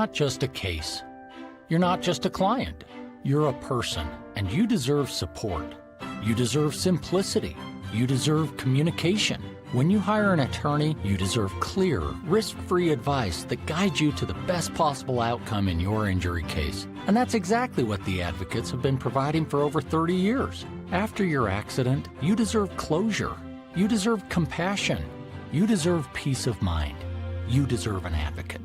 not just a case. You're not just a client. You're a person, and you deserve support. You deserve simplicity. You deserve communication. When you hire an attorney, you deserve clear, risk-free advice that guides you to the best possible outcome in your injury case. And that's exactly what the advocates have been providing for over 30 years. After your accident, you deserve closure. You deserve compassion. You deserve peace of mind. You deserve an advocate.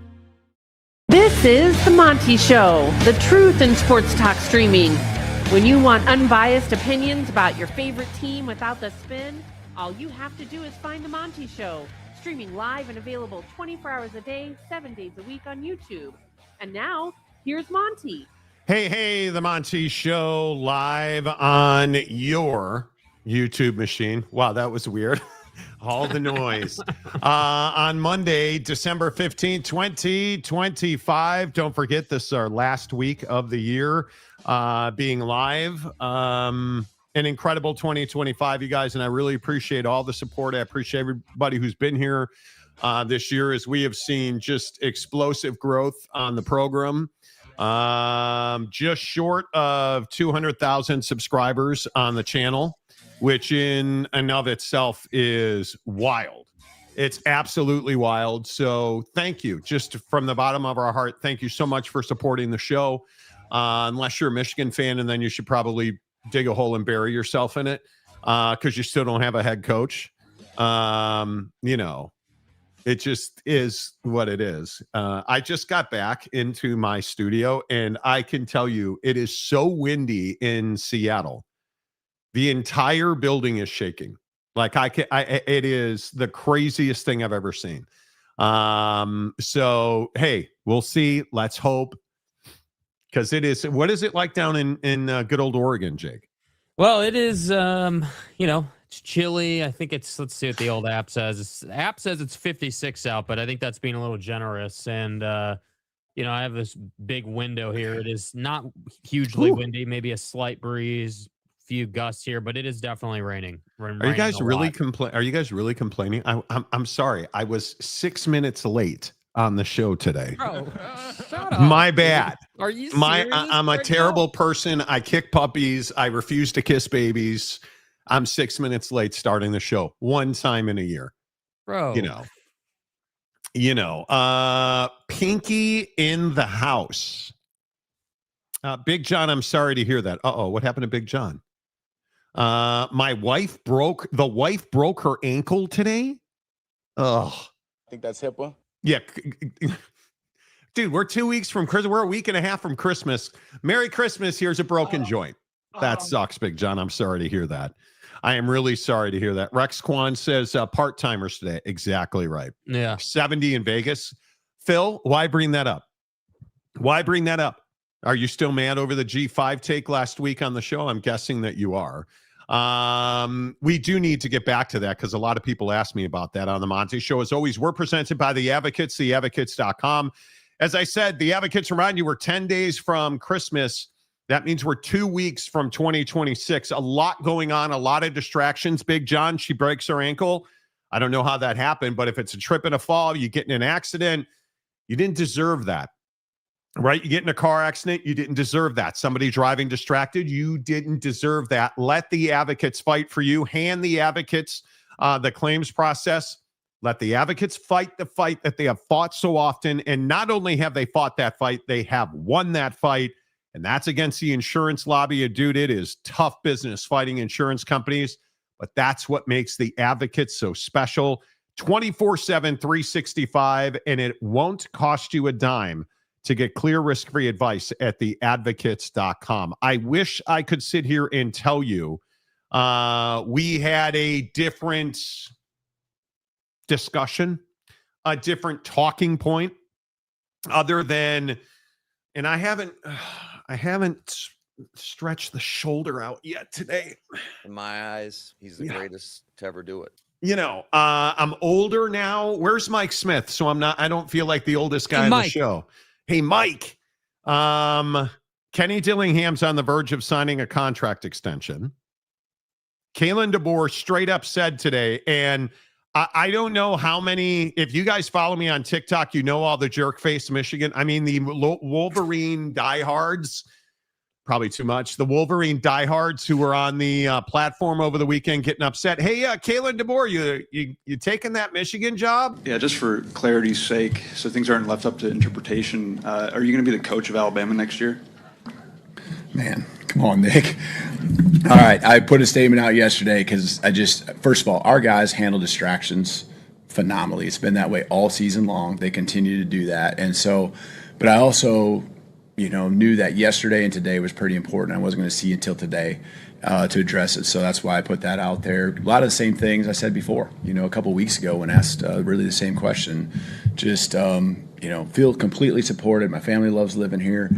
This is The Monty Show, the truth in sports talk streaming. When you want unbiased opinions about your favorite team without the spin, all you have to do is find The Monty Show, streaming live and available 24 hours a day, 7 days a week on YouTube. And now, here's Monty. Hey, The Monty Show live on your YouTube machine. Wow, that was weird. All the noise. On Monday, December 15th, 2025. Don't forget, this is our last week of the year being live. An incredible 2025, you guys, and I really appreciate all the support. I appreciate everybody who's been here this year, as we have seen just explosive growth on the program. Just short of 200,000 subscribers on the channel, which in and of itself is wild. It's absolutely wild. So thank you. Just from the bottom of our heart, thank you so much for supporting the show. Unless you're a Michigan fan, and then you should probably dig a hole and bury yourself in it because you still don't have a head coach. You know, it just is what it is. I just got back into my studio, and I can tell you it is so windy in Seattle. The entire building is shaking. Like it is the craziest thing I've ever seen. So, hey, we'll see. Let's hope. Because it is, what is it like down in good old Oregon, Jake? Well, it is, it's chilly. I think it's, let's see what the old app says. The app says it's 56 out, but I think that's being a little generous. And, I have this big window here. It is not hugely windy, maybe a slight breeze, few gusts here, but it is definitely raining. Are you guys really complaining? I'm sorry. I was 6 minutes late on the show today. Oh, shut up. My bad. Are you serious? I'm a terrible person. I kick puppies. I refuse to kiss babies. I'm 6 minutes late starting the show one time in a year. Bro. Pinky in the house. Big John, I'm sorry to hear that. What happened to Big John? The wife broke her ankle today. I think that's HIPAA. Yeah. Dude, we're 2 weeks from Christmas. We're a week and a half from Christmas. Merry Christmas. Here's a broken joint. That sucks, Big John. I'm sorry to hear that. I am really sorry to hear that. Rex Kwan says part-timers today. Exactly right. Yeah. 70 in Vegas. Phil, why bring that up? Are you still mad over the G5 take last week on the show? I'm guessing that you are. We do need to get back to that because a lot of people ask me about that on the Monty Show. As always, we're presented by The Advocates, theadvocates.com. As I said, The Advocates remind you we're 10 days from Christmas. That means we're 2 weeks from 2026. A lot going on, a lot of distractions. Big John, she breaks her ankle. I don't know how that happened, but if it's a trip and a fall, you get in an accident, you didn't deserve that. Right? You get in a car accident, you didn't deserve that. Somebody driving distracted, you didn't deserve that. Let the advocates fight for you. Hand the advocates the claims process. Let the advocates fight the fight that they have fought so often. And not only have they fought that fight, they have won that fight. And that's against the insurance lobby. Dude, it is tough business fighting insurance companies. But that's what makes the advocates so special. 24/7, 365. And it won't cost you a dime to get clear, risk-free advice at theadvocates.com. I wish I could sit here and tell you we had a different discussion, a different talking point, other than, and I haven't stretched the shoulder out yet today. In my eyes, he's the greatest to ever do it. I'm older now. Where's Mike Smith? So I don't feel like the oldest guy on the show. Hey, Mike, Kenny Dillingham's on the verge of signing a contract extension. Kalen DeBoer straight up said today, and I don't know how many, if you guys follow me on TikTok, you know all the jerk face Michigan. I mean, the Wolverine diehards, probably too much. The Wolverine diehards who were on the platform over the weekend getting upset. Hey, Kalen DeBoer, you taking that Michigan job? Yeah, just for clarity's sake, so things aren't left up to interpretation, are you going to be the coach of Alabama next year? Man, come on, Nick. All right, I put a statement out yesterday because first of all, our guys handle distractions phenomenally. It's been that way all season long. They continue to do that. And so, but I also, knew that yesterday and today was pretty important. I wasn't going to see until today to address it. So that's why I put that out there. A lot of the same things I said before, a couple of weeks ago when asked really the same question. Just, feel completely supported. My family loves living here.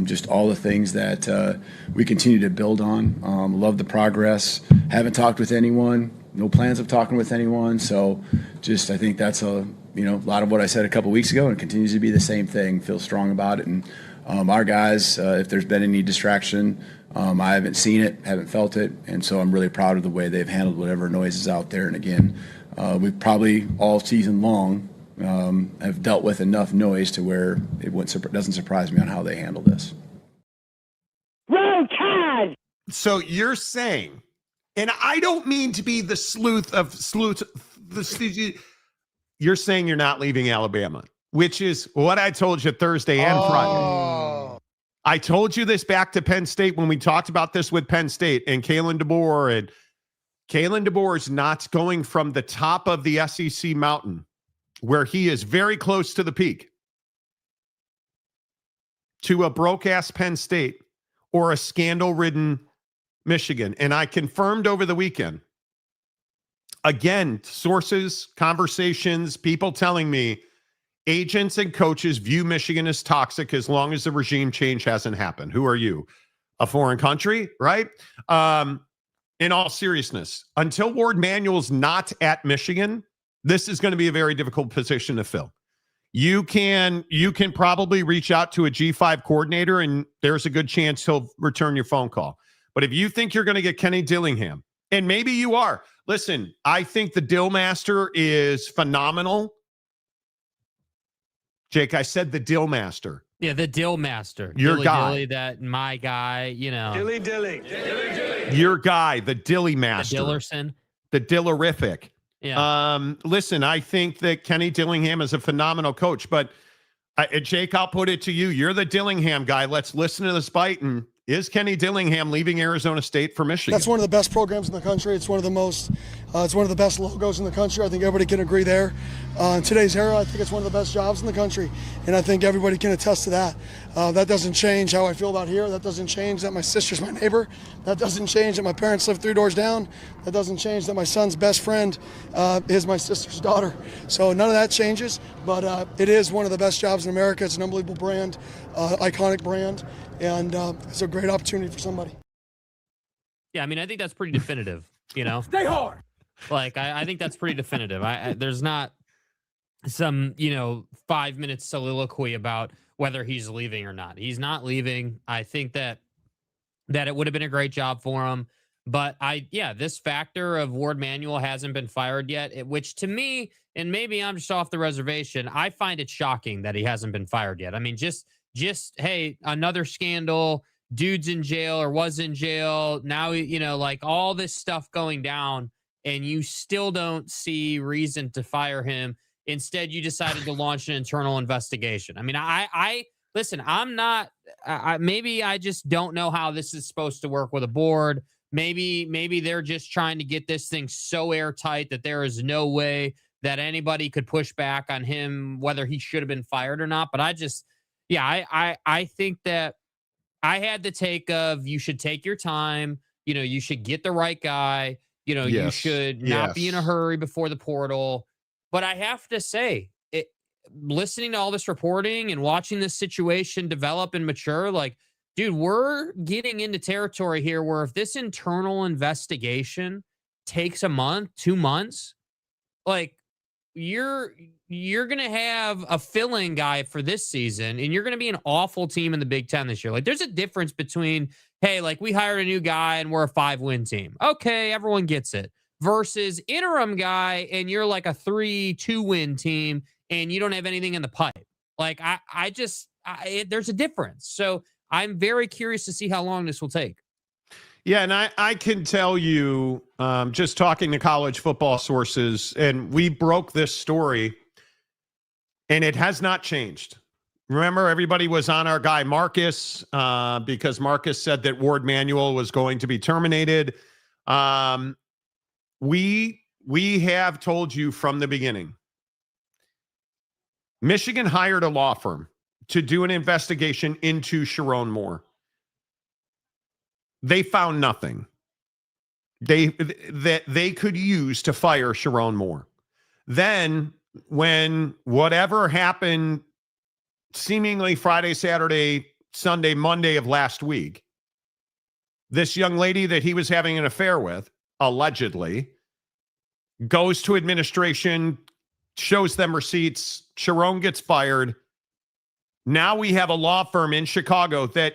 Just all the things that we continue to build on. Love the progress. Haven't talked with anyone. No plans of talking with anyone. So just I think that's a lot of what I said a couple weeks ago, and it continues to be the same thing. Feel strong about it. And our guys, if there's been any distraction, I haven't seen it, haven't felt it. And so I'm really proud of the way they've handled whatever noise is out there. And again, we've probably all season long have dealt with enough noise to where it doesn't surprise me on how they handle this. Roll Tide! So you're saying, and I don't mean to be the sleuth, you're saying you're not leaving Alabama, which is what I told you Thursday and Friday. I told you this back to Penn State when we talked about this with Penn State and Kalen DeBoer. And Kalen DeBoer is not going from the top of the SEC mountain, where he is very close to the peak, to a broke-ass Penn State or a scandal-ridden Michigan. And I confirmed over the weekend, again, sources, conversations, people telling me agents and coaches view Michigan as toxic as long as the regime change hasn't happened. Who are you? A foreign country, right? In all seriousness, until Warde Manuel's not at Michigan, this is going to be a very difficult position to fill. You can probably reach out to a G5 coordinator, and there's a good chance he'll return your phone call. But if you think you're going to get Kenny Dillingham, and maybe you are, listen, I think the Dill Master is phenomenal. Jake, I said the Dill Master. Yeah, the Dill Master. Your Dilly, guy. Dilly, that my guy, Dilly. Your guy, the Dilly Master. The Dillerson. The Dillerific. Yeah. Listen, I think that Kenny Dillingham is a phenomenal coach, but Jake, I'll put it to you. You're the Dillingham guy. Let's listen to this bite. And is Kenny Dillingham leaving Arizona State for Michigan? That's one of the best programs in the country. It's one of the most, it's one of the best logos in the country. I think everybody can agree there. In today's era, I think it's one of the best jobs in the country, and I think everybody can attest to that. That doesn't change how I feel about here. That doesn't change that my sister's my neighbor. That doesn't change that my parents live 3 doors down. That doesn't change that my son's best friend is my sister's daughter. So none of that changes, but it is one of the best jobs in America. It's an unbelievable brand, iconic brand, and it's a great opportunity for somebody. Yeah, I mean, I think that's pretty definitive, Stay hard! Like, I think that's pretty definitive. There's not some, 5-minute soliloquy about whether he's leaving or not. He's not leaving. I think that it would have been a great job for him. But this factor of Warde Manuel hasn't been fired yet, which to me, and maybe I'm just off the reservation, I find it shocking that he hasn't been fired yet. I mean, just hey, another scandal, dude's in jail or was in jail. Now, like all this stuff going down, and you still don't see reason to fire him. Instead, you decided to launch an internal investigation. I mean, I listen, I'm not, maybe I just don't know how this is supposed to work with a board. Maybe they're just trying to get this thing so airtight that there is no way that anybody could push back on him, whether he should have been fired or not. But I think that I had the take of, you should take your time. You should get the right guy. You should not be in a hurry before the portal. But I have to say, listening to all this reporting and watching this situation develop and mature, like, dude, we're getting into territory here where if this internal investigation takes a month, 2 months, like, you're going to have a fill-in guy for this season, and you're going to be an awful team in the Big Ten this year. Like, there's a difference between, hey, like, we hired a new guy and we're a 5-win team. Okay, everyone gets it. versus interim guy and you're like a 3-2 win team and you don't have anything in the pipe. Like there's a difference. So I'm very curious to see how long this will take. Yeah, and I can tell you, just talking to college football sources, and we broke this story, and it has not changed. Remember, everybody was on our guy Marcus because Marcus said that Warde Manuel was going to be terminated. We have told you from the beginning. Michigan hired a law firm to do an investigation into Sheronne Moore. They found nothing that they could use to fire Sheronne Moore. Then when whatever happened seemingly Friday, Saturday, Sunday, Monday of last week, this young lady that he was having an affair with, allegedly, goes to administration, shows them receipts, Sheronne gets fired. Now we have a law firm in Chicago that,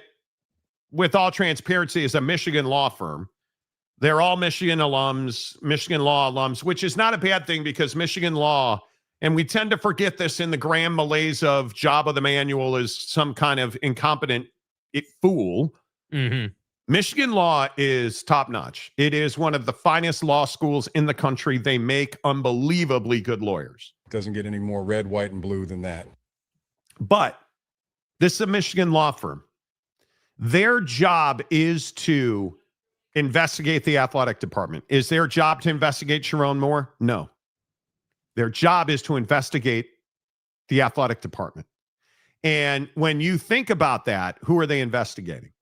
with all transparency, is a Michigan law firm. They're all Michigan alums, Michigan law alums, which is not a bad thing because Michigan law, and we tend to forget this in the grand malaise of job of the manual is some kind of incompetent fool. Mm-hmm. Michigan law is top notch. It is one of the finest law schools in the country. They make unbelievably good lawyers. Doesn't get any more red, white, and blue than that. But this is a Michigan law firm. Their job is to investigate the athletic department. Is their job to investigate Sheronne Moore? No. Their job is to investigate the athletic department. And when you think about that, who are they investigating?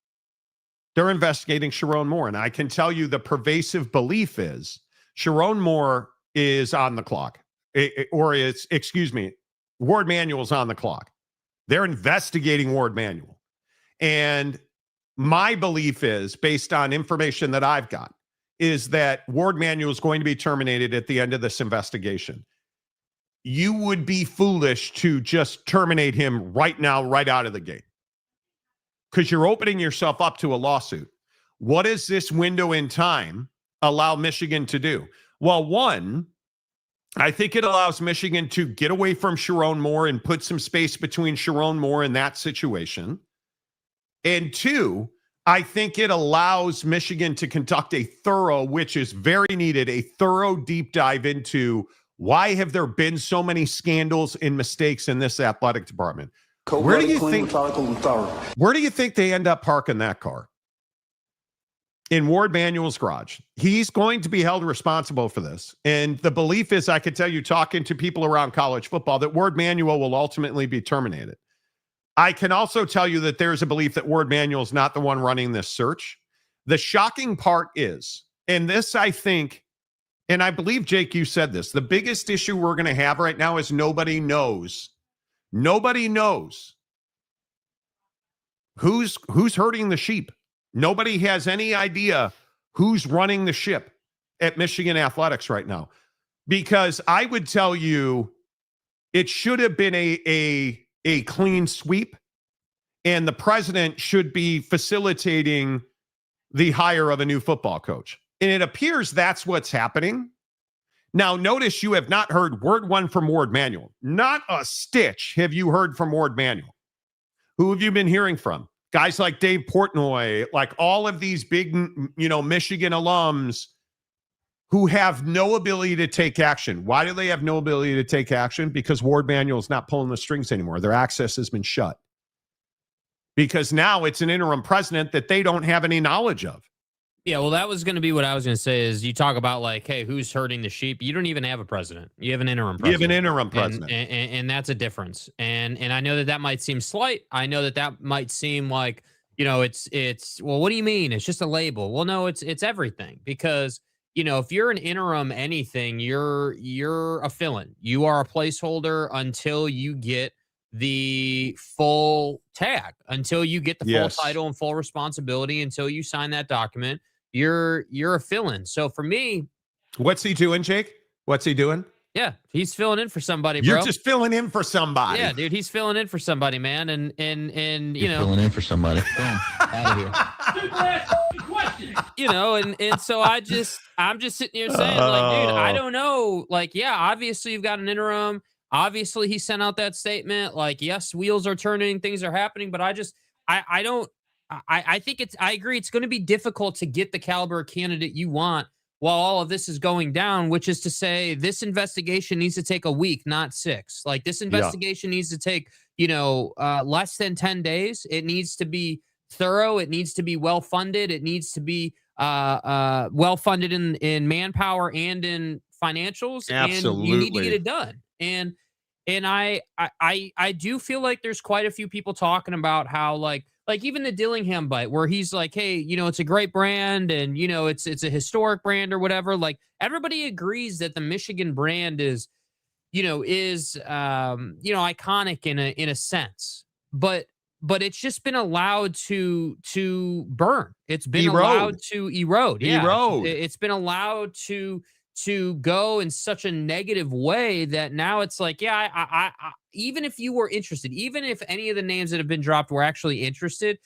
They're investigating Sheronne Moore. And I can tell you the pervasive belief is Sheronne Moore is on the clock. Warde Manuel's on the clock. They're investigating Warde Manuel. And my belief is, based on information that I've got, is that Warde Manuel is going to be terminated at the end of this investigation. You would be foolish to just terminate him right now, right out of the gate, because you're opening yourself up to a lawsuit. What does this window in time allow Michigan to do? Well, one, I think it allows Michigan to get away from Sheronne Moore and put some space between Sheronne Moore and that situation. And two, I think it allows Michigan to conduct a thorough, which is very needed, a thorough deep dive into why have there been so many scandals and mistakes in this athletic department? Where do you think they end up parking that car? In Warde Manuel's garage. He's going to be held responsible for this. And the belief is, I could tell you, talking to people around college football, that Warde Manuel will ultimately be terminated. I can also tell you that there's a belief that Warde Manuel is not the one running this search. The shocking part is, and this I think, and I believe, Jake, you said this, the biggest issue we're going to have right now is nobody knows. Nobody knows who's herding the sheep. Nobody has any idea who's running the ship at Michigan athletics right now. Because I would tell you it should have been a clean sweep, and the president should be facilitating the hire of a new football coach. And it appears that's what's happening. Now, notice you have not heard word one from Warde Manuel. Not a stitch have you heard from Warde Manuel. Who have you been hearing from? Guys like Dave Portnoy, like all of these big, Michigan alums who have no ability to take action. Why do they have no ability to take action? Because Warde Manuel is not pulling the strings anymore. Their access has been shut. Because now it's an interim president that they don't have any knowledge of. Yeah, well, that was going to be what I was going to say is you talk about like, hey, who's herding the sheep? You don't even have a president. You have an interim president. You have an interim president. And that's a difference. And I know that might seem slight. I know that might seem like, it's well, what do you mean? It's just a label. Well, no, it's everything. Because, if you're an interim anything, you're a fill-in. You are a placeholder until you get the full tag, until you get the full title and full responsibility, until you sign that document. You're a fill-in. So for me, what's he doing, Jake? What's he doing? Yeah, he's filling in for somebody, bro. You're just filling in for somebody. Yeah, dude, he's filling in for somebody, man. And You're filling in for somebody. Boom, out of here. Question. you know, and so I'm just sitting here saying, like, dude, I don't know. Like, yeah, obviously you've got an interim. Obviously he sent out that statement. Like, yes, wheels are turning, things are happening, but I don't. I think I agree. It's going to be difficult to get the caliber of candidate you want while all of this is going down, which is to say this investigation needs to take a week, not 6. Like, this investigation needs to take, less than 10 days. It needs to be thorough. It needs to be well-funded. It needs to be well-funded in manpower and in financials. Absolutely. And you need to get it done. And I do feel like there's quite a few people talking about how like even the Dillingham bite where he's like, hey, it's a great brand and, it's a historic brand or whatever. Like, everybody agrees that the Michigan brand is iconic in a sense, but it's just been allowed to burn. It's been allowed to erode. Yeah. It's been allowed to go in such a negative way that now it's like, yeah, I even if you were interested, even if any of the names that have been dropped were actually interested,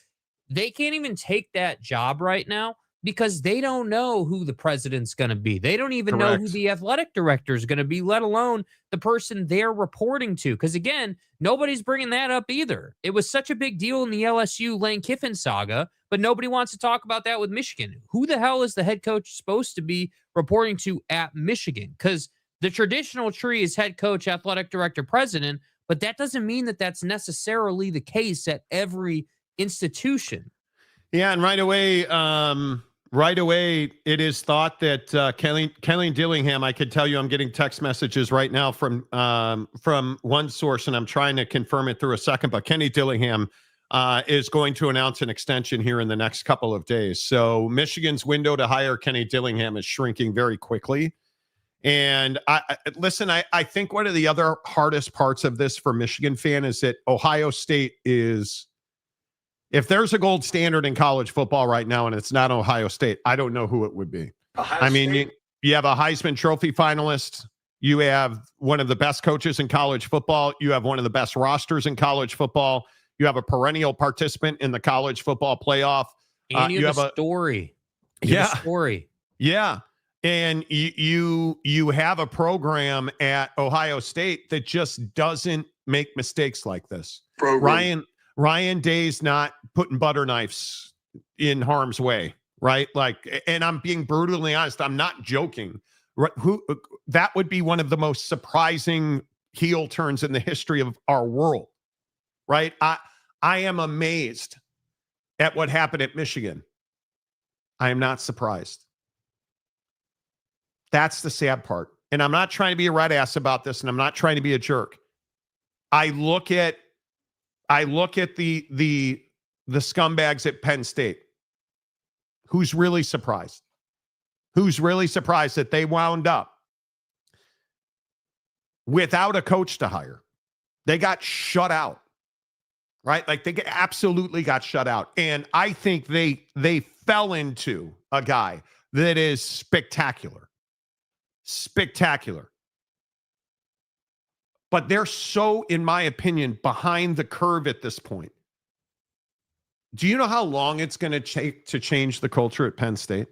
they can't even take that job right now because they don't know who the president's going to be. They don't even know who the athletic director is going to be, let alone the person they're reporting to. Because again, nobody's bringing that up either. It was such a big deal in the LSU Lane Kiffin saga, but nobody wants to talk about that with Michigan. Who the hell is the head coach supposed to be reporting to at Michigan? Because the traditional tree is head coach, athletic director, president, but that doesn't mean that that's necessarily the case at every institution. Yeah, and right away, it is thought that Kelly Dillingham. I could tell you, I'm getting text messages right now from one source, and I'm trying to confirm it through a second. But Kenny Dillingham is going to announce an extension here in the next couple of days. So Michigan's window to hire Kenny Dillingham is shrinking very quickly. And I think one of the other hardest parts of this for Michigan fan is that Ohio State is. If there's a gold standard in college football right now and it's not Ohio State, I don't know who it would be. You have a Heisman Trophy finalist. You have one of the best coaches in college football. You have one of the best rosters in college football. You have a perennial participant in the college football playoff. And you have a story. Yeah. And you have a program at Ohio State that just doesn't make mistakes like this. Ryan Day's not putting butter knives in harm's way, right? Like, and I'm being brutally honest. I'm not joking. That would be one of the most surprising heel turns in the history of our world, right? I am amazed at what happened at Michigan. I am not surprised. That's the sad part. And I'm not trying to be a red ass about this, and I'm not trying to be a jerk. I look at the scumbags at Penn State. Who's really surprised? Who's really surprised that they wound up without a coach to hire? They got shut out, right? Like they absolutely got shut out. And I think they fell into a guy that is spectacular. Spectacular. But they're so, in my opinion, behind the curve at this point. Do you know how long it's going to take to change the culture at Penn State?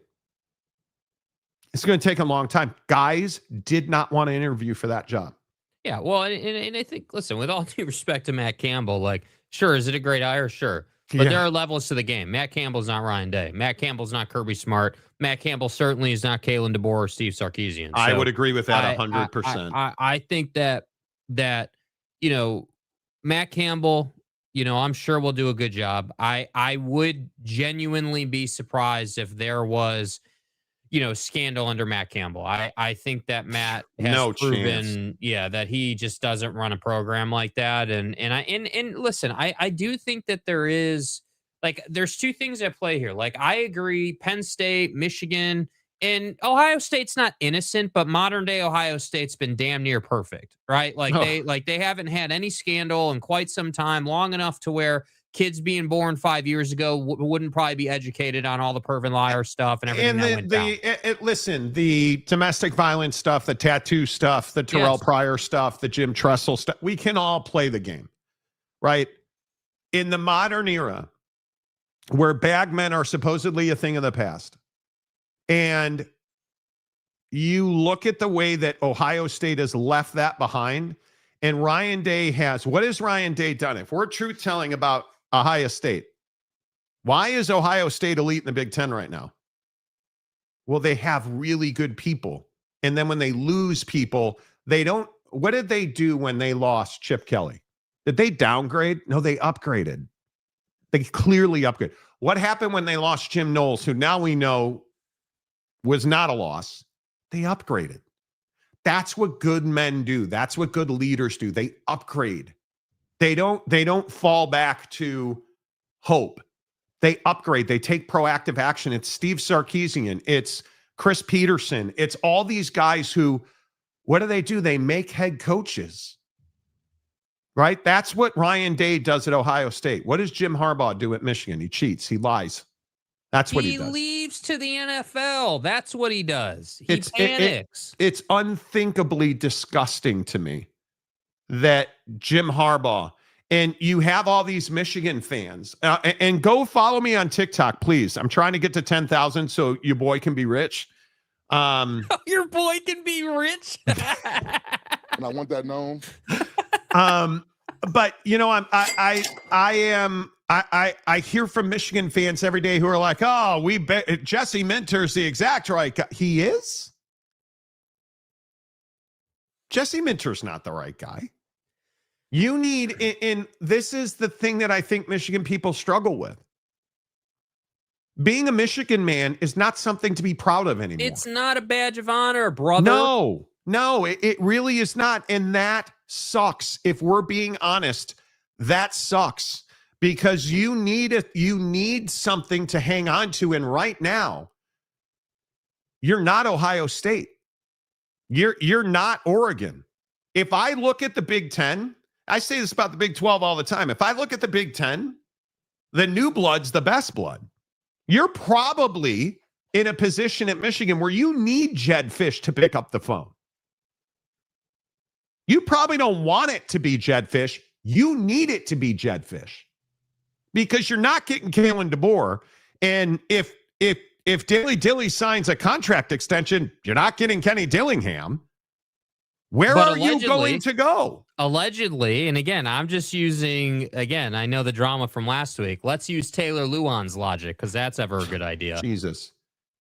It's going to take a long time. Guys did not want to interview for that job. Yeah, well, and I think, listen, with all due respect to Matt Campbell, like, sure, is it a great hire? Sure. But there are levels to the game. Matt Campbell's not Ryan Day. Matt Campbell's not Kirby Smart. Matt Campbell certainly is not Kalen DeBoer or Steve Sarkisian. I would agree with that 100%. I think that Matt Campbell, I'm sure will do a good job. I would genuinely be surprised if there was, scandal under Matt Campbell. I think that Matt has proven, that he just doesn't run a program like that. And listen, I do think that there is, like, there's two things at play here. Like, I agree, Penn State, Michigan, and Ohio State's not innocent, but modern day Ohio State's been damn near perfect, right? Like they haven't had any scandal in quite some time, long enough to where kids being born 5 years ago wouldn't probably be educated on all the perv and liar stuff and everything that went down. Listen, the domestic violence stuff, the tattoo stuff, the Terrell Pryor stuff, the Jim Tressel stuff, we can all play the game, right? In the modern era, where bag men are supposedly a thing of the past, And you look at the way that Ohio State has left that behind, and Ryan Day has. What has Ryan Day done? If we're truth telling about Ohio State, why is Ohio State elite in the Big Ten right now? Well, they have really good people. And then when they lose people, they don't. What did they do when they lost Chip Kelly? Did they downgrade? No, they upgraded. They clearly upgraded. What happened when they lost Jim Knowles, who now we know was not a loss? They upgraded. That's what good men do. That's what good leaders do. They upgrade. They don't fall back to hope. They upgrade. They take proactive action. It's Steve Sarkisian. It's Chris Peterson. It's all these guys who, what do? They make head coaches. Right? That's what Ryan Day does at Ohio State. What does Jim Harbaugh do at Michigan? He cheats. He lies. That's what he does. He leaves to the NFL. That's what he does. He panics. It's unthinkably disgusting to me that Jim Harbaugh, and you have all these Michigan fans, and go follow me on TikTok, please. I'm trying to get to 10,000 so your boy can be rich. Your boy can be rich. And I want that known. But you know, I hear from Michigan fans every day who are like, "Oh, we bet Jesse Minter's the exact right guy." He is. Jesse Minter's not the right guy. You need, and this is the thing that I think Michigan people struggle with. Being a Michigan man is not something to be proud of anymore. It's not a badge of honor, brother. No, it really is not. And that sucks. If we're being honest, that sucks because you need something to hang on to. And right now, you're not Ohio State. You're not Oregon. If I look at the Big Ten, I say this about the Big 12 all the time. If I look at the Big Ten, the new blood's the best blood. You're probably in a position at Michigan where you need Jed Fish to pick up the phone. You probably don't want it to be Jed Fish. You need it to be Jed Fish because you're not getting Kalen DeBoer. And if Dilly signs a contract extension, you're not getting Kenny Dillingham. Where are you going to go? Allegedly, and again, I'm just using, I know the drama from last week. Let's use Taylor Lewan's logic because that's ever a good idea. Jesus.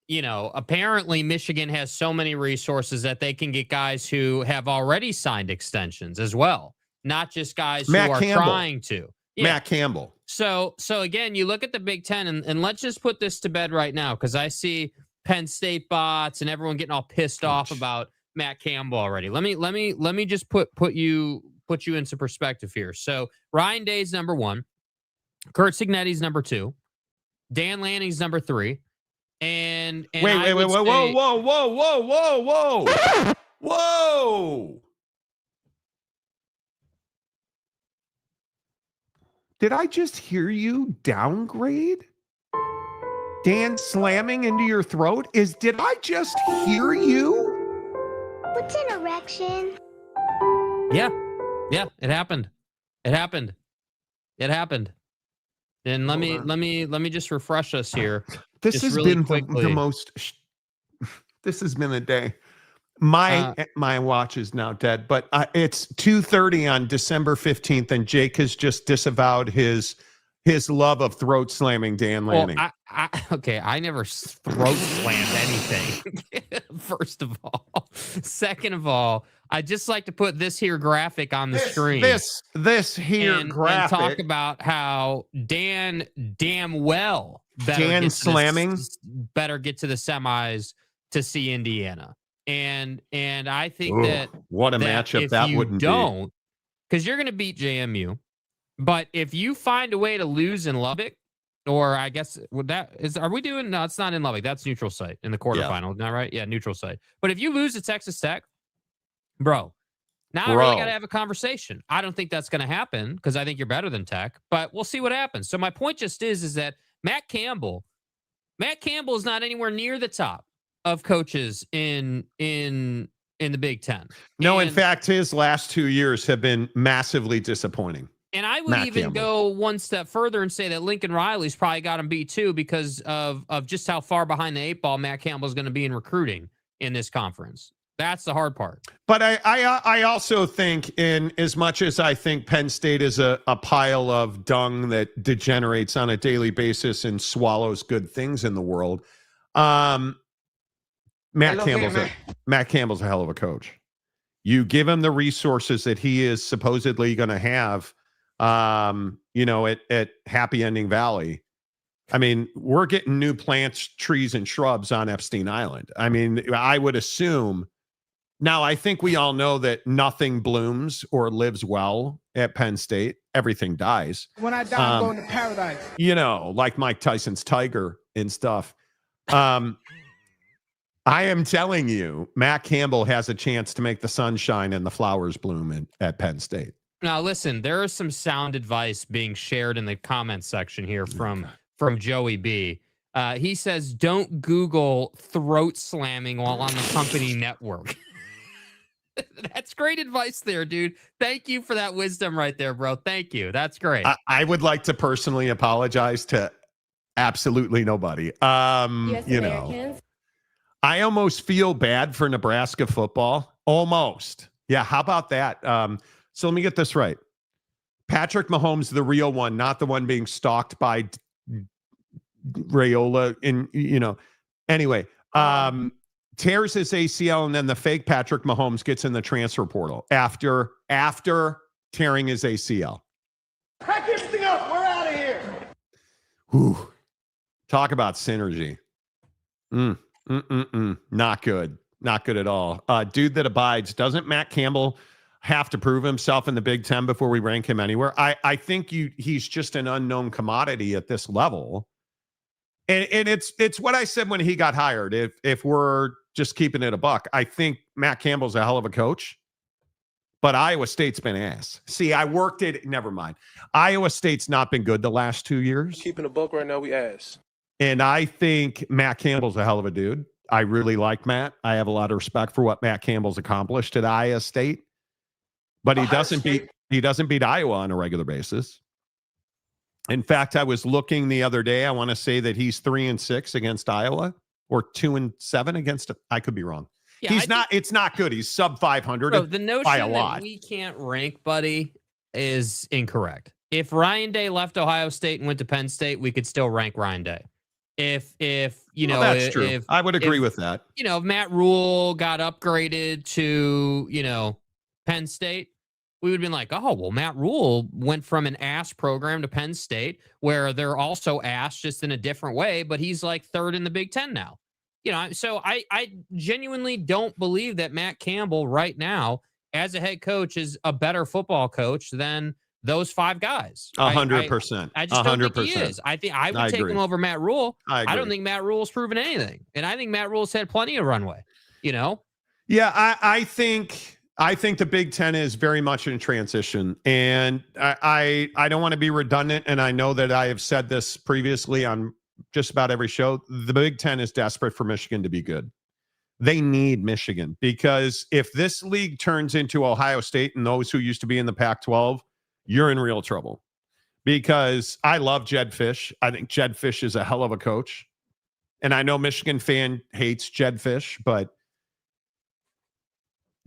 You know, apparently Michigan has so many resources that they can get guys who have already signed extensions as well, not just guys who are trying to. Yeah. Matt Campbell. So again, you look at the Big Ten, and let's just put this to bed right now because I see Penn State bots and everyone getting all pissed off about Matt Campbell already. Let me just put you into perspective here. So Ryan Day's number 1, Kurt Signetti's number 2, Dan Lanning's number 3, and wait, whoa. Did I just hear you downgrade? Dan slamming into your throat? Did I just hear you? What's an erection? Yeah, it happened. And let me just refresh us here. This has really been quickly. the most. This has been a day. My watch is now dead, but it's 2:30 on December 15th, and Jake has just disavowed his love of throat slamming Dan Lanning. Well, I never throat slammed anything. First of all, second of all, I just like to put this here graphic on the screen. This here graphic, and talk about how Dan damn well better get to the semis to see Indiana. And I think that what a matchup that wouldn't be. Because you're going to beat JMU, but if you find a way to lose in Lubbock, or I guess are we doing? No, it's not in Lubbock. That's neutral site in the quarterfinal. Isn't that right? Yeah, neutral site. But if you lose to Texas Tech, bro, I really got to have a conversation. I don't think that's going to happen because I think you're better than Tech, but we'll see what happens. So my point just is that Matt Campbell is not anywhere near the top of coaches in the Big Ten. No, in fact, his last 2 years have been massively disappointing. And I would Matt even Campbell. go one step further and say that Lincoln Riley's probably got him beat too, because of Lincoln Riley's probably got him beat too because of just how far behind the eight ball Matt Campbell's going to be in recruiting in this conference. That's the hard part. But I also think, in as much as I think Penn State is a pile of dung that degenerates on a daily basis and swallows good things in the world, Matt Campbell's a hell of a coach. You give him the resources that he is supposedly going to have, at Happy Ending Valley. I mean, we're getting new plants, trees, and shrubs on Epstein Island. I mean, I would assume. Now, I think we all know that nothing blooms or lives well at Penn State. Everything dies. When I die, I'm going to paradise. Like Mike Tyson's tiger and stuff. I am telling you, Matt Campbell has a chance to make the sun shine and the flowers bloom at Penn State. Now, listen, there is some sound advice being shared in the comments section here from Joey B. He says, don't Google throat slamming while on the company network. That's great advice there, dude. Thank you for that wisdom right there, bro. Thank you. That's great. I would like to personally apologize to absolutely nobody. I almost feel bad for Nebraska football. Almost. Yeah, how about that? So let me get this right. Patrick Mahomes, the real one, not the one being stalked by Rayola. Anyway, tears his ACL, and then the fake Patrick Mahomes gets in the transfer portal after tearing his ACL. Pack everything up. We're out of here. Whew. Talk about synergy. Not good. Not good at all. Dude that abides. Doesn't Matt Campbell have to prove himself in the Big Ten before we rank him anywhere? I think he's just an unknown commodity at this level. And it's what I said when he got hired. If we're just keeping it a buck, I think Matt Campbell's a hell of a coach, but Iowa State's been ass. See, never mind. Iowa State's not been good the last 2 years. Keeping a buck right now, we ass. And I think Matt Campbell's a hell of a dude. I really like Matt. I have a lot of respect for what Matt Campbell's accomplished at Iowa State, but he doesn't beat Iowa on a regular basis. In fact, I was looking the other day. I want to say that he's 3-6 against Iowa, or 2-7 against. I could be wrong. Yeah, it's not good. He's sub 500 bro, the notion by a lot. That we can't rank, buddy, is incorrect. If Ryan Day left Ohio State and went to Penn State, we could still rank Ryan Day. If that's true. I would agree with that. If Matt Rule got upgraded to Penn State, we would have been like, oh, well, Matt Rule went from an ass program to Penn State, where they're also ass, just in a different way, but he's like third in the Big Ten now. So I genuinely don't believe that Matt Campbell right now, as a head coach, is a better football coach than those five guys. 100%. I just don't think he is. I think I would take him over Matt Rule. I don't think Matt Rule's proven anything. And I think Matt Rule's had plenty of runway, Yeah, I think the Big Ten is very much in transition, and I don't want to be redundant, and I know that I have said this previously on just about every show. The Big Ten is desperate for Michigan to be good. They need Michigan, because if this league turns into Ohio State and those who used to be in the Pac-12, you're in real trouble. Because I love Jed Fish. I think Jed Fish is a hell of a coach. And I know Michigan fan hates Jed Fish, but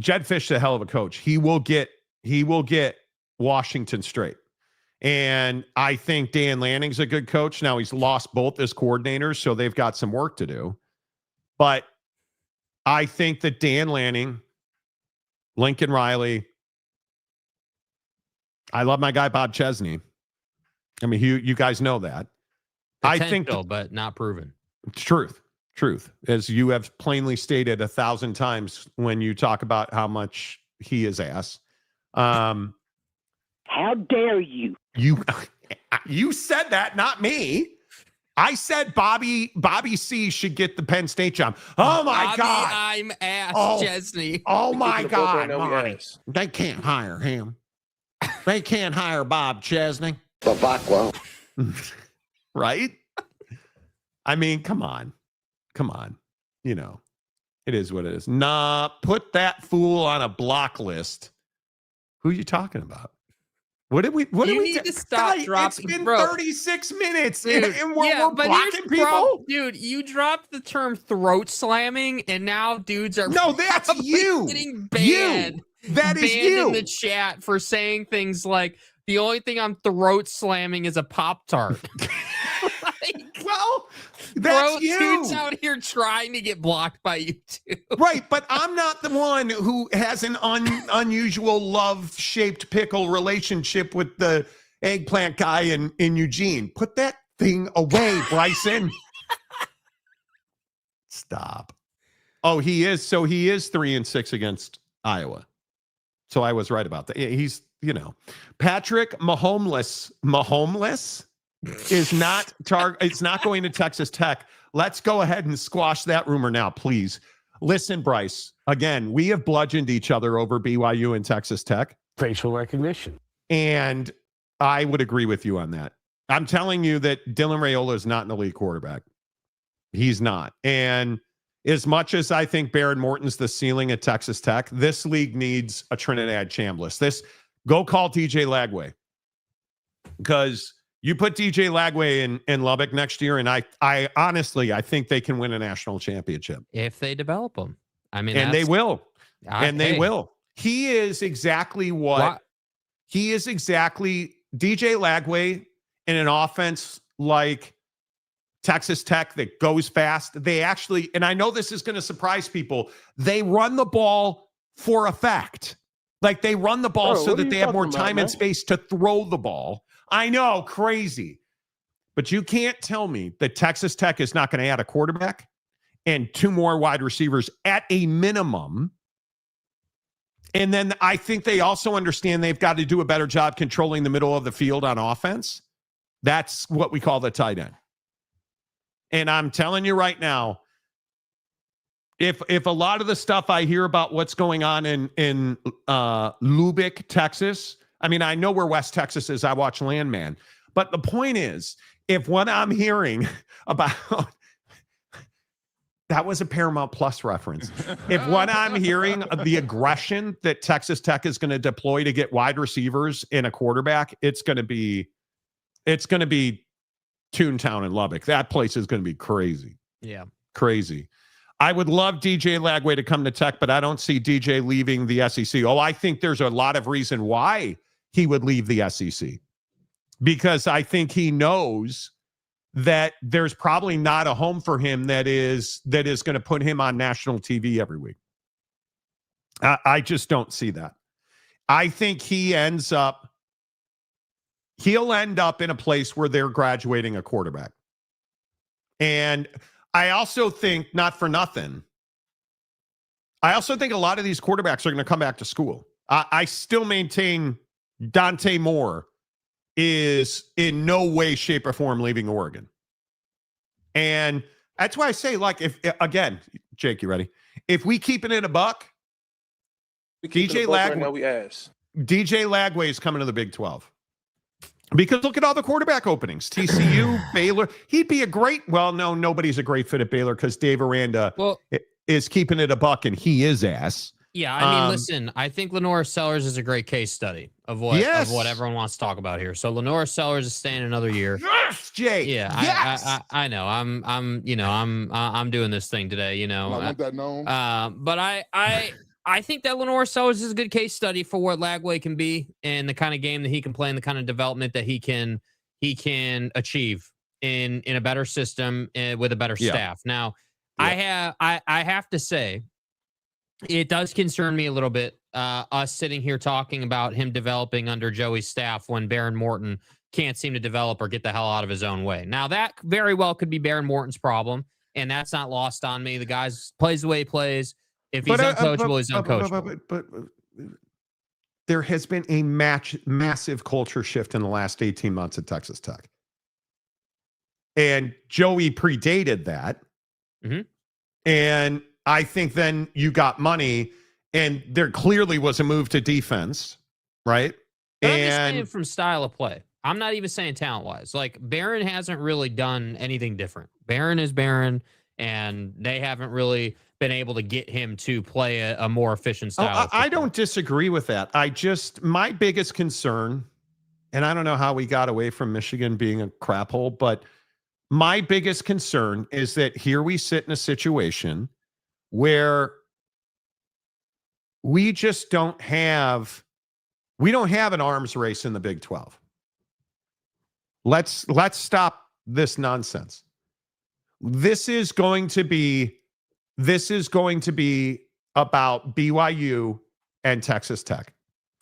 Jed Fish is a hell of a coach. He will get Washington straight. And I think Dan Lanning's a good coach. Now, he's lost both his coordinators, so they've got some work to do. But I think that Dan Lanning, Lincoln Riley, I love my guy Bob Chesney. I mean, you guys know that. I think, but not proven. Truth, as you have plainly stated 1,000 times when you talk about how much he is ass. How dare you? You said that, not me. I said Bobby C should get the Penn State job. Oh my God! I'm ass, Chesney. Oh my God! Monty. They can't hire him. They can't hire Bob Chesney. Right? I mean, come on. It is what it is. Nah, put that fool on a block list. Who are you talking about? What did we? You need to stop dropping. It's been bro, 36 minutes, dude, and we're but blocking here's the problem. people. Dude, you dropped the term throat slamming, and now dudes are No, that's probably you. getting banned. That is banned you in the chat for saying things like, the only thing I'm throat slamming is a Pop-Tart. Well, that's you. Dudes out here trying to get blocked by you too. Right, but I'm not the one who has an unusual love-shaped pickle relationship with the eggplant guy in Eugene. Put that thing away, Bryson. Stop. Oh, he is 3-6 against Iowa. So I was right about that. He's, Patrick Mahomes is not it's not going to Texas Tech. Let's go ahead and squash that rumor now, please. Listen, Bryce, again, we have bludgeoned each other over BYU and Texas Tech. Facial recognition. And I would agree with you on that. I'm telling you that Dylan Raiola is not an elite quarterback. He's not. And as much as I think Baron Morton's the ceiling at Texas Tech, this league needs a Trinidad Chambliss. Go call DJ Lagway. Because you put DJ Lagway in Lubbock next year, and I honestly, I think they can win a national championship. If they develop them. I mean, and they will. They hey. will. He is exactly what? He is exactly DJ Lagway in an offense like Texas Tech that goes fast. They actually, and I know this is going to surprise people, they run the ball for effect. Like they run the ball so that they have more time and space to throw the ball. I know, crazy. But you can't tell me that Texas Tech is not going to add a quarterback and 2 more wide receivers at a minimum. And then I think they also understand they've got to do a better job controlling the middle of the field on offense. That's what we call the tight end. And I'm telling you right now, if a lot of the stuff I hear about what's going on in Lubbock, Texas, I mean, I know where West Texas is. I watch Landman. But the point is, if what I'm hearing about that was a Paramount Plus reference. If what I'm hearing of the aggression that Texas Tech is going to deploy to get wide receivers in a quarterback, it's going to be Toontown in Lubbock. That place is going to be crazy. Yeah. Crazy. I would love DJ Lagway to come to Tech, but I don't see DJ leaving the SEC. Oh, I think there's a lot of reason why he would leave the SEC. Because I think he knows that there's probably not a home for him that is going to put him on national TV every week. I just don't see that. I think he'll end up in a place where they're graduating a quarterback. And I also think, not for nothing, I also think a lot of these quarterbacks are going to come back to school. I still maintain Dante Moore is in no way, shape, or form leaving Oregon. And that's why I say, like, if again, Jake, you ready? If we keep it in a buck, DJ Lagway is coming to the Big 12. Because look at all the quarterback openings. TCU, Baylor. He'd be a great, well, no, nobody's a great fit at Baylor because Dave Aranda is keeping it a buck, and he is ass. Yeah, I mean, listen, I think Lenora Sellers is a great case study of what everyone wants to talk about here. So Lenora Sellers is staying another year. Yes, Jake. Yeah, yes! I know. I'm doing this thing today. I want that known. But I think that Lenora Sellers is a good case study for what Lagway can be and the kind of game that he can play and the kind of development that he can achieve in a better system with a better staff. Now, I have to say, it does concern me a little bit, us sitting here talking about him developing under Joey's staff when Baron Morton can't seem to develop or get the hell out of his own way. Now, that very well could be Baron Morton's problem, and that's not lost on me. The guy plays the way he plays. If he's uncoachable, he's uncoachable. But there has been a massive culture shift in the last 18 months at Texas Tech. And Joey predated that. Mm-hmm. And I think then you got money, and there clearly was a move to defense, right? But I'm just saying from style of play. I'm not even saying talent-wise. Like, Barron hasn't really done anything different. Barron is Barron, and they haven't really been able to get him to play a more efficient style. I don't disagree with that. My biggest concern And I don't know how we got away from Michigan being a crap hole, but my biggest concern is that here we sit in a situation where we just don't have an arms race in the Big 12. Let's stop this nonsense. This is going to be about BYU and Texas Tech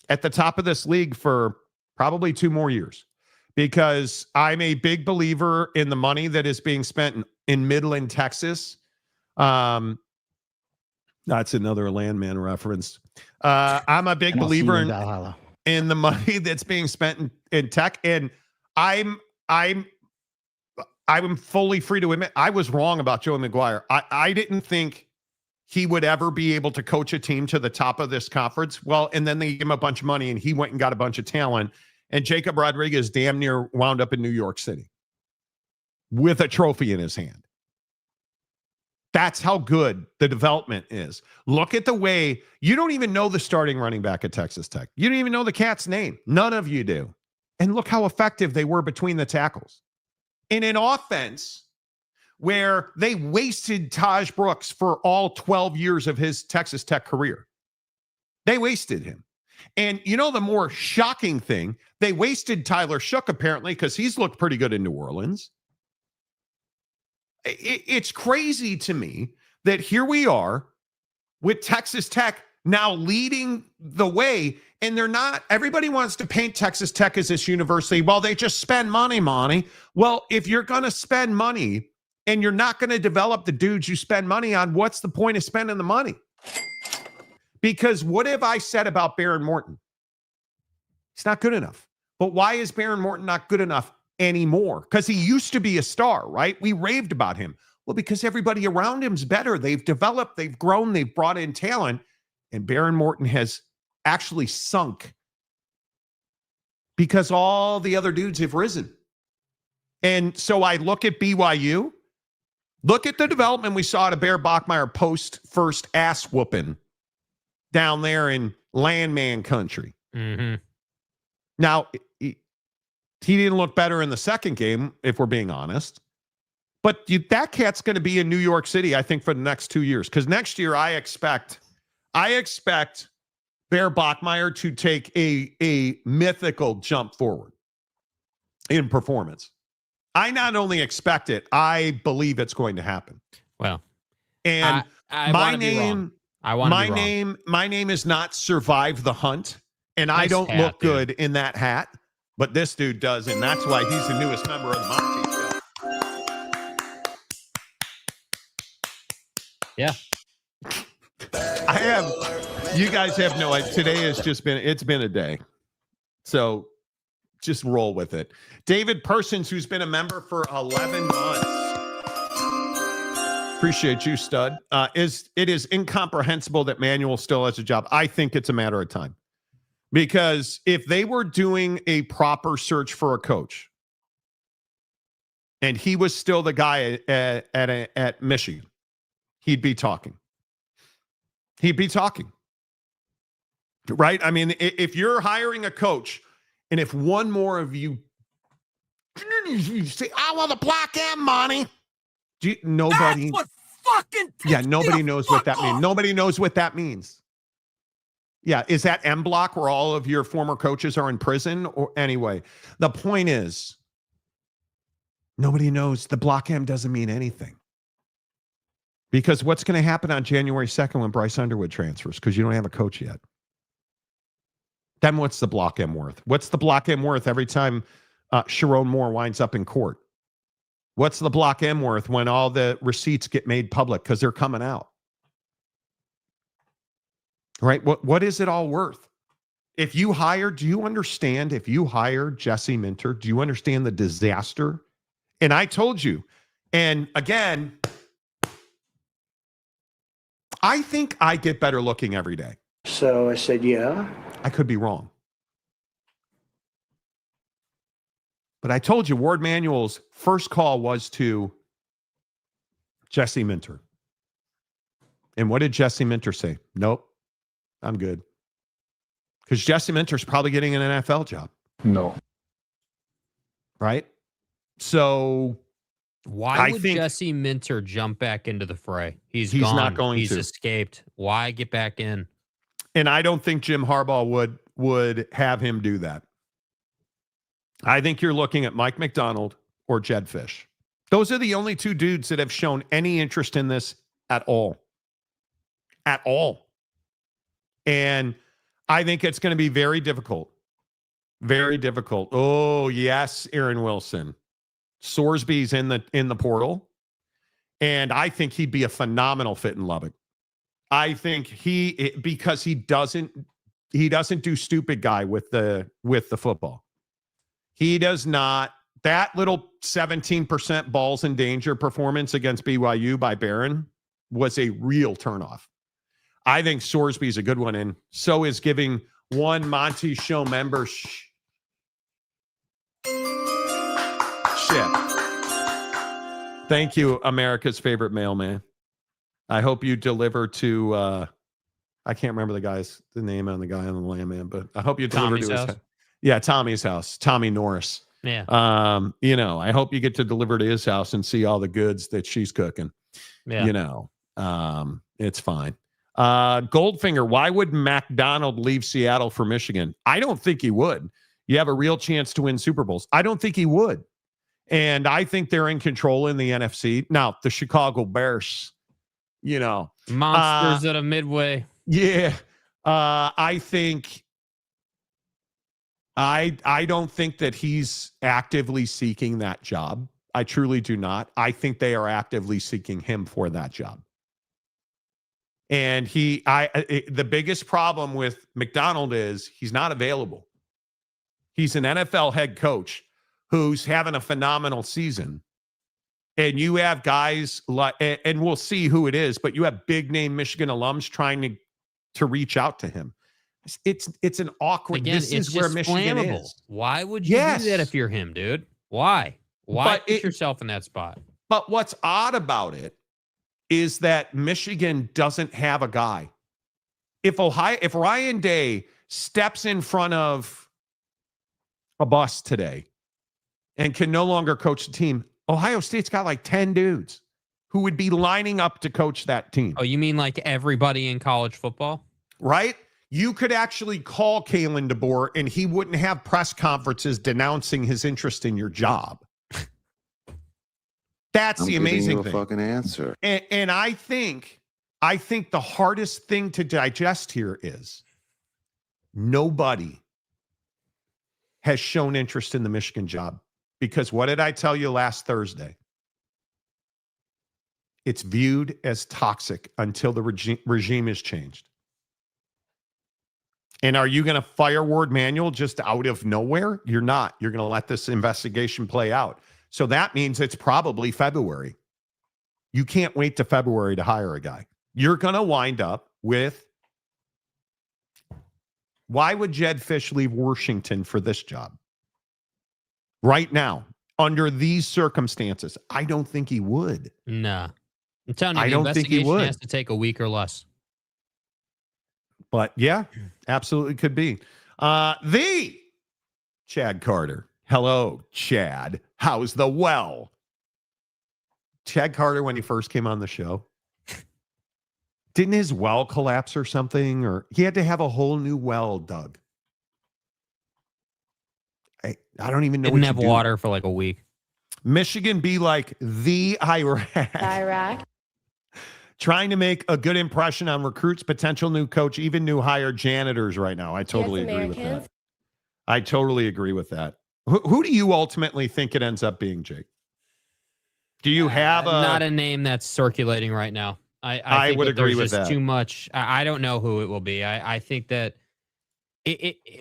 at the top of this league for probably 2 more years, because I'm a big believer in the money that is being spent in Midland, Texas. That's another landman reference. I'm a big believer in the money that's being spent in Tech, and I'm fully free to admit I was wrong about Joey McGuire. I didn't think he would ever be able to coach a team to the top of this conference. Well, and then they gave him a bunch of money and he went and got a bunch of talent. And Jacob Rodriguez damn near wound up in New York City with a trophy in his hand. That's how good the development is. Look at the way you don't even know the starting running back at Texas Tech. You don't even know the cat's name. None of you do. And look how effective they were between the tackles. In an offense where they wasted Taj Brooks for all 12 years of his Texas Tech career. They wasted him. And you know the more shocking thing, they wasted Tyler Shook apparently because he's looked pretty good in New Orleans. It's crazy to me that here we are with Texas Tech now leading the way, and they're not. Everybody wants to paint Texas Tech as this university. Well, they just spend money, Monty. Well, if you're going to spend money and you're not going to develop the dudes you spend money on, what's the point of spending the money? Because what have I said about Baron Morton? He's not good enough. But why is Baron Morton not good enough anymore? Because he used to be a star, right? We raved about him. Well, because everybody around him's better. They've developed, they've grown, they've brought in talent. And Baron Morton has actually sunk because all the other dudes have risen. And so I look at BYU, look at the development we saw to Bear Bachmeier post first ass whooping down there in Landman country. Mm-hmm. Now, he didn't look better in the second game, if we're being honest. But that cat's going to be in New York City, I think, for the next 2 years. Because next year, I expect Bear Bachmeier to take a mythical jump forward in performance. I not only expect it, I believe it's going to happen. Well, and my name is not Survive the Hunt, and nice I don't hat, look good in that hat, but this dude does, and that's why he's the newest member of the Monty Show. Yeah. You guys have no idea. Today has just been, it's been a day. So just roll with it. David Persons, who's been a member for 11 months. Appreciate you, stud. It is incomprehensible that Manuel still has a job. I think it's a matter of time. Because if they were doing a proper search for a coach, and he was still the guy at Michigan, he'd be talking. Right? I mean, if you're hiring a coach, and if one more of you say, I want the Black M money, nobody. That's what fucking. Yeah, nobody knows what that means. Nobody knows what that means. Yeah, is that M block where all of your former coaches are in prison? Or anyway, the point is, nobody knows. The Block M doesn't mean anything. Because what's going to happen on January 2nd when Bryce Underwood transfers? Because you don't have a coach yet. Then what's the Block M worth? What's the Block M worth every time Sheronne Moore winds up in court? What's the Block M worth when all the receipts get made public because they're coming out? Right? What is it all worth? If you hire, do you understand? If you hire Jesse Minter, do you understand the disaster? And I told you, and again, I think I get better looking every day. So I said, yeah. I could be wrong. But I told you, Warde Manuel's first call was to Jesse Minter. And what did Jesse Minter say? Nope, I'm good. Because Jesse Minter's probably getting an NFL job. No. right? So Why I would think Jesse Minter jump back into the fray? He's He's gone. not going He's to. escaped. Why get back in? and I don't think Jim Harbaugh would have him do that. I think you're looking at Mike McDonald or Jed Fish. Those are the only two dudes that have shown any interest in this at all. At all. And I think it's going to be very difficult. Very difficult. Oh, yes, Aaron Wilson. Sorsby's in the portal. And I think he'd be a phenomenal fit in Lubbock. I think because he doesn't do stupid guy with the football. He does not. That little 17% balls in danger performance against BYU by Barron was a real turnoff. I think Sorsby's a good one, and so is giving one Monty Show member shit. Thank you, America's favorite mailman. I hope you deliver to, I can't remember the name on the guy on the landman, but I hope you deliver Tommy's to his house. house. Yeah, Tommy's house, Tommy Norris. Yeah. I hope you get to deliver to his house and see all the goods that she's cooking. Yeah. It's fine. Goldfinger, why would McDonald leave Seattle for Michigan? I don't think he would. You have a real chance to win Super Bowls. I don't think he would. And I think they're in control in the NFC. Now, the Chicago Bears, monsters at a midway. Yeah. I think I don't think that he's actively seeking that job. I truly do not. I think they are actively seeking him for that job. And the biggest problem with McDonald is he's not available. He's an NFL head coach who's having a phenomenal season. And you have guys like, and we'll see who it is, but you have big name Michigan alums trying to reach out to him. It's an awkward. Again, this it's is where just Michigan flammable. is. Why would you do that if you're him, dude? Why put yourself in that spot? But what's odd about it is that Michigan doesn't have a guy. If Ryan Day steps in front of a bus today and can no longer coach the team, Ohio State's got like 10 dudes who would be lining up to coach that team. Oh, you mean like everybody in college football? Right? You could actually call Kalen DeBoer and he wouldn't have press conferences denouncing his interest in your job. That's the amazing thing. Fucking answer. And I think the hardest thing to digest here is nobody has shown interest in the Michigan job. Because what did I tell you last Thursday? It's viewed as toxic until the regime is changed. And are you going to fire Warde Manuel just out of nowhere? You're not. You're going to let this investigation play out. So that means it's probably February. You can't wait to February to hire a guy. You're going to wind up with, why would Jed Fish leave Washington for this job? Right now, under these circumstances, I don't think he would. Nah. I'm telling you, I the don't think he investigation would. has to take a week or less. But yeah, absolutely could be. The Chad Carter. Hello, Chad. How's the well? Chad Carter, when he first came on the show, didn't his well collapse or something? Or he had to have a whole new well dug. I don't even know. Didn't have water for like a week. Michigan be like the Iraq. Trying to make a good impression on recruits, potential new coach, even new hire janitors right now. I totally agree with that. I totally agree with that. Who do you ultimately think it ends up being, Jake? Do you have not a name that's circulating right now? I think would agree with just that. Too much. I don't know who it will be. I think that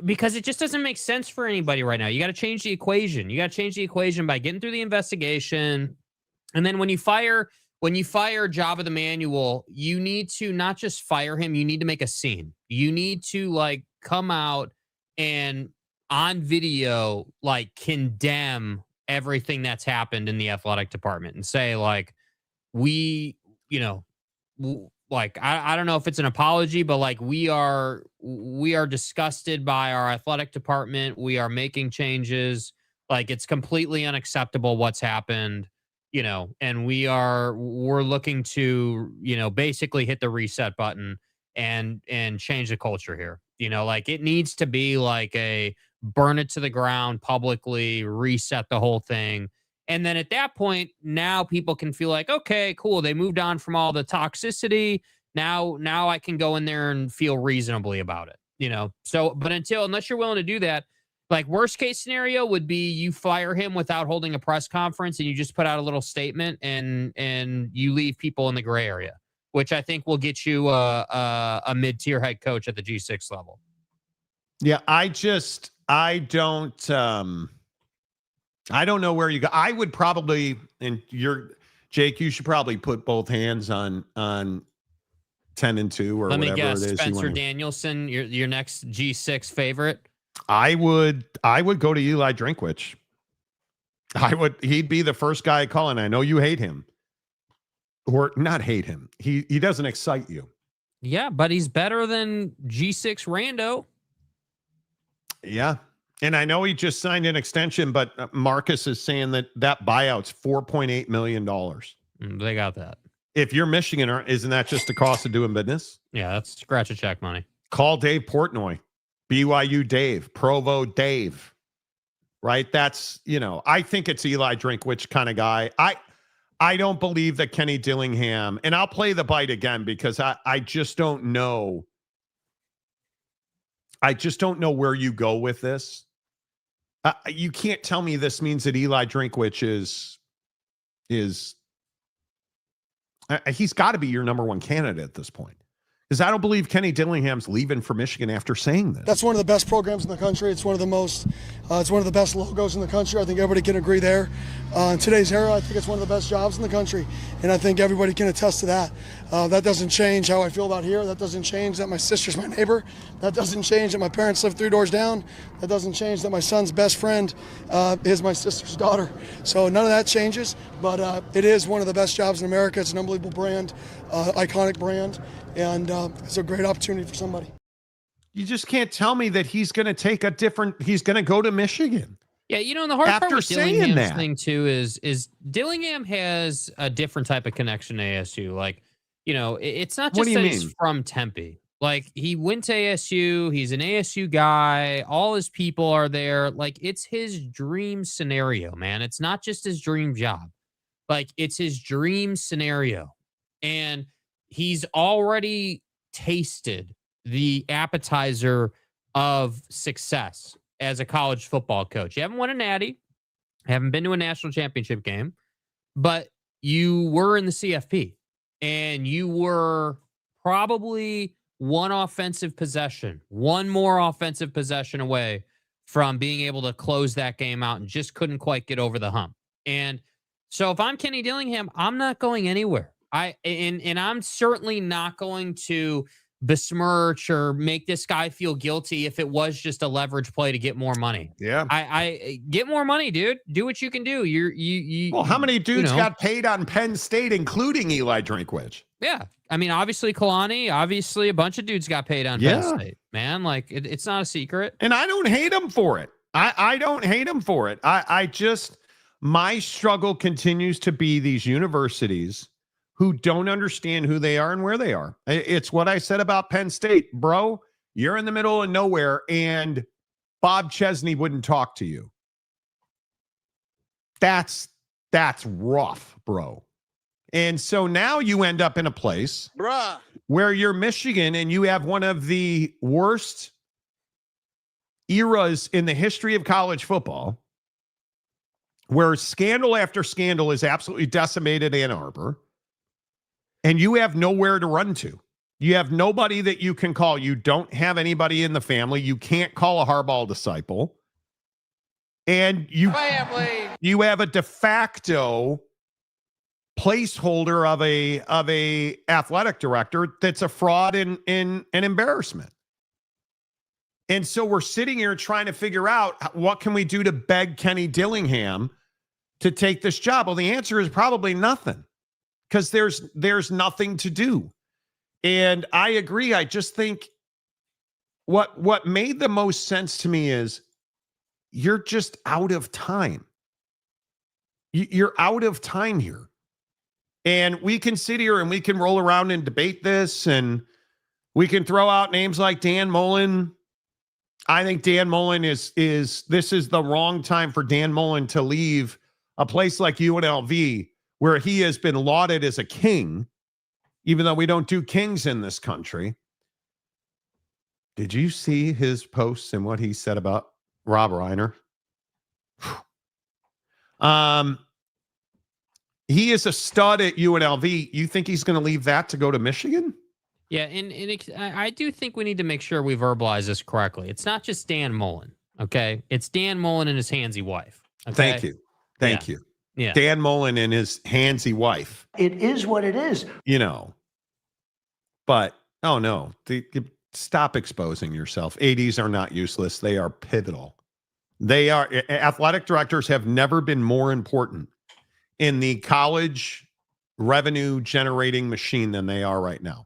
because it just doesn't make sense for anybody right now. You got to change the equation. You got to change the equation by getting through the investigation, and then when you fire Jabba the Manual, you need to not just fire him. You need to make a scene. You need to come out and on video condemn everything that's happened in the athletic department and say I don't know if it's an apology, but we are disgusted by our athletic department. We are making changes. Like, it's completely unacceptable what's happened, and we're looking to, basically hit the reset button and change the culture here. Like, it needs to be like a burn it to the ground publicly, reset the whole thing. And then at that point, now people can feel like, okay, cool. They moved on from all the toxicity. Now I can go in there and feel reasonably about it. So, but unless you're willing to do that, like, worst case scenario would be you fire him without holding a press conference and you just put out a little statement and you leave people in the gray area, which I think will get you a mid-tier head coach at the G6 level. Yeah, I don't know where you go. I would probably, and Jake, you should probably put both hands on 10-2 or Let me whatever guess, it is. Spencer Danielson, your next G6 favorite. I would go to Eli Drinkwitz. He'd be the first guy I call, and I know you hate him. Or not hate him. He doesn't excite you. Yeah, but he's better than G6 Rando. Yeah. And I know he just signed an extension, but Marcus is saying that buyout's $4.8 million. They got that. If you're Michigan, isn't that just the cost of doing business? Yeah, that's scratch a check money. Call Dave Portnoy, BYU Dave, Provo Dave, right? That's, I think it's Eli Drinkwitz kind of guy. I don't believe that Kenny Dillingham, and I'll play the bite again because I just don't know. I just don't know where you go with this. You can't tell me this means that Eli Drinkwitz is he's got to be your number one candidate at this point. Because I don't believe Kenny Dillingham's leaving for Michigan after saying this. That's one of the best programs in the country. It's one of the most, it's one of the best logos in the country. I think everybody can agree there. In today's era, I think it's one of the best jobs in the country, and I think everybody can attest to that. That doesn't change how I feel about here. That doesn't change that my sister's my neighbor. That doesn't change that my parents live 3 doors down. That doesn't change that my son's best friend is my sister's daughter. So none of that changes, but it is one of the best jobs in America. It's an unbelievable brand, iconic brand. And it's a great opportunity for somebody. You just can't tell me that he's going to he's going to go to Michigan. Yeah, and the hard part with saying Dillingham's that thing too is Dillingham has a different type of connection to ASU. Like, it's not just that he's from Tempe. Like, he went to ASU, he's an ASU guy, all his people are there. Like, it's his dream scenario, man. It's not just his dream job. Like, it's his dream scenario. And he's already tasted the appetizer of success as a college football coach. You haven't won a natty, haven't been to a national championship game, but you were in the CFP and you were probably one more offensive possession away from being able to close that game out and just couldn't quite get over the hump. And so if I'm Kenny Dillingham, I'm not going anywhere. And I'm certainly not going to besmirch or make this guy feel guilty if it was just a leverage play to get more money. Yeah. I get more money, dude. Do what you can do. Well, how many dudes got paid on Penn State, including Eli Drinkwitz? Yeah. I mean, obviously Kalani, obviously a bunch of dudes got paid on Penn State, man. Like, it's not a secret. And I don't hate him for it. I don't hate him for it. My struggle continues to be these universities who don't understand who they are and where they are. It's what I said about Penn State. Bro, you're in the middle of nowhere, and Bob Chesney wouldn't talk to you. That's rough, bro. And so now you end up in a place where you're Michigan and you have one of the worst eras in the history of college football, where scandal after scandal is absolutely decimated Ann Arbor. And you have nowhere to run to. You have nobody that you can call. You don't have anybody in the family. You can't call a Harbaugh disciple. And you have a de facto placeholder of a athletic director that's a fraud and an embarrassment. And so we're sitting here trying to figure out what can we do to beg Kenny Dillingham to take this job. Well, the answer is probably nothing. Because there's nothing to do. And I agree. I just think what made the most sense to me is you're just out of time. You're out of time here. And we can sit here and we can roll around and debate this, and we can throw out names like Dan Mullen. I think Dan Mullen this is the wrong time for Dan Mullen to leave a place like UNLV, where he has been lauded as a king, even though we don't do kings in this country. Did you see his posts and what he said about Rob Reiner? He is a stud at UNLV. You think he's going to leave that to go to Michigan? Yeah, and I do think we need to make sure we verbalize this correctly. It's not just Dan Mullen, okay? It's Dan Mullen and his handsy wife. Okay? Thank you. Thank you. Yeah. Dan Mullen and his handsy wife. It is what it is. You know. But, oh no. Stop exposing yourself. ADs are not useless. They are pivotal. They are. Athletic directors have never been more important in the college revenue generating machine than they are right now.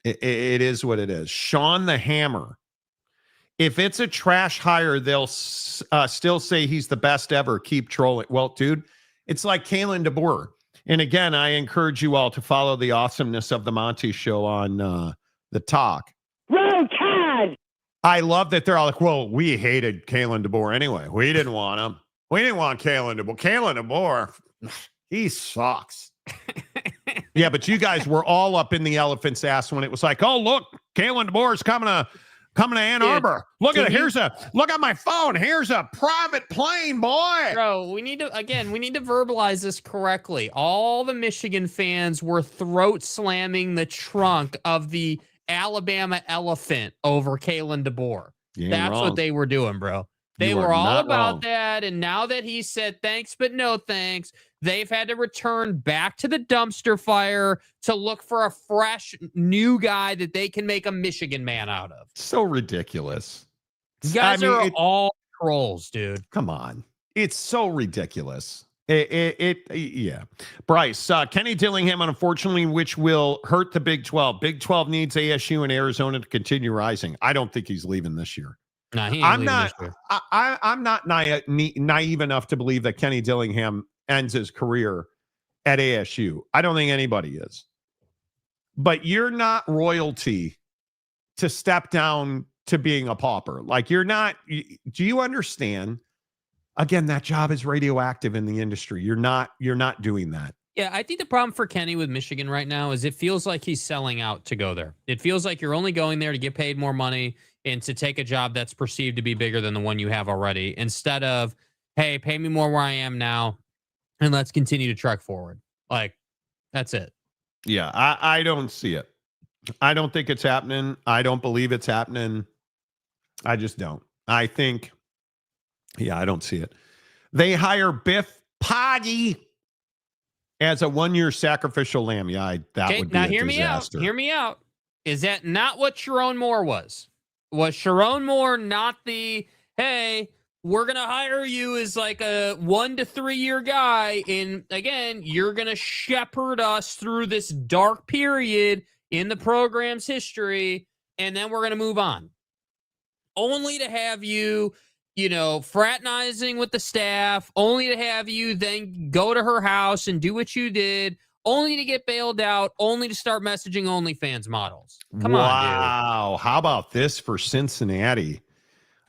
It is what it is. Sean the Hammer. If it's a trash hire, they'll still say he's the best ever. Keep trolling. Well, dude, it's like Kalen DeBoer. And again, I encourage you all to follow the awesomeness of the Monty Show on the talk. Roll Tide! I love that they're all like, well, we hated Kalen DeBoer anyway. We didn't want him. We didn't want Kalen DeBoer. Kalen DeBoer, he sucks. Yeah, but you guys were all up in the elephant's ass when it was like, oh, look, Kalen DeBoer's coming to Ann Arbor. Look at it. Look at my phone. Here's a private plane, boy. Bro, we need to verbalize this correctly. All the Michigan fans were throat slamming the trunk of the Alabama elephant over Kalen DeBoer. That's what they were doing, bro. They were all about that. And now that he said thanks, but no thanks, they've had to return back to the dumpster fire to look for a fresh new guy that they can make a Michigan man out of. So ridiculous. You guys are all trolls, dude. Come on. It's so ridiculous. Yeah. Bryce, Kenny Dillingham, unfortunately, which will hurt the Big 12. Big 12 needs ASU and Arizona to continue rising. I don't think he's leaving this year. No, he ain't I'm leaving not. this year. I'm not naive enough to believe that Kenny Dillingham ends his career at ASU. I don't think anybody is. But you're not royalty to step down to being a pauper. Like, you're not. Do you understand? Again, that job is radioactive in the industry. You're not doing that. Yeah, I think the problem for Kenny with Michigan right now is it feels like he's selling out to go there. It feels like you're only going there to get paid more money and to take a job that's perceived to be bigger than the one you have already, instead of, hey, pay me more where I am now, and let's continue to trek forward. Like, that's it. Yeah, I don't see it. I don't think it's happening. I don't believe it's happening. I just don't. I think, yeah, I don't see it. They hire Biff Poggi as a one-year sacrificial lamb. Yeah, that would be a disaster. Hear me out. Is that not what Sheronne Moore was? Was Sheronne Moore not the, hey, we're going to hire you as like a 1 to 3 year guy, and again, you're going to shepherd us through this dark period in the program's history, and then we're going to move on. Only to have you, fraternizing with the staff, only to have you then go to her house and do what you did, only to get bailed out, only to start messaging OnlyFans models. Come on, dude. Wow. How about this for Cincinnati?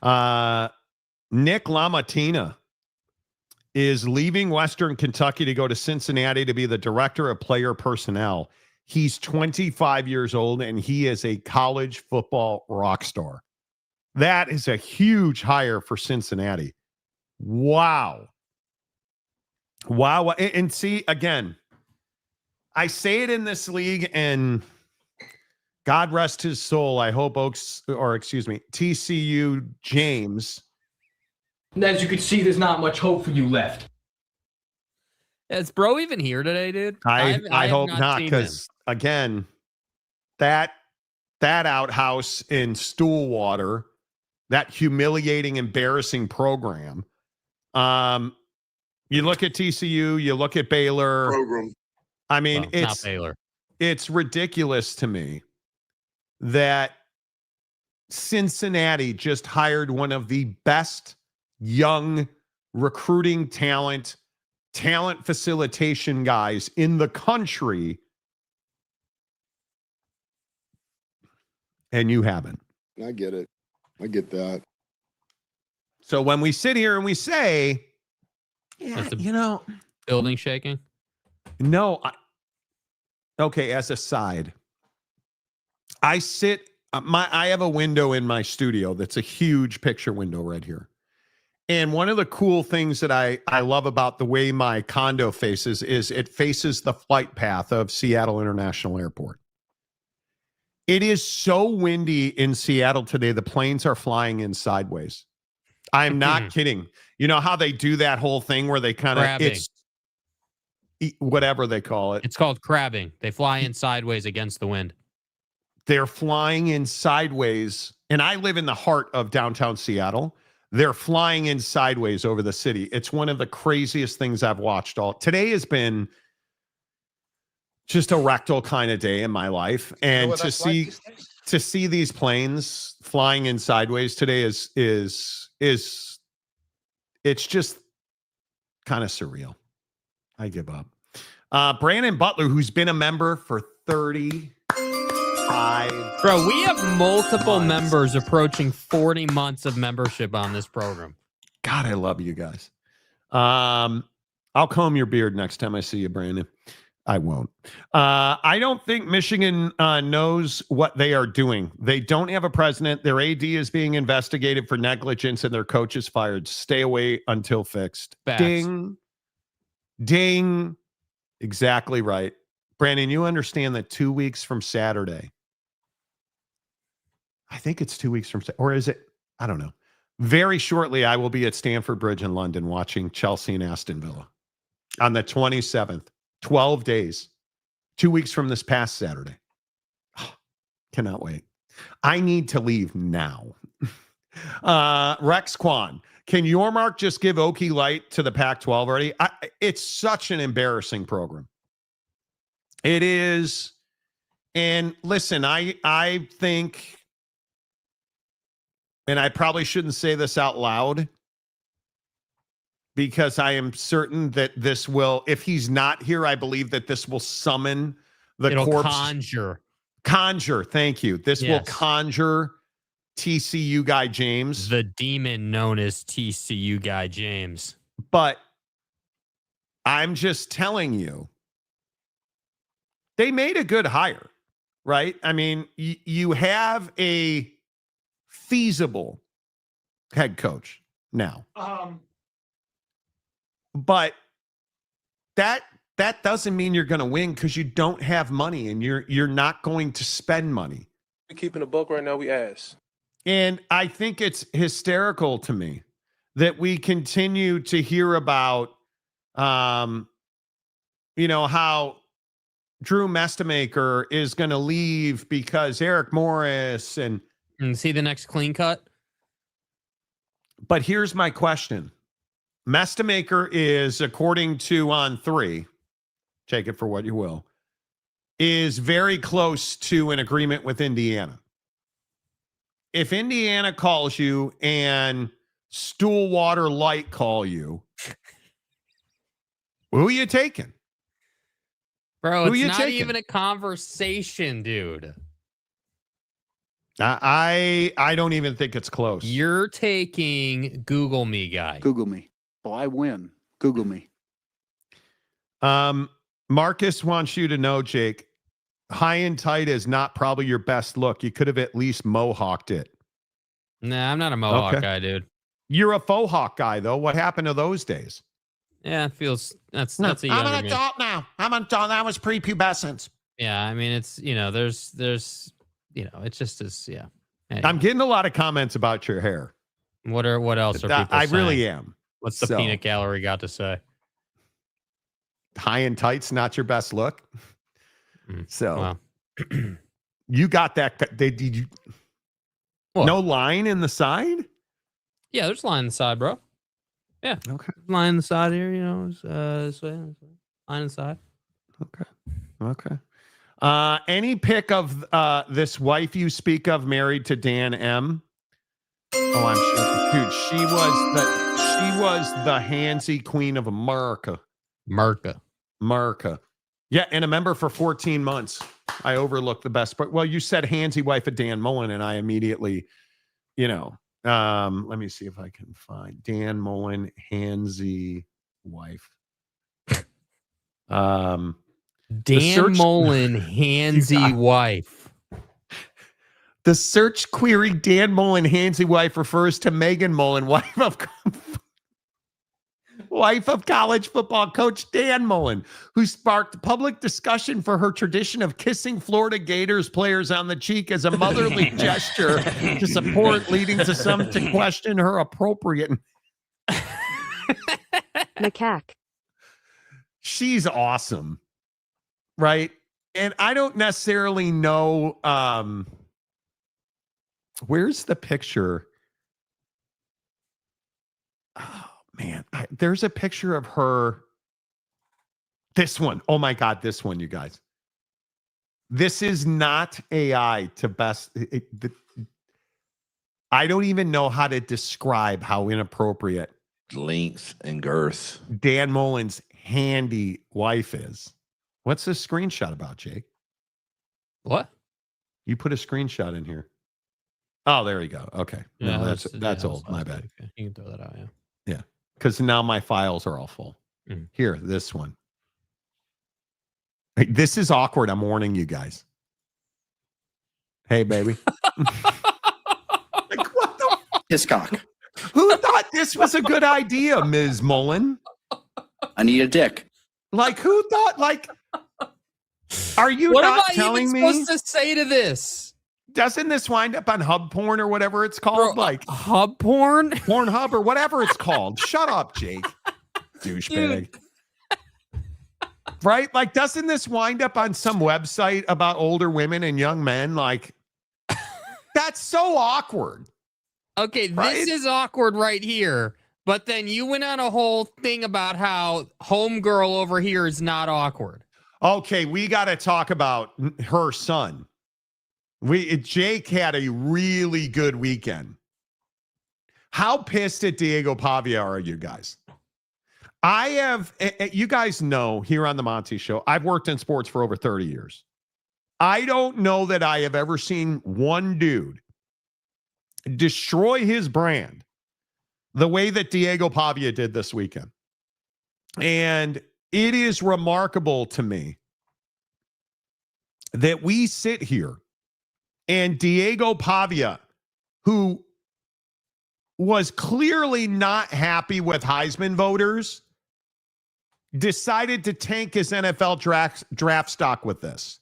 Nick LaMattina is leaving Western Kentucky to go to Cincinnati to be the director of player personnel. He's 25 years old, and he is a college football rock star. That is a huge hire for Cincinnati. Wow. Wow. And see, again, I say it in this league, and God rest his soul. I hope TCU James. As you can see, there's not much hope for you left. Is bro even here today, dude? I hope not, because again, that outhouse in Stillwater, that humiliating, embarrassing program. You look at TCU, you look at Baylor. Program. I mean, well, not Baylor. It's ridiculous to me that Cincinnati just hired one of the best young recruiting talent facilitation guys in the country, and you haven't. I get it. I get that. So when we sit here and we say, yeah, building shaking. No. Okay, as a side, I have a window in my studio that's a huge picture window right here. And one of the cool things that I love about the way my condo faces is it faces the flight path of Seattle International Airport. It is so windy in Seattle today, the planes are flying in sideways. I'm not kidding. You know how they do that whole thing where they kind of, it's whatever they call it. It's called crabbing. They fly in sideways against the wind. They're flying in sideways. And I live in the heart of downtown Seattle. They're flying in sideways over the city. It's one of the craziest things I've watched today has been just a rectal kind of day in my life. And to see these planes flying in sideways today is it's just kind of surreal. I give up. Brandon Butler, who's been a member for 35. Bro, we have multiple members approaching 40 months of membership on this program. God, I love you guys. I'll comb your beard next time I see you, Brandon. I won't. I don't think Michigan knows what they are doing. They don't have a president. Their AD is being investigated for negligence and their coach is fired. Stay away until fixed. Facts. Ding. Ding. Exactly right. Brandon, you understand that 2 weeks from Saturday, I think it's 2 weeks from, or is it? I don't know. Very shortly, I will be at Stamford Bridge in London watching Chelsea and Aston Villa on the 27th. 12 days, 2 weeks from this past Saturday. Oh, cannot wait. I need to leave now. Rex Kwan, can Yormark just give Okie Light to the Pac-12 already? It's such an embarrassing program. It is. And listen, I think, and I probably shouldn't say this out loud, because I am certain that this will, if he's not here, I believe that this will summon the corpse. Conjure. Thank you. This will conjure TCU guy James. The demon known as TCU guy James. But I'm just telling you, they made a good hire, right? I mean, you have a feasible head coach now. But that doesn't mean you're going to win because you don't have money and you're not going to spend money. We keeping a buck right now. We ass. And I think it's hysterical to me that we continue to hear about, how Drew Mestamaker is going to leave because Eric Morris and see the next clean cut. But here's my question. Mestamaker is, according to On3, take it for what you will, is very close to an agreement with Indiana. If Indiana calls you and Stillwater Light call you, who are you taking? Bro, it's not even a conversation, dude. I don't even think it's close. You're taking Google Me guy. Google me. Oh, I win. Google me. Marcus wants you to know, Jake, high and tight is not probably your best look. You could have at least mohawked it. Nah, I'm not a mohawk guy, dude. You're a faux hawk guy, though. What happened to those days? Yeah, it feels that's a younger I'm an adult now. I'm an adult. That was prepubescence. Yeah, I mean, it's, there's it's just as, yeah. Anyway. I'm getting a lot of comments about your hair. What else are people saying? Really am. What's the peanut gallery got to say? High and tight's not your best look. So you got that. Did you? What? No line in the side? Yeah, there's line in the side, bro. Yeah. Okay. Line in the side here, this way. Line in the side. Okay. Any pic of this wife you speak of married to Dan M? Oh, I'm sure. Dude, she was the handsy queen of America. America. Yeah, and a member for 14 months. I overlooked the best part. Well, you said handsy wife of Dan Mullen, and I immediately, let me see if I can find Dan Mullen, handsy wife. Dan Mullen, handsy wife. The search query Dan Mullen, handsy wife refers to Megan Mullen, wife of college football coach Dan Mullen, who sparked public discussion for her tradition of kissing Florida Gators players on the cheek as a motherly gesture to support, leading to some to question her appropriate. Macaque. She's awesome, right? And I don't necessarily know where's the picture. Oh man, there's a picture of her. This one. Oh my God, this one, you guys. This is not AI to best. I don't even know how to describe how inappropriate length and girth Dan Mullen's handy wife is. What's this screenshot about, Jake? What? You put a screenshot in here. Oh, there you go. Okay. Yeah, No, that's old. My bad. Okay. You can throw that out, yeah. Yeah. Because now my files are all full. Mm. Here, this one. Hey, this is awkward. I'm warning you guys. Hey, baby. Like, what the? Hiscock. Who thought this was a good idea, Ms. Mullen? I need a dick. Like, who thought, like, are you What not am I telling even me? supposed to say to this? Doesn't this wind up on Hub Porn or whatever it's called? Bro, like Hub Porn? Pornhub or whatever it's called. Shut up, Jake. Douchebag. Right? Like, doesn't this wind up on some website about older women and young men? Like, that's so awkward. Okay, Right? this is awkward right here. But then you went on a whole thing about how homegirl over here is not awkward. Okay, we got to talk about her son. Jake had a really good weekend. How pissed at Diego Pavia are you guys? I have, you guys know here on the Monty Show, I've worked in sports for over 30 years. I don't know that I have ever seen one dude destroy his brand the way that Diego Pavia did this weekend. And it is remarkable to me that we sit here and Diego Pavia, who was clearly not happy with Heisman voters, decided to tank his NFL draft stock with this.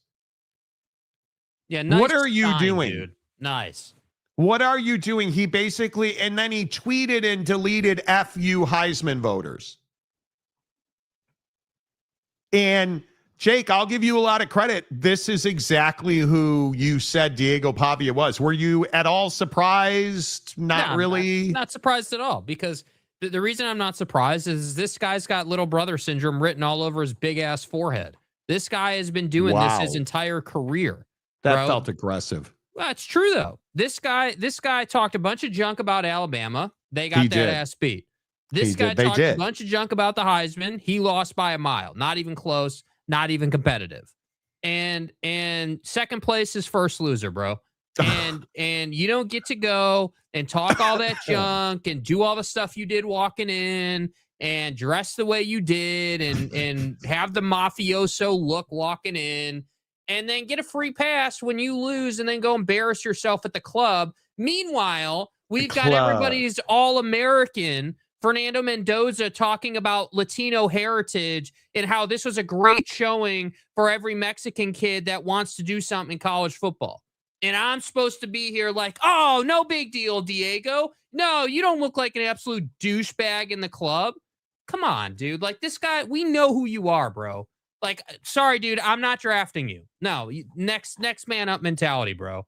Yeah, nice. What are you doing? Dude. Nice. What are you doing? He basically, and then he tweeted and deleted F you Heisman voters. And Jake, I'll give you a lot of credit. This is exactly who you said Diego Pavia was. Were you at all surprised? Not really. Not surprised at all, because the reason I'm not surprised is this guy's got little brother syndrome written all over his big ass forehead. This guy has been doing this his entire career. That felt aggressive. Well, it's true though. This guy talked a bunch of junk about Alabama. They got that ass beat. This guy talked a bunch of junk about the Heisman. He lost by a mile. Not even close. Not even competitive. And second place is first loser, bro. And you don't get to go and talk all that junk and do all the stuff you did walking in and dress the way you did and have the mafioso look walking in and then get a free pass when you lose and then go embarrass yourself at the club. Meanwhile, we've got everybody's All-American Fernando Mendoza talking about Latino heritage and how this was a great showing for every Mexican kid that wants to do something in college football. And I'm supposed to be here like, oh, no big deal, Diego. No, you don't look like an absolute douchebag in the club. Come on, dude. Like, this guy, we know who you are, bro. Like, sorry, dude, I'm not drafting you. No, next man up mentality, bro.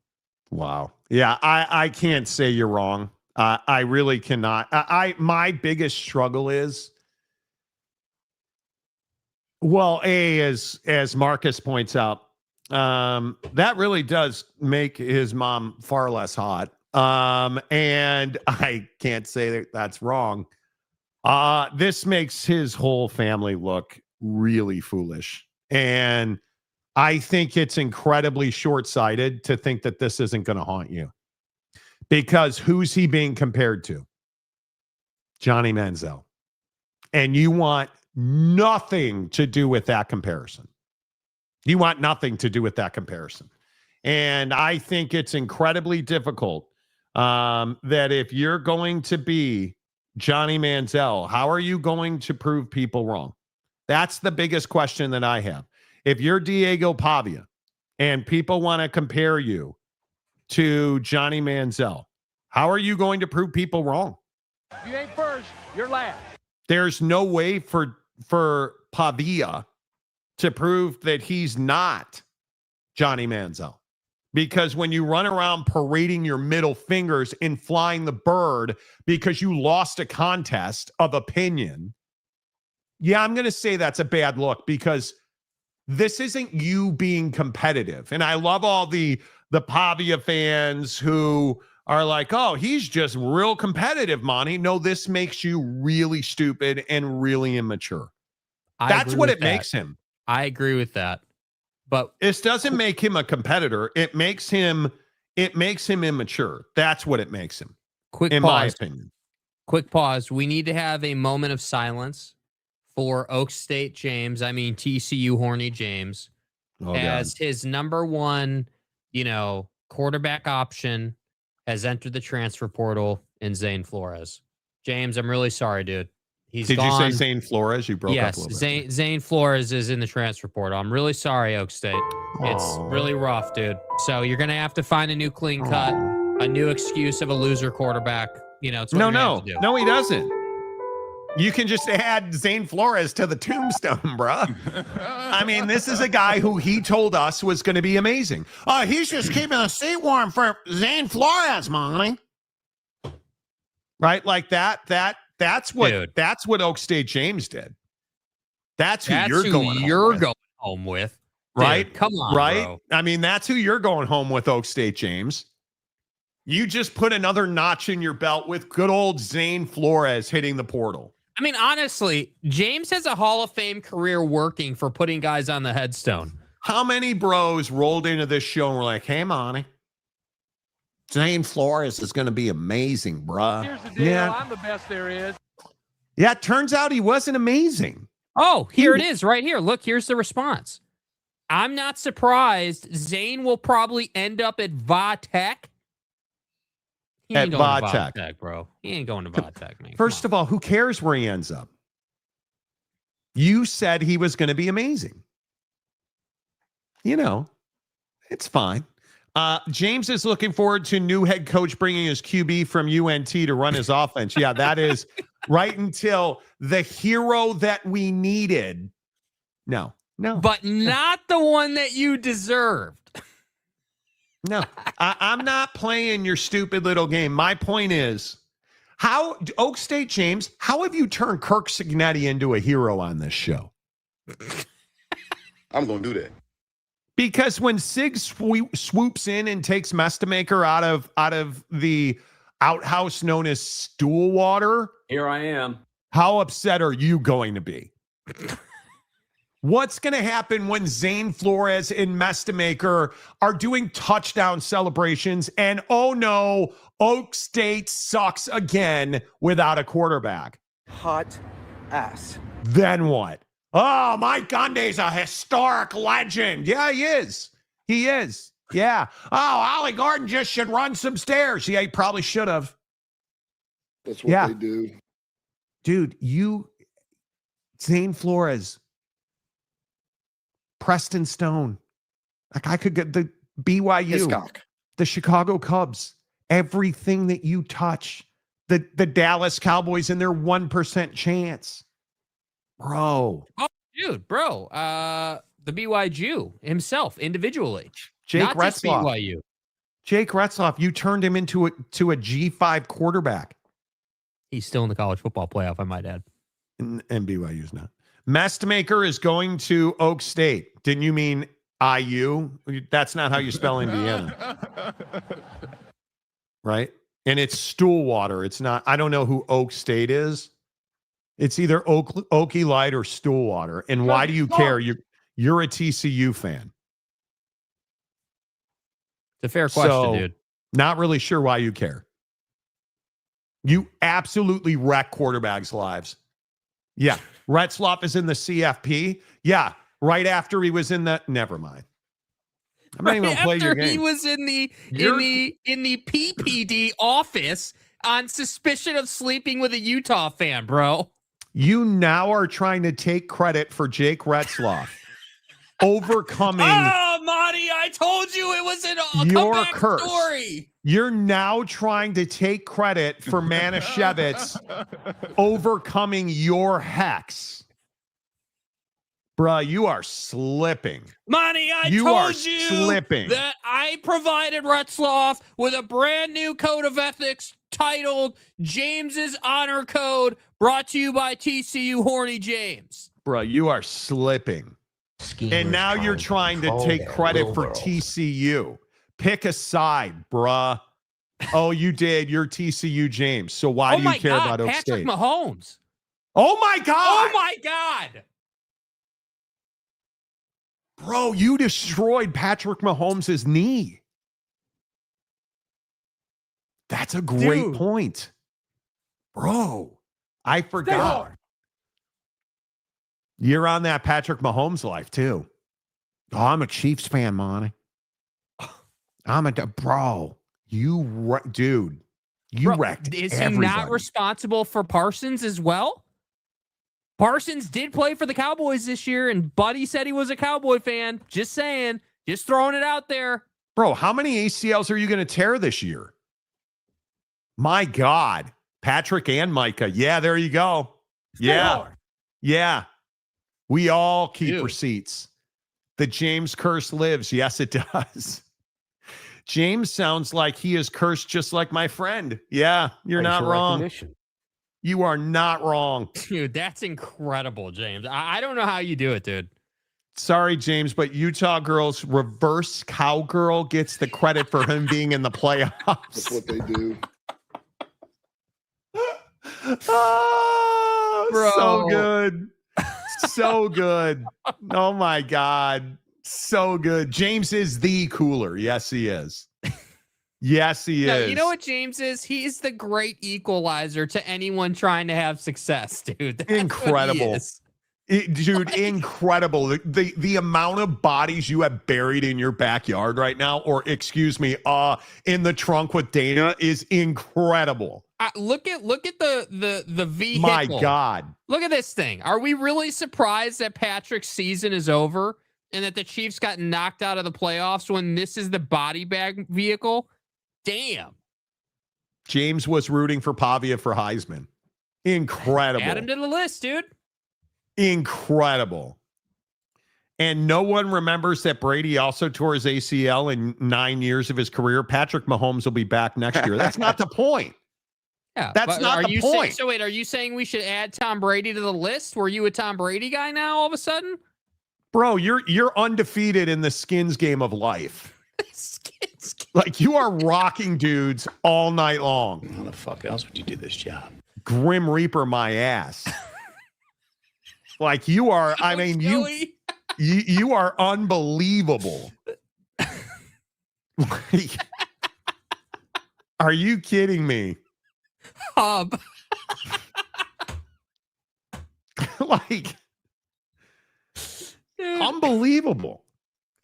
Wow. Yeah, I can't say you're wrong. I really cannot. My biggest struggle is, well, as Marcus points out, That really does make his mom far less hot. And I can't say that that's wrong. This makes his whole family look really foolish. And I think it's incredibly short-sighted to think that this isn't going to haunt you. Because who's he being compared to? Johnny Manziel. And you want nothing to do with that comparison. You want nothing to do with that comparison. And I think it's incredibly difficult that if you're going to be Johnny Manziel, how are you going to prove people wrong? That's the biggest question that I have. If you're Diego Pavia and people want to compare you to Johnny Manziel, how are you going to prove people wrong? If you ain't first, you're last. There's no way for Pavia to prove that he's not Johnny Manziel. Because when you run around parading your middle fingers and flying the bird because you lost a contest of opinion, yeah, I'm going to say that's a bad look because this isn't you being competitive. And I love all the Pavia fans who are like, oh, he's just real competitive, Monty. No, this makes you really stupid and really immature. That's what it makes him. I agree with that. But this doesn't make him a competitor. It makes him immature. That's what it makes him. Quick in pause. my opinion. Quick pause. We need to have a moment of silence for Oak State James. I mean TCU Horny James as his number one, quarterback option has entered the transfer portal in Zane Flores. James, I'm really sorry, dude. Did you say Zane Flores? You broke up a little bit. Yes, Zane Flores is in the transfer portal. I'm really sorry, Oak State. It's really rough, dude. So you're going to have to find a new clean cut, a new excuse of a loser quarterback. It's what No, he doesn't. You can just add Zane Flores to the tombstone, bruh. I mean, this is a guy who he told us was going to be amazing. He's just keeping the seat warm for Zane Flores, Monty. Right? Like that's what Oak State James did. That's who you're going home with. Right? Dude, come on, right? bro. I mean, that's who you're going home with, Oak State James. You just put another notch in your belt with good old Zane Flores hitting the portal. I mean, honestly, James has a Hall of Fame career working for putting guys on the headstone. How many bros rolled into this show and were like, hey, Monty, Zane Flores is going to be amazing, bruh. Here's the deal. Yeah. I'm the best there is. Yeah, it turns out he wasn't amazing. Oh, here it is right here. Look, here's the response. I'm not surprised. Zane will probably end up at Va-Tech. He ain't going to Va-Tech, bro. He ain't going to Va-Tech, man. First of all, who cares where he ends up? You said he was going to be amazing. It's fine. James is looking forward to new head coach bringing his QB from UNT to run his offense. Yeah, that is right until the hero that we needed. No. But not the one that you deserved. No, I'm not playing your stupid little game. My point is, Oak State James, how have you turned Kirk Signetti into a hero on this show? I'm going to do that. Because when Sig swoops in and takes Mestamaker out of the outhouse known as stool water, Here I am. how upset are you going to be? What's going to happen when Zane Flores and Mestamaker are doing touchdown celebrations and, oh no, Oak State sucks again without a quarterback? Hot ass. Then what? Oh, Mike Gundy's a historic legend. Yeah, he is. He is. Yeah. Oh, Ollie Gordon just should run some stairs. Yeah, he probably should have. That's what they do. Dude, Zane Flores, Preston Stone. Like I could get the BYU, the Chicago Cubs, everything that you touch, the Dallas Cowboys and their 1% chance. Bro. Oh, dude, bro. The BYU himself individually. Jake Not just Retzloff. BYU. Jake Retzloff, you turned him into a G5 quarterback. He's still in the college football playoff, I might add. And BYU's not. Mestamaker is going to Oak State. Didn't you mean IU. That's not how you spell Indiana. Right? And it's Stillwater. It's not, I don't know who Oak State is. It's either Okie Light or Stillwater. And why do you care? You're a TCU fan. It's a fair question, dude. Not really sure why you care. You absolutely wreck quarterbacks' lives. Yeah. Retzloff is in the CFP. Yeah. Right after he was in the, never mind. I'm not even gonna play your game. He was in the PPD office on suspicion of sleeping with a Utah fan, bro. You now are trying to take credit for Jake Retzloff overcoming. Oh, Monty, I told you it was your comeback curse. Story. You're now trying to take credit for Manischewitz overcoming your hex. Bruh, you are slipping. Monty, I You told are you slipping. that I provided Retzloff with a brand new code of ethics titled James's Honor Code, brought to you by TCU Horny James. Bruh, you are slipping. And now you're trying to take credit for TCU. Pick a side, bruh. Oh, you did. You're TCU James. So why do you care about Oak Patrick State? Mahomes. Oh my God. Oh my God. Bro, you destroyed Patrick Mahomes' knee. That's a great point. Bro, I forgot. You're on that Patrick Mahomes life, too. Oh, I'm a Chiefs fan, Monty. Bro, dude, you wrecked Is everybody. he not responsible for Parsons as well? Parsons did play for the Cowboys this year, and Buddy said he was a Cowboy fan. Just saying. Just throwing it out there. Bro, how many ACLs are you going to tear this year? My God. Patrick and Micah. Yeah, there you go. Yeah. Yeah. We all keep receipts. The James curse lives. Yes, it does. James sounds like he is cursed just like my friend. Yeah, you're not wrong. You are not wrong. Dude, that's incredible, James. I don't know how you do it, dude. Sorry, James, but Utah girls reverse cowgirl gets the credit for him being in the playoffs. That's what they do. Oh, Bro. so good. So good. Oh my God. So good. James is the cooler. Yes, he is. Yes, he is. You know what James is? He's the great equalizer to anyone trying to have success, dude. That's incredible. what he is. Dude, incredible. The amount of bodies you have buried in your backyard right now, or excuse me, in the trunk with Dana is incredible. Look at the vehicle. My God. Look at this thing. Are we really surprised that Patrick's season is over and that the Chiefs got knocked out of the playoffs when this is the body bag vehicle? Damn. James was rooting for Pavia for Heisman. Incredible. Add him to the list, dude. Incredible. And no one remembers that Brady also tore his ACL in 9 years of his career. Patrick Mahomes will be back next year. That's not the point. Yeah, that's not the point. So wait, are you saying we should add Tom Brady to the list? Were you a Tom Brady guy now all of a sudden? Bro, you're undefeated in the skins game of life. Like, you are rocking dudes all night long. How the fuck else would you do this job? Grim Reaper my ass. Like, you are, I mean, you are unbelievable. Like, are you kidding me? Hub. Like, dude. Unbelievable.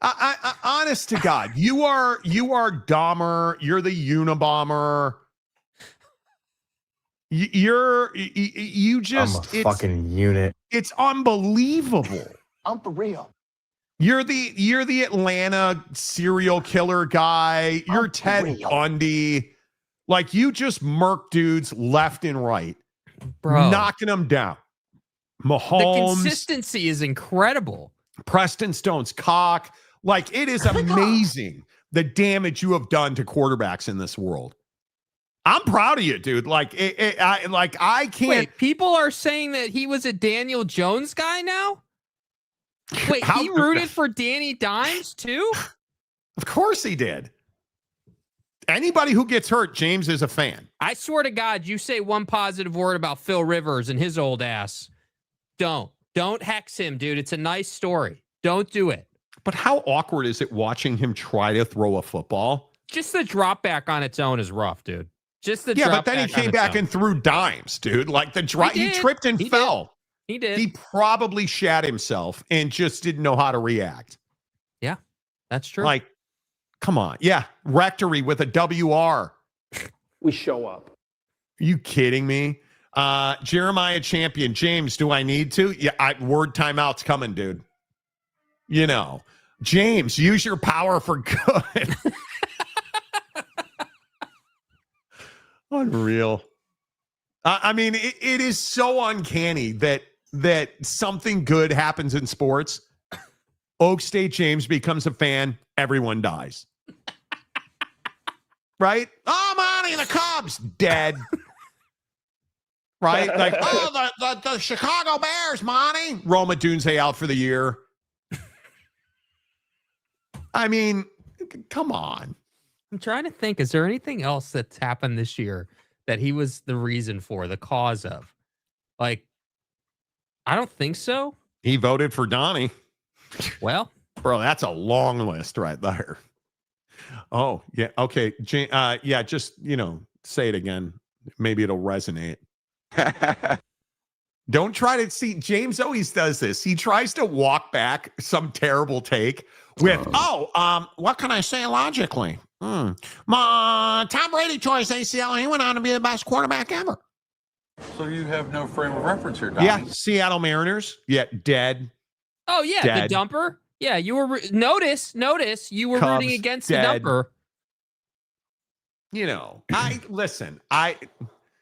I honest to God, you are Dahmer. You're the Unabomber. You just I'm a fucking unit. It's unbelievable. I'm for real. You're the Atlanta serial killer guy. You're Ted Bundy. Like, you just murk dudes left and right, bro, knocking them down. Mahomes. The consistency is incredible. Preston Stone's cock. Like, it is amazing the damage you have done to quarterbacks in this world. I'm proud of you, dude. Like, I can't. Wait, people are saying that he was a Daniel Jones guy now? Wait, he rooted for Danny Dimes too? Of course he did. Anybody who gets hurt, James is a fan. I swear to God, you say one positive word about Phil Rivers and his old ass. Don't hex him, dude. It's a nice story. Don't do it. But how awkward is it watching him try to throw a football? Just the drop back on its own is rough, dude. Just the yeah, drop but then he came back and threw dimes, dude. Like the he tripped and fell. He did. He probably shat himself and just didn't know how to react. Yeah, that's true. Like, come on. Yeah, rectory with a WR. We show up. Are you kidding me? Jeremiah Champion. James, do I need to? Yeah, word timeout's coming, dude. You know, James, use your power for good. Unreal. I mean, it is so uncanny that something good happens in sports. Oak State James becomes a fan. Everyone dies. Right? Oh, Monty, the Cubs dead. Right? Like, oh, the Chicago Bears, Monty. Roma Dunze out for the year. I mean, come on. I'm trying to think. Is there anything else that's happened this year that he was the reason for, the cause of? Like, I don't think so. He voted for Donnie. Well, bro, that's a long list right there. Oh, yeah. Okay. Yeah, just, say it again. Maybe it'll resonate. Don't try to see. James always does this. He tries to walk back some terrible take with, what can I say logically? Tom Brady tore his ACL. He went on to be the best quarterback ever. So you have no frame of reference here, Donnie. Yeah, Seattle Mariners. Yeah, dead. Oh, yeah, dead. The dumper. Yeah, you were notice you were Cubs, rooting against dead. the dumper.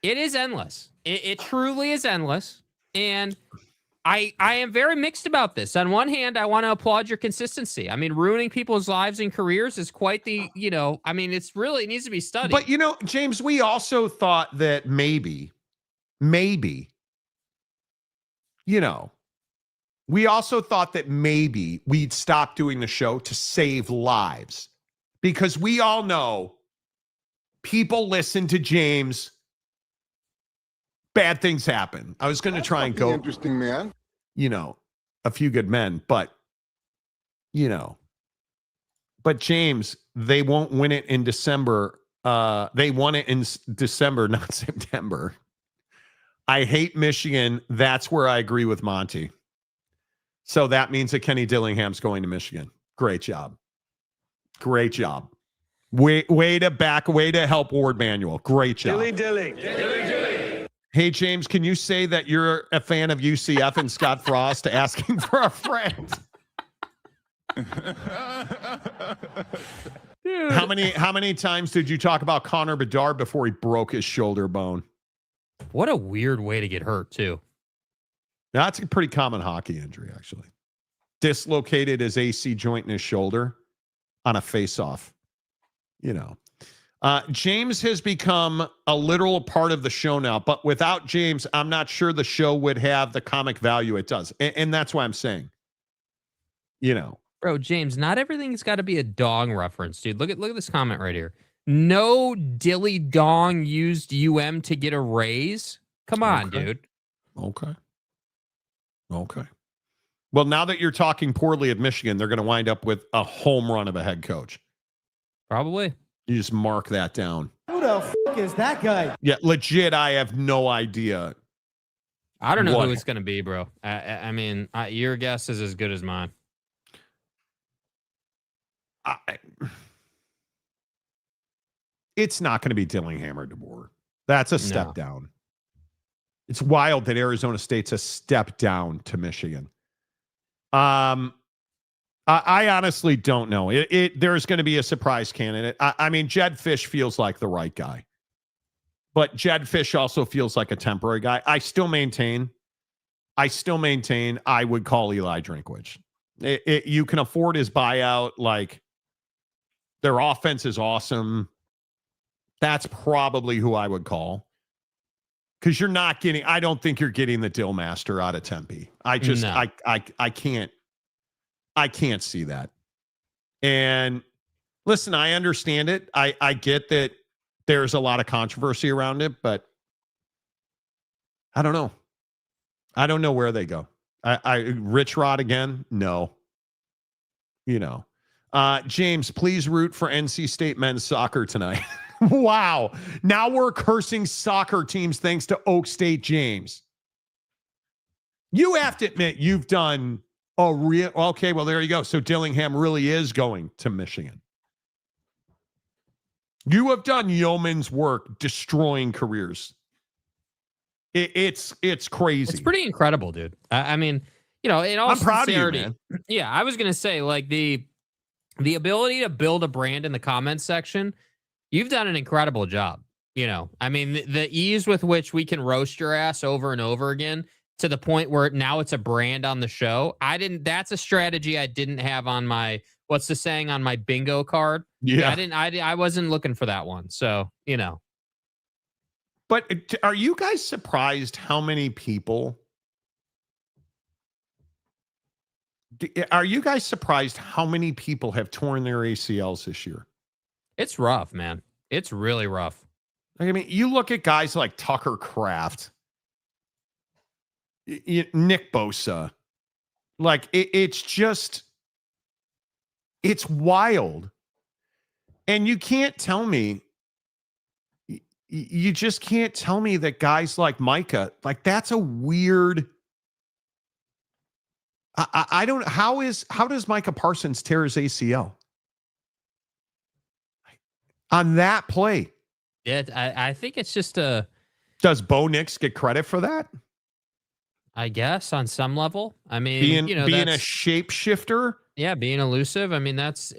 It is endless. It truly is endless. And I am very mixed about this. On one hand, I want to applaud your consistency. I mean, ruining people's lives and careers is quite the, it needs to be studied. But, James, we also thought that maybe, we also thought that maybe we'd stop doing the show to save lives, because we all know people listen to James. Bad things happen. I was going to try and go interesting, man. A few good men, but James, they won't win it in December. They won it in December, not September. I hate Michigan. That's where I agree with Monty. So that means that Kenny Dillingham's going to Michigan. Great job. Great job. Way to help Warde Manuel. Great job. Dilly. Hey, James, can you say that you're a fan of UCF and Scott Frost asking for a friend? Dude. How many times did you talk about Connor Bedard before he broke his shoulder bone? What a weird way to get hurt, too. Now, that's a pretty common hockey injury, actually. Dislocated his AC joint in his shoulder on a face-off. James has become a literal part of the show now, but without James, I'm not sure the show would have the comic value it does. And that's why I'm saying, Bro, James, not everything's got to be a dong reference, dude. Look at this comment right here. No dilly dong used UM to get a raise. Come on, dude. Okay. Well, now that you're talking poorly at Michigan, they're going to wind up with a home run of a head coach. Probably. You just mark that down. Who the f*** is that guy? Yeah, legit, I have no idea. I don't know who it's going to be, bro. I mean, your guess is as good as mine. It's not going to be Dillingham or DeBoer. That's a step down. It's wild that Arizona State's a step down to Michigan. I honestly don't know. There's going to be a surprise candidate. I mean, Jed Fish feels like the right guy, but Jed Fish also feels like a temporary guy. I still maintain I would call Eli Drinkwitz. You can afford his buyout. Like, their offense is awesome. That's probably who I would call. Because you're not getting, I don't think you're getting the Dill Master out of Tempe. I just, no. I can't. I can't see that. And listen, I understand it. I get that there's a lot of controversy around it, but I don't know. I don't know where they go. Rich Rod again? No. James, please root for NC State men's soccer tonight. Wow. Now we're cursing soccer teams thanks to Oak State, James. You have to admit you've done a real... Okay, well, there you go. So Dillingham really is going to Michigan. You have done yeoman's work destroying careers. It's crazy. It's pretty incredible, dude. I mean, in all I'm proud of you, sincerity, man. Yeah, I was gonna say, like, the ability to build a brand in the comments section, you've done an incredible job. I mean, the ease with which we can roast your ass over and over again to the point where now it's a brand on the show. That's a strategy I didn't have on my, what's the saying, on my bingo card. Yeah. I wasn't looking for that one. So, But are you guys surprised how many people... Are you guys surprised how many people have torn their ACLs this year? It's rough, man. It's really rough. I mean, you look at guys like Tucker Kraft, Nick Bosa. Like, it's wild. And you can't tell me, you just can't tell me that guys like Micah, like, that's a weird... I don't... How does Micah Parsons tear his ACL? On that play. Yeah, I think it's just Does Bo Nix get credit for that? I guess on some level. I mean, being a shapeshifter. Yeah, being elusive. I mean, that's...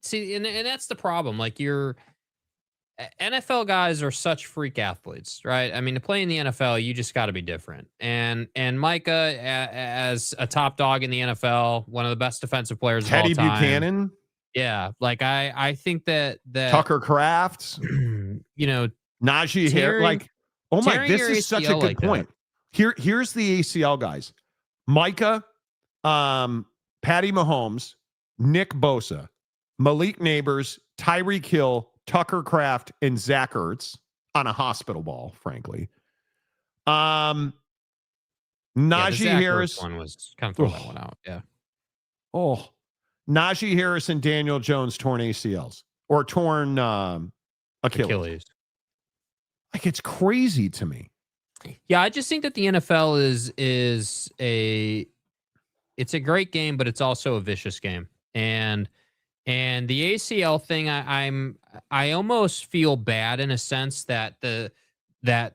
See, and that's the problem. Like, NFL guys are such freak athletes, right? I mean, to play in the NFL, you just got to be different. And Micah, as a top dog in the NFL, one of the best defensive players of all time. Teddy Buchanan. Yeah, like I think that Tucker Kraft, Najee Harris, like, oh my, this is such a good point. Here's the ACL guys: Micah, Patty Mahomes, Nick Bosa, Malik Neighbors, Tyreek Hill, Tucker Kraft, and Zach Ertz on a hospital ball, frankly. Najee Harris one was kind of throw that one out. Yeah. Oh, Najee Harris and Daniel Jones torn ACLs or torn Achilles. Like, it's crazy to me. Yeah, I just think that the NFL it's a great game, but it's also a vicious game. And the ACL thing, I almost feel bad in a sense that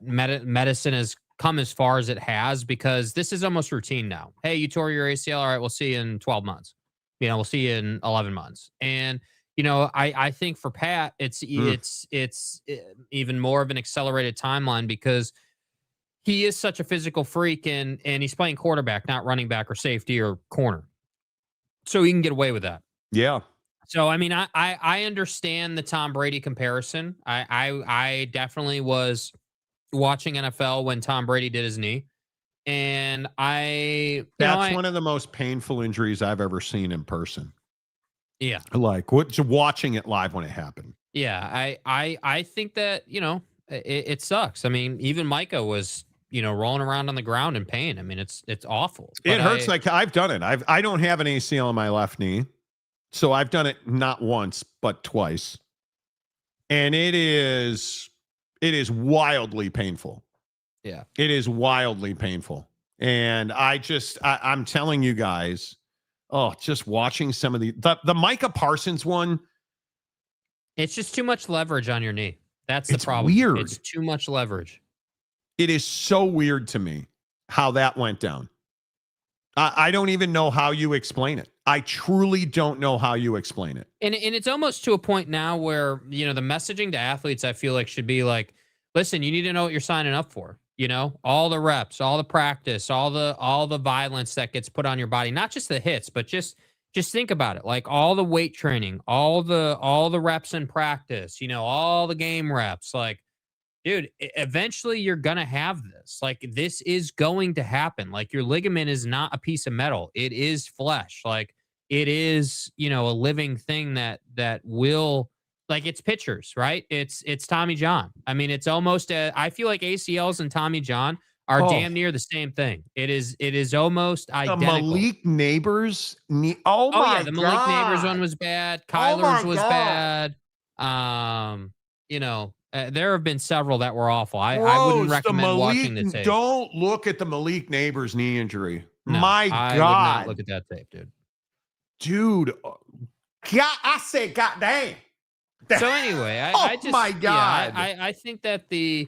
medicine has come as far as it has, because this is almost routine now. Hey, you tore your ACL. All right, we'll see you in 12 months. We'll see you in 11 months. And, I think for Pat, it's even more of an accelerated timeline because he is such a physical freak and he's playing quarterback, not running back or safety or corner. So he can get away with that. Yeah. So, I mean, I understand the Tom Brady comparison. I definitely was watching NFL when Tom Brady did his knee. And that's one of the most painful injuries I've ever seen in person. Yeah. Like watching it live when it happened. Yeah. I think that, it sucks. I mean, even Micah was, rolling around on the ground in pain. I mean, it's awful. It hurts. Like, I've done it. I don't have an ACL on my left knee. So I've done it not once, but twice. And it is wildly painful. Yeah. It is wildly painful. And I'm telling you guys, just watching some of the Micah Parsons one. It's just too much leverage on your knee. That's the problem. Weird. It's too much leverage. It is so weird to me how that went down. I don't even know how you explain it. I truly don't know how you explain it. And it's almost to a point now where, the messaging to athletes, I feel like, should be like, listen, you need to know what you're signing up for. All the reps, all the practice, all the violence that gets put on your body, not just the hits, but just think about it. Like, all the weight training, all the reps in practice, all the game reps. Like, dude, eventually you're going to have this. Like, this is going to happen. Like, your ligament is not a piece of metal. It is flesh. Like, it is, you know, a living thing that will, like, it's pitchers, right? It's Tommy John. I mean, it's almost I feel like ACLs and Tommy John are damn near the same thing. It is almost identical. The Malik Neighbors my yeah, the Malik Neighbors God. one was bad. Oh Kyler's my was God. bad. You know, there have been several that were awful. I Gross, wouldn't recommend watching the tape. Don't look at the Malik Neighbors knee injury. No, My I God. would not look at that tape, dude. Dude. God, I said, goddamn. So anyway, I just, my God. Yeah, I think that the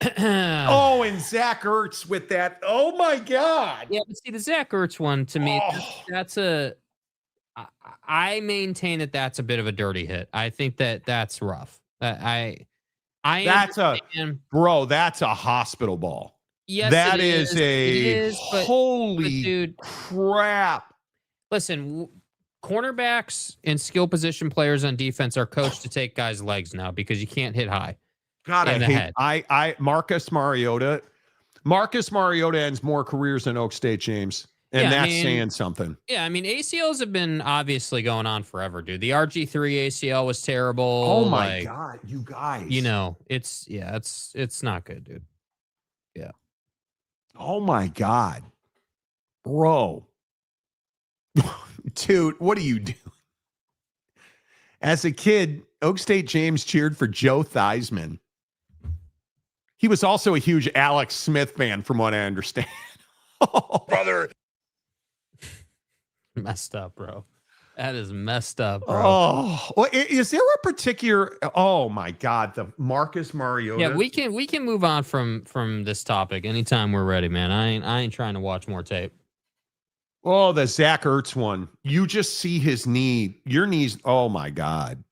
and Zach Ertz with that. Oh my God. Yeah, but see, the Zach Ertz one to me, that's a. I maintain that that's a bit of a dirty hit. I think that that's rough. That's a hospital ball. Yes, that is holy dude, crap. Listen, cornerbacks and skill position players on defense are coached to take guys' legs now because you can't hit high. God, I hate Marcus Mariota. Marcus Mariota ends more careers than Oak State James. And that's saying something. Yeah, I mean, ACLs have been obviously going on forever, dude. The RG3 ACL was terrible. Oh my God, you guys. You know, it's not good, dude. Yeah. Oh my God. Bro. Dude, what are you doing? As a kid, Oak State James cheered for Joe Theismann. He was also a huge Alex Smith fan, from what I understand. Brother. Messed up, bro. That is messed up, bro. Oh, well, is there a particular? Oh my God, the Marcus Mariota. Yeah, we can move on from this topic anytime we're ready, man. I ain't trying to watch more tape. Oh, the Zach Ertz one. You just see his knee. Your knees. Oh my God.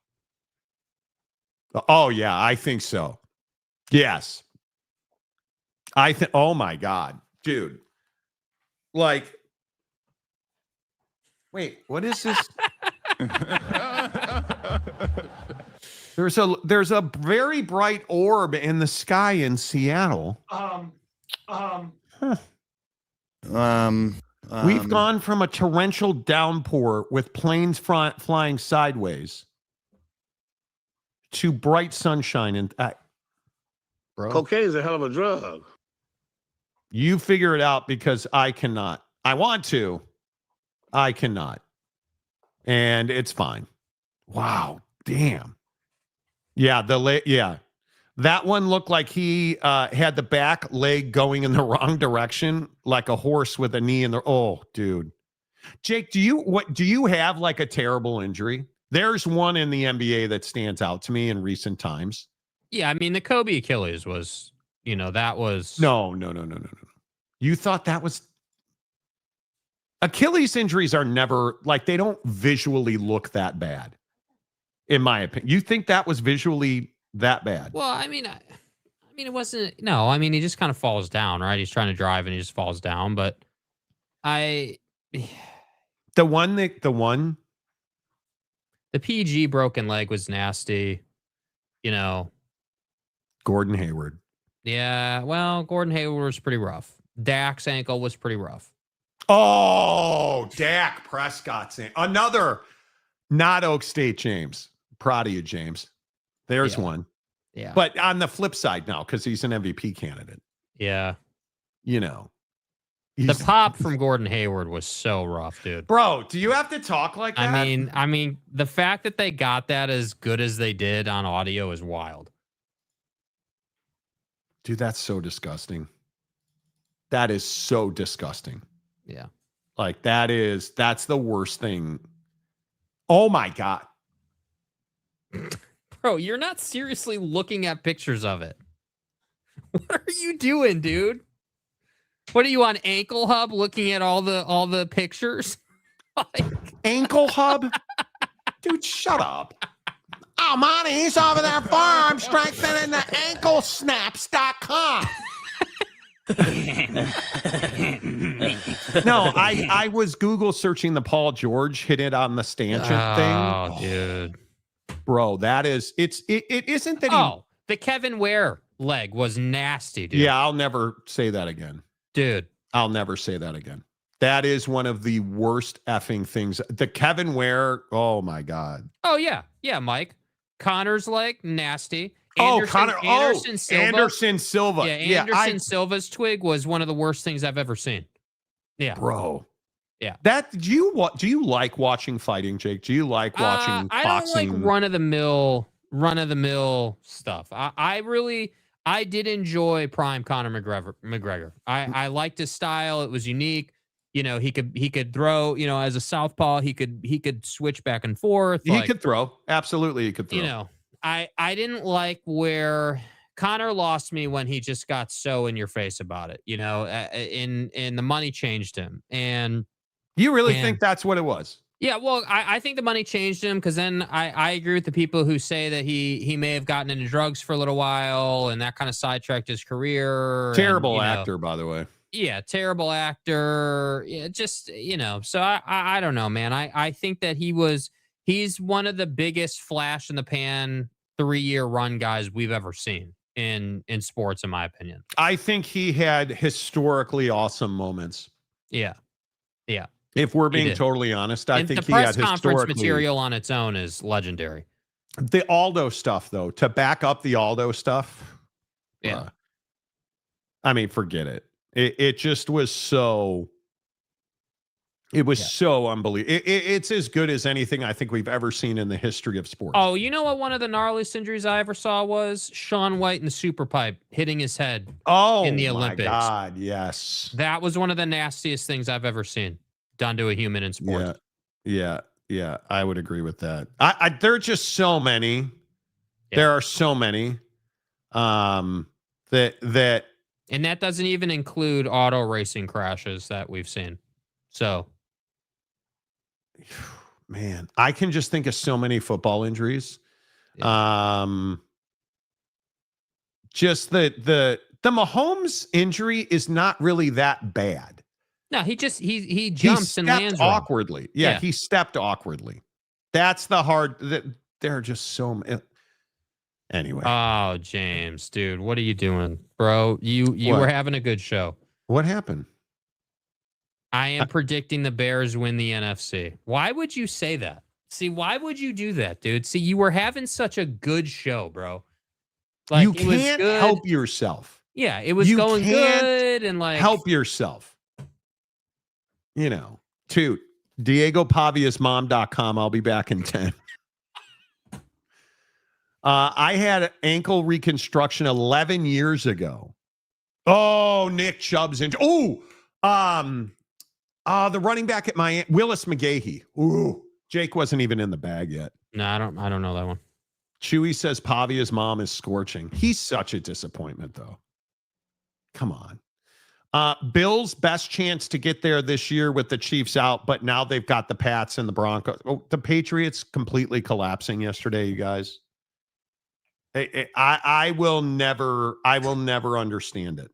Oh yeah, I think so. Yes. I think. Oh my God, dude. Like. Wait, what is this? There's a very bright orb in the sky in Seattle. We've gone from a torrential downpour with planes flying sideways to bright sunshine and bro. Cocaine is a hell of a drug. You figure it out because I cannot. I want to. I cannot. And it's fine. Wow. Damn. Yeah. That one looked like he had the back leg going in the wrong direction, like a horse with a knee in the. Oh, dude. Jake, do you have like a terrible injury? There's one in the NBA that stands out to me in recent times. Yeah, I mean, the Kobe Achilles was, that was. No. You thought that was. Achilles injuries are never, like, they don't visually look that bad, in my opinion. You think that was visually that bad? Well, I mean, it wasn't. No, I mean, he just kind of falls down, right? He's trying to drive and he just falls down. But the PG broken leg was nasty. Gordon Hayward. Yeah, well, Gordon Hayward was pretty rough. Dak's ankle was pretty rough. Oh, Dak Prescott's another not Oak State James. Proud of you, James. There's one. Yeah. But on the flip side now, because he's an MVP candidate. Yeah. The pop from Gordon Hayward was so rough, dude. Bro, do you have to talk like that? I mean, the fact that they got that as good as they did on audio is wild. Dude, that's so disgusting. That is so disgusting. Yeah. Like that's the worst thing. Oh my God. Bro, you're not seriously looking at pictures of it. What are you doing, dude? What are you on Ankle Hub looking at all the pictures? Ankle Hub? Dude, shut up. Oh, Monty, he's over there farm strengthening the anklesnaps.com. No, I was Google searching the Paul George hit it on the stanchion thing. Oh, dude. Bro, it isn't that the Kevin Ware leg was nasty, dude. Yeah, I'll never say that again. Dude. I'll never say that again. That is one of the worst effing things. The Kevin Ware, oh my God. Oh, yeah. Yeah, Mike. Connor's leg, nasty. Anderson Silva. Anderson Silva. Yeah, Anderson Silva's twig was one of the worst things I've ever seen. Yeah. Bro. Yeah. Do you like watching fighting, Jake? Do you like watching I boxing? don't like run of the mill stuff. I did enjoy prime Conor McGregor. I liked his style. It was unique. You know, he could throw, you know, as a southpaw, he could switch back and forth. He could throw. Absolutely, he could throw. You know, I didn't like where Conor lost me when he just got so in your face about it. You know, in the money changed him. And you really think that's what it was? Yeah, well, I think the money changed him because then I agree with the people who say that he may have gotten into drugs for a little while and that kind of sidetracked his career. Terrible actor, by the way. Yeah, terrible actor. Yeah, just, you know, so I don't know, man. I think that he's one of the biggest flash in the pan 3-year run guys we've ever seen in sports, in my opinion. I think he had historically awesome moments. Yeah. Yeah. If we're being totally honest, I think the press conference material on its own is legendary. The Aldo stuff, though, to back up the Aldo stuff. Yeah. I mean, forget it. It just was so. It was so unbelievable. It's as good as anything I think we've ever seen in the history of sports. Oh, you know what? One of the gnarliest injuries I ever saw was Shaun White in the Super Pipe hitting his head. In the Olympics. Oh my God! Yes, that was one of the nastiest things I've ever seen done to a human in sports. Yeah. I would agree with that. There are just so many. Yeah. There are so many. That. And that doesn't even include auto racing crashes that we've seen. So, man, I can just think of so many football injuries. Yeah. Just the Mahomes injury is not really that bad. No, he jumps and lands awkwardly. Yeah, he stepped awkwardly. That's the hard. There are just so many. Anyway. Oh, James, dude, what are you doing, bro? You were having a good show. What happened? I am predicting the Bears win the NFC. Why would you say that? See, why would you do that, dude? See, you were having such a good show, bro. Like, you can't help yourself. Yeah, it was going good and like help yourself. You know, toot. DiegoPavia's.com. I'll be back in 10. I had ankle reconstruction 11 years ago. Oh, Nick Chubb's injured. The running back at Miami, Willis McGahee. Ooh, Jake wasn't even in the bag yet. No, I don't know that one. Chewy says Pavia's mom is scorching. He's such a disappointment, though. Come on. Bills' best chance to get there this year with the Chiefs out, but now they've got the Pats and the Broncos. Oh, the Patriots completely collapsing yesterday, you guys. I will never understand it.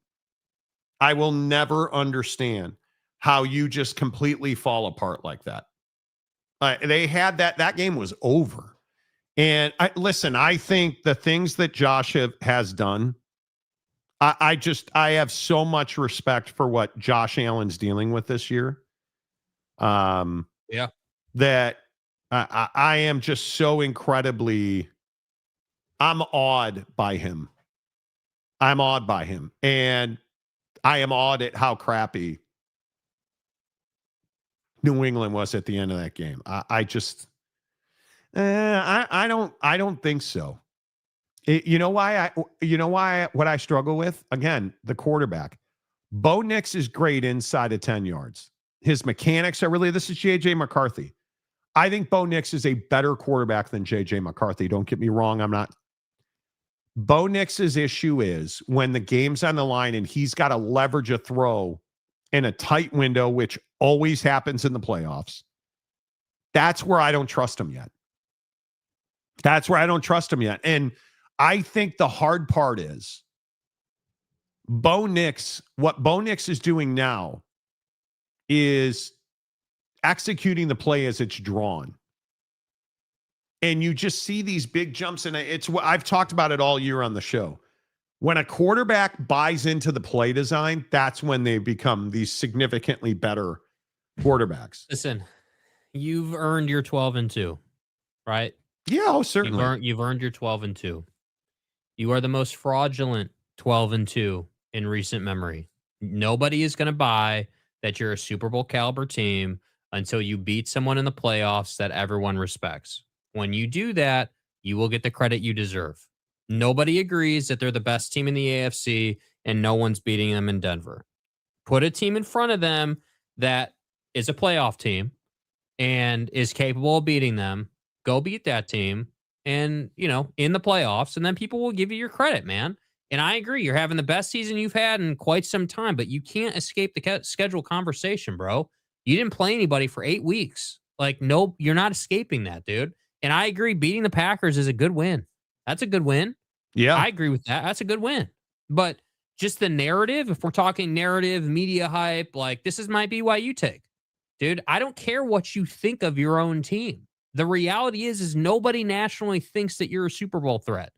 I will never understand how you just completely fall apart like that. They had that game was over. And I think the things that Josh has done, I have so much respect for what Josh Allen's dealing with this year. That I am just so incredibly, I'm awed by him. And I am awed at how crappy New England was at the end of that game. I don't think so. You know why what I struggle with? Again, the quarterback. Bo Nix is great inside of 10 yards. His mechanics are this is JJ McCarthy. I think Bo Nix is a better quarterback than JJ McCarthy. Don't get me wrong. I'm not. Bo Nix's issue is when the game's on the line and he's got to leverage a throw in a tight window, which always happens in the playoffs. That's where I don't trust him yet. And I think the hard part is what Bo Nix is doing now is executing the play as it's drawn. And you just see these big jumps, and I've talked about it all year on the show. When a quarterback buys into the play design, that's when they become these significantly better quarterbacks. Listen, you've earned your 12-2, right? Yeah, certainly. You've earned your 12-2. You are the most fraudulent 12-2 in recent memory. Nobody is going to buy that you're a Super Bowl caliber team until you beat someone in the playoffs that everyone respects. When you do that, you will get the credit you deserve. Nobody agrees that they're the best team in the AFC and no one's beating them in Denver. Put a team in front of them that is a playoff team and is capable of beating them. Go beat that team and, in the playoffs, and then people will give you your credit, man. And I agree. You're having the best season you've had in quite some time, but you can't escape the schedule conversation, bro. You didn't play anybody for 8 weeks. No, you're not escaping that, dude. And I agree. Beating the Packers is a good win. That's a good win. Yeah. I agree with that. That's a good win. But just the narrative, if we're talking narrative, media hype, this is my BYU take. Dude, I don't care what you think of your own team. The reality is nobody nationally thinks that you're a Super Bowl threat.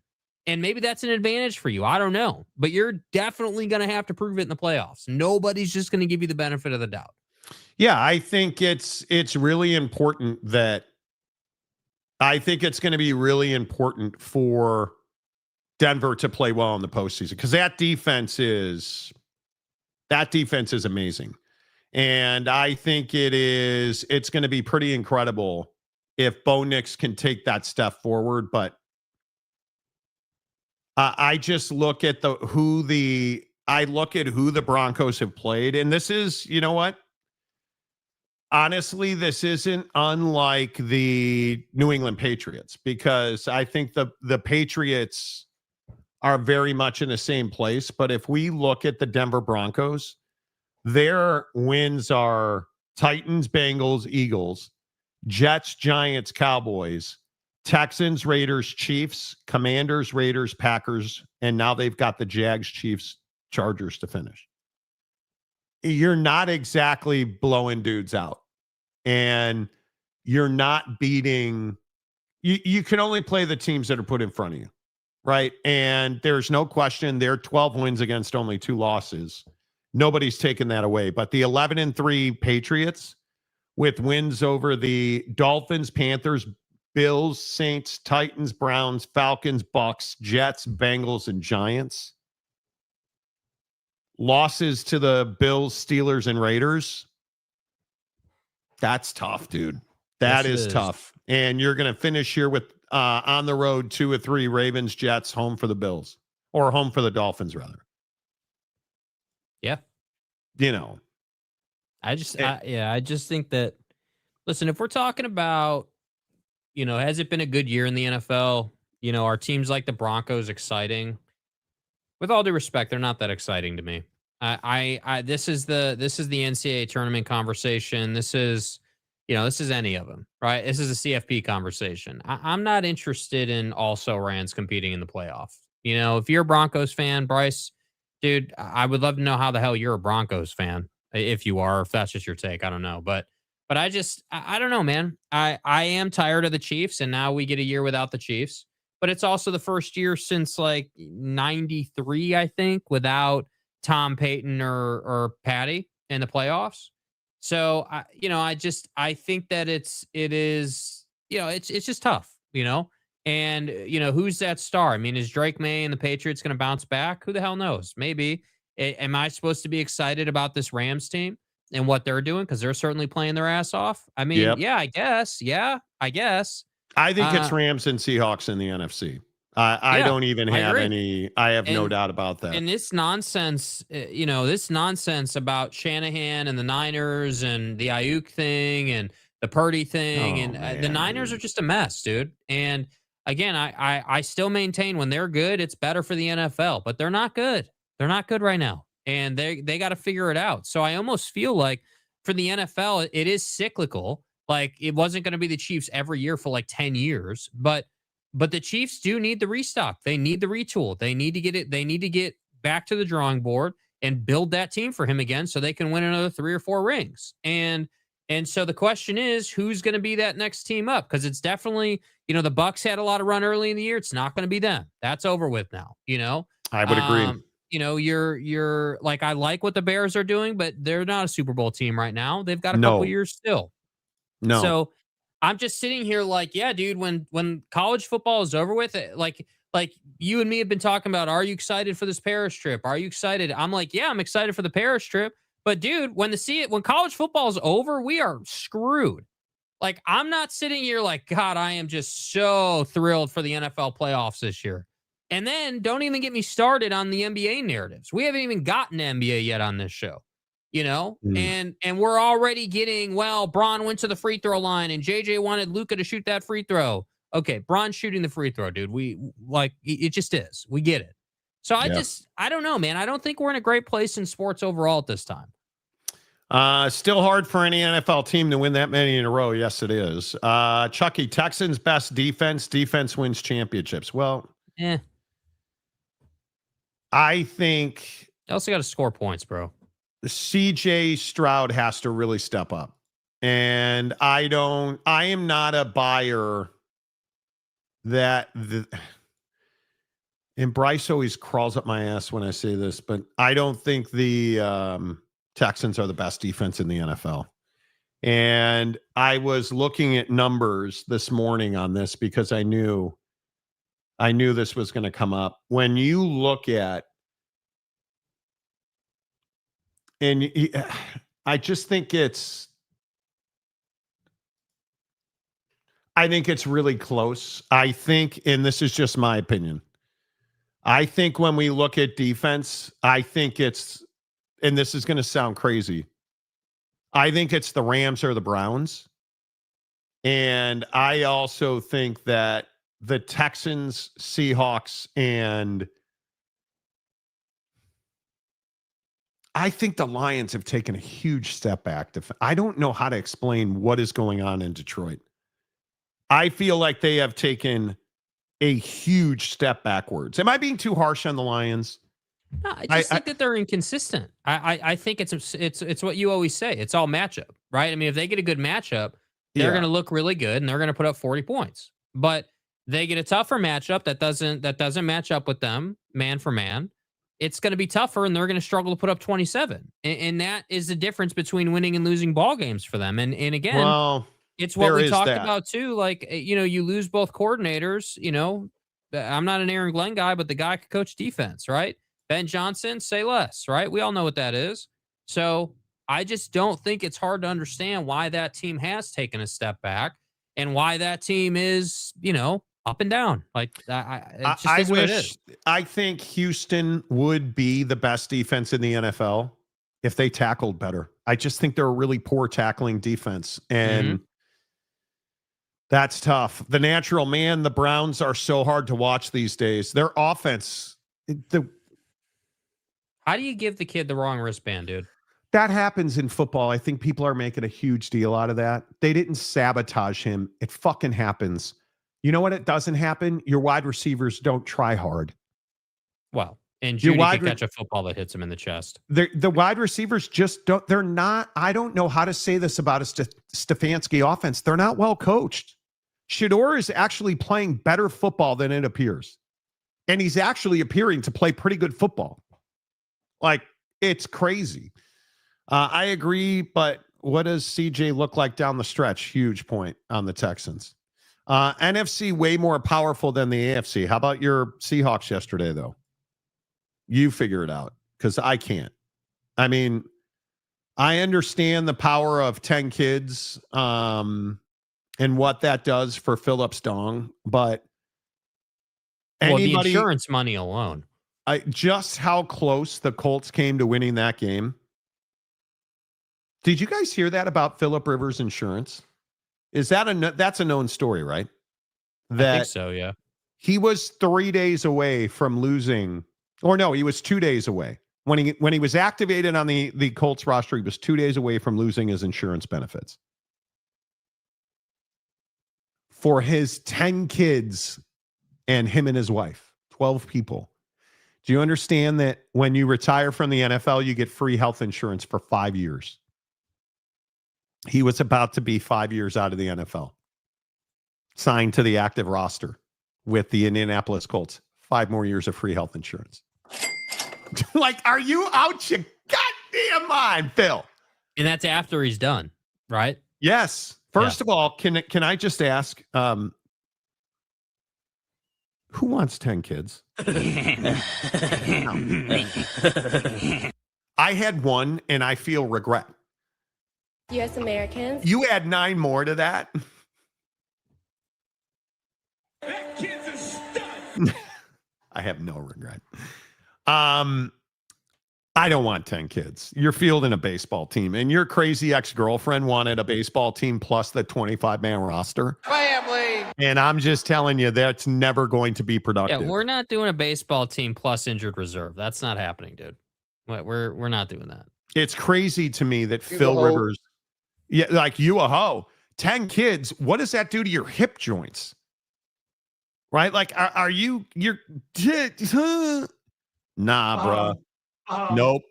And maybe that's an advantage for you. I don't know. But you're definitely going to have to prove it in the playoffs. Nobody's just going to give you the benefit of the doubt. Yeah, I think it's really important that I think it's going to be really important for Denver to play well in the postseason because that defense is amazing. And I think it's going to be pretty incredible if Bo Nix can take that step forward. But I just look at who the Broncos have played. And this is, you know what? Honestly, this isn't unlike the New England Patriots because I think the Patriots are very much in the same place. But if we look at the Denver Broncos, their wins are Titans, Bengals, Eagles, Jets, Giants, Cowboys, Texans, Raiders, Chiefs, Commanders, Raiders, Packers, and now they've got the Jags, Chiefs, Chargers to finish. You're not exactly blowing dudes out. And you're not beating... You can only play the teams that are put in front of you, right? And there's no question they're 12 wins against only 2 losses. Nobody's taken that away. But the 11-3 Patriots with wins over the Dolphins, Panthers, Bills, Saints, Titans, Browns, Falcons, Bucks, Jets, Bengals, and Giants. Losses to the Bills, Steelers, and Raiders. That's tough, dude. That is tough. And you're going to finish here with on the road 2 or 3 Ravens, Jets, home for the Bills. Or home for the Dolphins, rather. Yeah. I just think that, listen, if we're talking about, has it been a good year in the NFL? Are teams like the Broncos exciting? With all due respect, they're not that exciting to me. This is the NCAA tournament conversation. This is any of them, right? This is a CFP conversation. I'm not interested in also Rans competing in the playoff. If you're a Broncos fan, Bryce, dude, I would love to know how the hell you're a Broncos fan. If you are, if that's just your take, I don't know. But I don't know, man. I am tired of the Chiefs, and now we get a year without the Chiefs. But it's also the first year since 93, I think, without Tom Payton or Patty in the playoffs. So I think that it's just tough, And who's that star? I mean, is Drake May and the Patriots going to bounce back? Who the hell knows? Maybe. Am I supposed to be excited about this Rams team and what they're doing? Because they're certainly playing their ass off. I mean, yeah, I guess. Yeah, I guess. I think it's Rams and Seahawks in the NFC. I don't even have I have no doubt about that. And this nonsense, about Shanahan and the Niners and the Ayuk thing and the Purdy thing. The Niners are just a mess, dude. And again, I still maintain when they're good, it's better for the NFL, but they're not good. They're not good right now. And they got to figure it out. So I almost feel like for the NFL, it is cyclical. It wasn't going to be the Chiefs every year for 10 years, but the Chiefs do need the restock. They need the retool. They need to get it. They need to get back to the drawing board and build that team for him again so they can win another 3 or 4 rings. And so the question is, who's going to be that next team up? Because it's definitely, the Bucks had a lot of run early in the year. It's not going to be them. That's over with now, I would agree. you're like, I like what the Bears are doing, but they're not a Super Bowl team right now. They've got a No. couple years still. No. So I'm just sitting here like, yeah, dude, when college football is over with, like you and me have been talking about, are you excited for this Paris trip? Are you excited? I'm like, yeah, I'm excited for the Paris trip. But dude, when college football is over, we are screwed. Like, I'm not sitting here like, God, I am just so thrilled for the NFL playoffs this year. And then don't even get me started on the NBA narratives. We haven't even gotten to NBA yet on this show, and we're already getting, well, Bron went to the free throw line and JJ wanted Luka to shoot that free throw. Okay, Bron's shooting the free throw, dude. It just is. We get it. So I don't know, man. I don't think we're in a great place in sports overall at this time. Still hard for any NFL team to win that many in a row. Yes, it is. Chucky, Texans best defense. Defense wins championships. Well, I think you also got to score points, bro. CJ Stroud has to really step up. And I am not a buyer and Bryce always crawls up my ass when I say this, but I don't think the Texans are the best defense in the NFL. And I was looking at numbers this morning on this because I knew this was going to come up. When you look at, and I just think I think it's really close. I think, and this is just my opinion, I think when we look at defense, I think it's, and this is going to sound crazy, I think it's the Rams or the Browns. And I also think that the Texans, Seahawks, and I think the Lions have taken a huge step back. I don't know how to explain what is going on in Detroit. I feel like they have taken a huge step backwards. Am I being too harsh on the Lions? No, I just think that they're inconsistent. I think it's what you always say. It's all matchup, right? I mean, if they get a good matchup, they're going to look really good and they're going to put up 40 points. But they get a tougher matchup that doesn't match up with them man for man. It's going to be tougher and they're going to struggle to put up 27. And that is the difference between winning and losing ball games for them. And again, well, it's what we talked about too. Like, you lose both coordinators. I'm not an Aaron Glenn guy, but the guy could coach defense, right? Ben Johnson, say less, right? We all know what that is. So I just don't think it's hard to understand why that team has taken a step back and why that team is, up and down. Like, it just is what it is. I think Houston would be the best defense in the NFL if they tackled better. I just think they're a really poor tackling defense. And that's tough. The natural man, the Browns are so hard to watch these days. Their offense, how do you give the kid the wrong wristband, dude? That happens in football. I think people are making a huge deal out of that. They didn't sabotage him. It fucking happens. You know what? It doesn't happen. Your wide receivers don't try hard. Well, and Judy can catch a football that hits him in the chest. The wide receivers just don't. They're not. I don't know how to say this about a Stefanski offense. They're not well coached. Shedeur is actually playing better football than it appears. And he's actually appearing to play pretty good football. Like, it's crazy. I agree, but what does CJ look like down the stretch? Huge point on the Texans. NFC way more powerful than the AFC. How about your Seahawks yesterday, though? You figure it out, because I can't. I mean, I understand the power of 10 kids and what that does for Phillips Dong, but the insurance money alone. Just how close the Colts came to winning that game. Did you guys hear that about Phillip Rivers Insurance? Is that that's a known story, right? I think so, yeah. He was 3 days away from losing, or no, he was 2 days away. When he was activated on the Colts roster, he was 2 days away from losing his insurance benefits. For his 10 kids and him and his wife, 12 people. Do you understand that when you retire from the NFL, you get free health insurance for 5 years? He was about to be 5 years out of the NFL. Signed to the active roster with the Indianapolis Colts. 5 more years of free health insurance. Like, are you out your goddamn mind, Phil? And that's after he's done, right? Yes. First of all, can I just ask, who wants 10 kids? I had one and I feel regret. U.S. Americans. You add 9 more to that. That kid's a stud. I have no regret. I don't want 10 kids. You're fielding a baseball team, and your crazy ex-girlfriend wanted a baseball team plus the 25-man roster. Family. And I'm just telling you, that's never going to be productive. Yeah, we're not doing a baseball team plus injured reserve. That's not happening, dude. We're not doing that. It's crazy to me that Phil Rivers, like you a hoe, 10 kids. What does that do to your hip joints? Right? Like, are you're nah, bruh. Nope.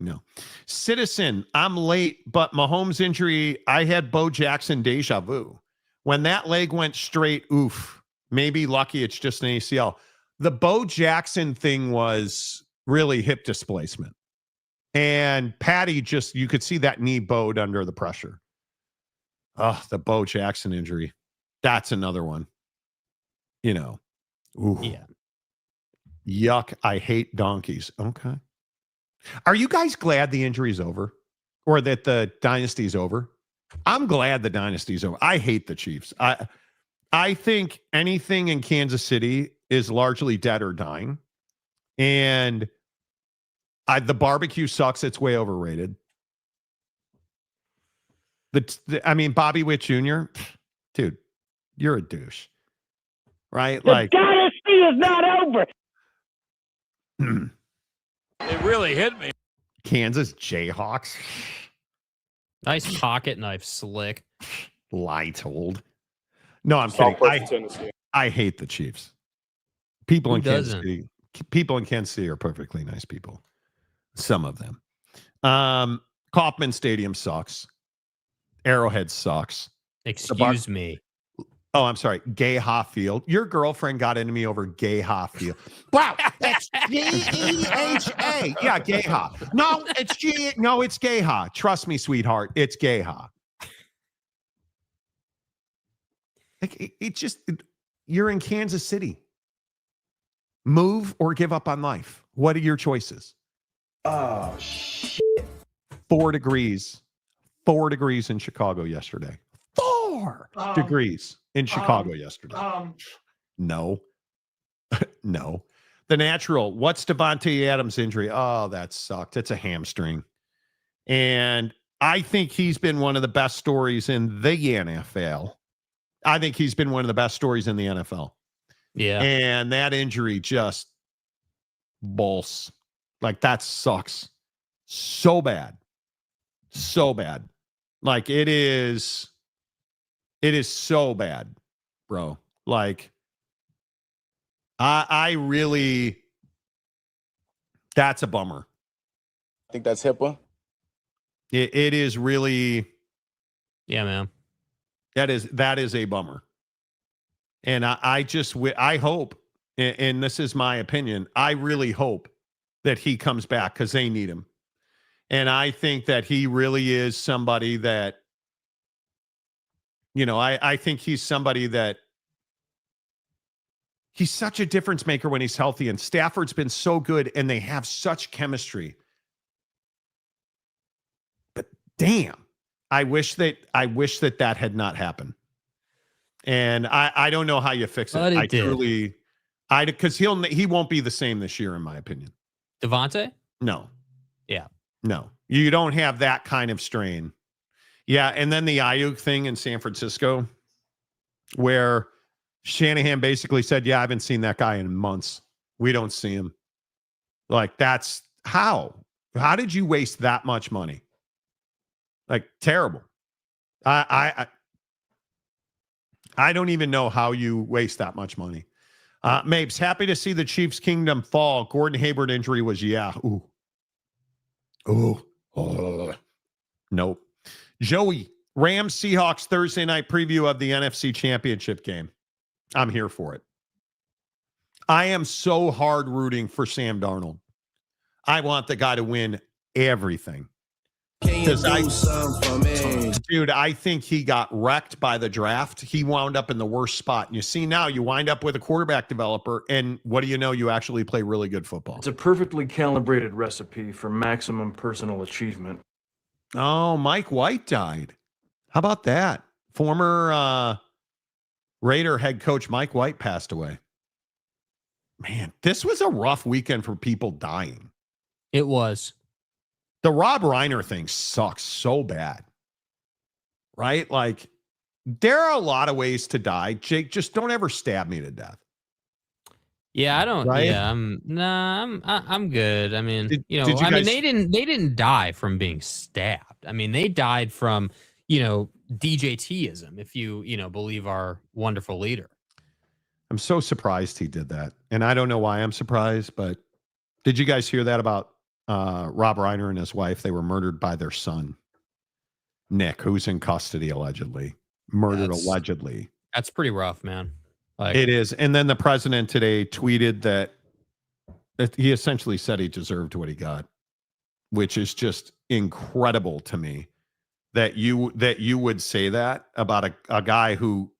No. Citizen, I'm late, but Mahomes injury, I had Bo Jackson deja vu. When that leg went straight, oof. Maybe lucky it's just an ACL. The Bo Jackson thing was really hip displacement. And Patty just, you could see that knee bowed under the pressure. Oh, the Bo Jackson injury. That's another one. You know. Ooh. Yeah. Yuck. I hate donkeys. Okay. Are you guys glad the injury's over? Or that the dynasty's over? I'm glad the dynasty's over. I hate the Chiefs. I think anything in Kansas City is largely dead or dying. And the barbecue sucks. It's way overrated. Bobby Witt Jr., dude, you're a douche. Right? The dynasty is not over. It really hit me. Kansas Jayhawks. Nice pocket knife, slick. Lie told. No, I'm kidding. I hate the Chiefs. People in Kansas City are perfectly nice people. Some of them. Kauffman Stadium sucks. Arrowhead sucks. Excuse me. Oh, I'm sorry. Gay Field. Your girlfriend got into me over Gay Field. Wow, that's G-E-H-A. Yeah, Gay Ha. No, it's Gay Ha. Trust me, sweetheart. It's Gay Ha. Like you're in Kansas City. Move or give up on life. What are your choices? Oh, shit. 4 degrees. 4 degrees in Chicago yesterday. 4 degrees in Chicago yesterday. No. No. The natural. What's Devontae Adams' injury? Oh, that sucked. It's a hamstring. And I think he's been one of the best stories in the NFL. I think he's been one of the best stories in the NFL. Yeah. And that injury just balls. Like, that sucks. So bad. So bad. Like, it is so bad, bro. Like, I really, that's a bummer. I think that's HIPAA. It is really. Yeah, man. That is a bummer. And I hope, and this is my opinion, I really hope that he comes back because they need him. And I think that he really is somebody that, I think he's somebody that he's such a difference maker when he's healthy. And Stafford's been so good and they have such chemistry. But damn, I wish that had not happened. And I don't know how you fix it. But it did. Because he won't be the same this year, in my opinion. Devontae? No. Yeah. No. You don't have that kind of strain. Yeah, and then the Ayuk thing in San Francisco, where Shanahan basically said, yeah, I haven't seen that guy in months. We don't see him. Like, that's how? How did you waste that much money? Like, terrible. I don't even know how you waste that much money. Mapes, happy to see the Chiefs' kingdom fall. Gordon Hayward injury was, ooh. Nope. Joey, Rams Seahawks Thursday night preview of the NFC Championship game. I'm here for it. I am so hard rooting for Sam Darnold. I want the guy to win everything. Dude, I think he got wrecked by the draft. He wound up in the worst spot. And you see now, you wind up with a quarterback developer, and what do you know? You actually play really good football. It's a perfectly calibrated recipe for maximum personal achievement. Oh, Mike White died. How about that? Former Raider head coach Mike White passed away. Man, this was a rough weekend for people dying. It was. The Rob Reiner thing sucks so bad, right? Like, there are a lot of ways to die. Jake, just don't ever stab me to death. Yeah, I don't. Right? Yeah, I'm good. I mean, Did you guys, they didn't die from being stabbed. I mean, they died from, DJTism, if you believe our wonderful leader. I'm so surprised he did that, and I don't know why I'm surprised. But did you guys hear that about Rob Reiner and his wife? They were murdered by their son, Nick, who's in custody allegedly. Allegedly. That's pretty rough, man. Like, it is. And then the president today tweeted that he essentially said he deserved what he got, which is just incredible to me that you would say that about a guy who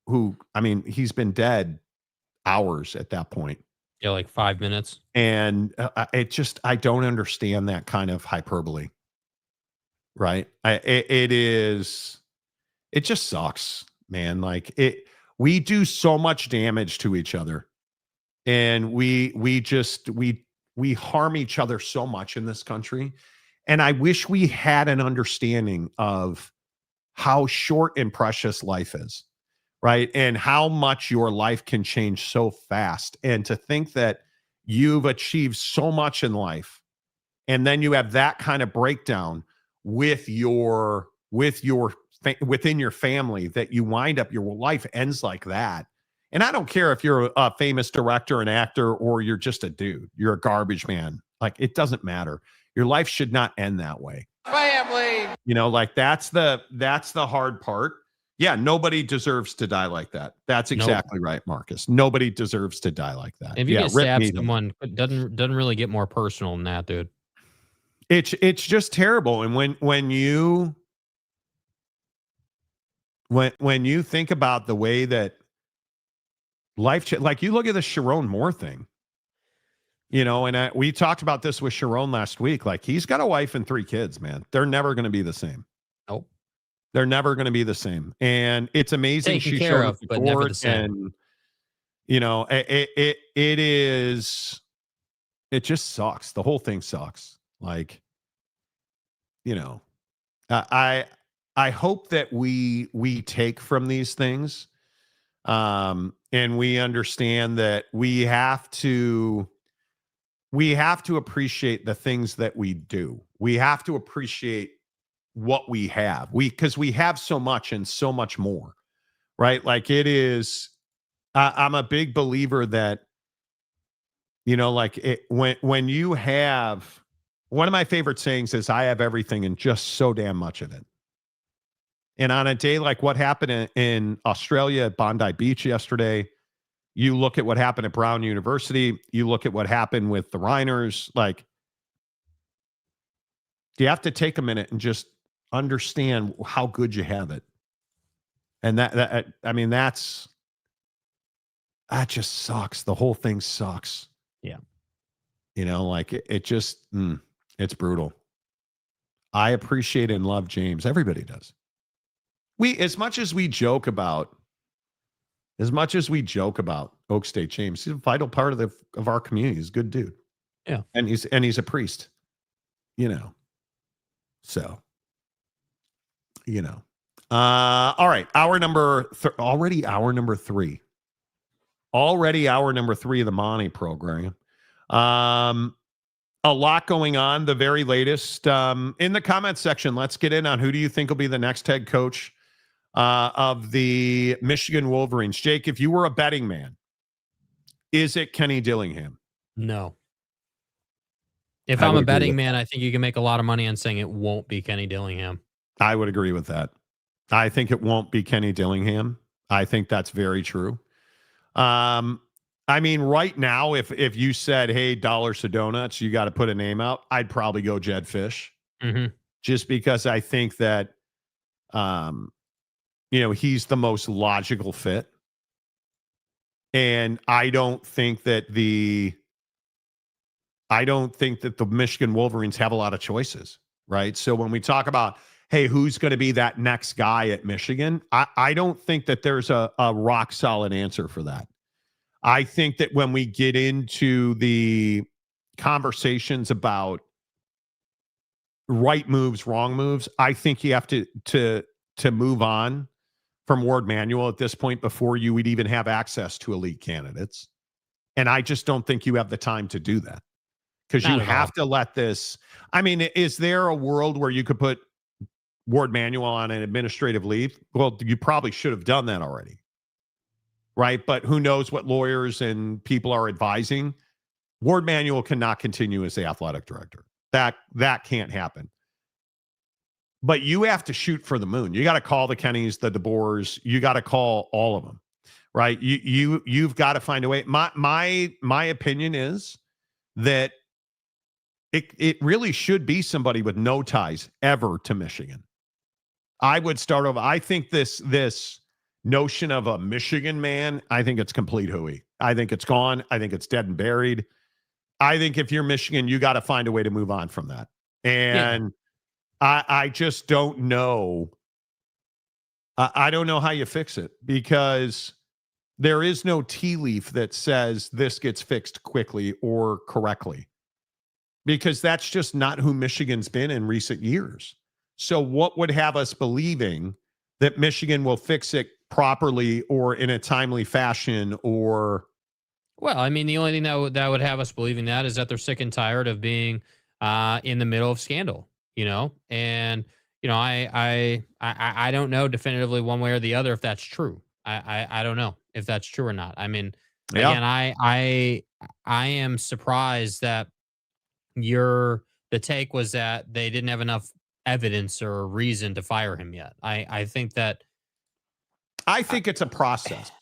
I mean, he's been dead hours at that point. Yeah, like 5 minutes. And I don't understand that kind of hyperbole. Right? It just sucks, man. Like, we do so much damage to each other, and we harm each other so much in this country. And I wish we had an understanding of how short and precious life is, right? And how much your life can change so fast. And to think that you've achieved so much in life, and then you have that kind of breakdown within your family, that you wind up, your life ends like that. And I don't care if you're a famous director, an actor, or you're just a dude, you're a garbage man. Like, it doesn't matter. Your life should not end that way. Family. Like, that's the hard part. Yeah, nobody deserves to die like that. That's exactly right, Marcus. Nobody deserves to die like that. If you get stabbed, someone, it doesn't really get more personal than that, dude. It's just terrible. And when you think about the way that life, like, you look at the Sheronne Moore thing, and we talked about this with Sheronne last week. Like, he's got a wife and 3 kids, man. They're never going to be the same. Nope. They're never going to be the same. And it's amazing she showed up to court, and it just sucks. The whole thing sucks. Like, I hope that we take from these things, and we understand that we have to appreciate the things that we do. We have to appreciate what we have. Because we have so much and so much more, right? Like, it is, I'm a big believer that, when you have, one of my favorite sayings is, I have everything and just so damn much of it. And on a day like what happened in Australia at Bondi Beach yesterday, you look at what happened at Brown University, you look at what happened with the Reiners, like, you have to take a minute and just understand how good you have it. And that just sucks. The whole thing sucks. Yeah. It just, it's brutal. I appreciate and love James. Everybody does. As much as we joke about Oak State James, he's a vital part of our community. He's a good dude. Yeah. And he's a priest, so, all right. Already hour number 3 of the Monty program. A lot going on. The very latest, in the comment section, let's get in on who do you think will be the next head coach of the Michigan Wolverines. Jake, if you were a betting man, is it Kenny Dillingham? No. If I'm a betting man, I think you can make a lot of money on saying it won't be Kenny Dillingham. I would agree with that. I think it won't be Kenny Dillingham. I think that's very true. I mean, right now, if you said, "Hey, dollars to donuts," you got to put a name out. I'd probably go Jed Fish, just because I think that, he's the most logical fit, and I don't think that the Michigan Wolverines have a lot of choices, right? So when we talk about, hey, who's going to be that next guy at Michigan, I don't think that there's a rock solid answer for that. I think that when we get into the conversations about right moves, wrong moves, I think you have to move on from Warde Manuel at this point before you would even have access to elite candidates. And I just don't think you have the time to do that, because you have to let this. I mean, is there a world where you could put Warde Manuel on an administrative leave? Well, you probably should have done that already. Right. But who knows what lawyers and people are advising. Warde Manuel cannot continue as the athletic director. That can't happen. But you have to shoot for the moon. You got to call the Kennys, the DeBoers. You got to call all of them. Right. You've got to find a way. My opinion is that it really should be somebody with no ties ever to Michigan. I would start over. I think this notion of a Michigan man, I think it's complete hooey. I think it's gone. I think it's dead and buried. I think if you're Michigan, you got to find a way to move on from that. And I just don't know. I don't know how you fix it, because there is no tea leaf that says this gets fixed quickly or correctly, because that's just not who Michigan's been in recent years. So what would have us believing that Michigan will fix it properly or in a timely fashion? Or, well, I mean, the only thing that would have us believing that is that they're sick and tired of being in the middle of scandal, and I don't know definitively one way or the other if that's true. I don't know if that's true or not. I mean, again, I am surprised that the take was that they didn't have enough evidence or reason to fire him yet. I think it's a process.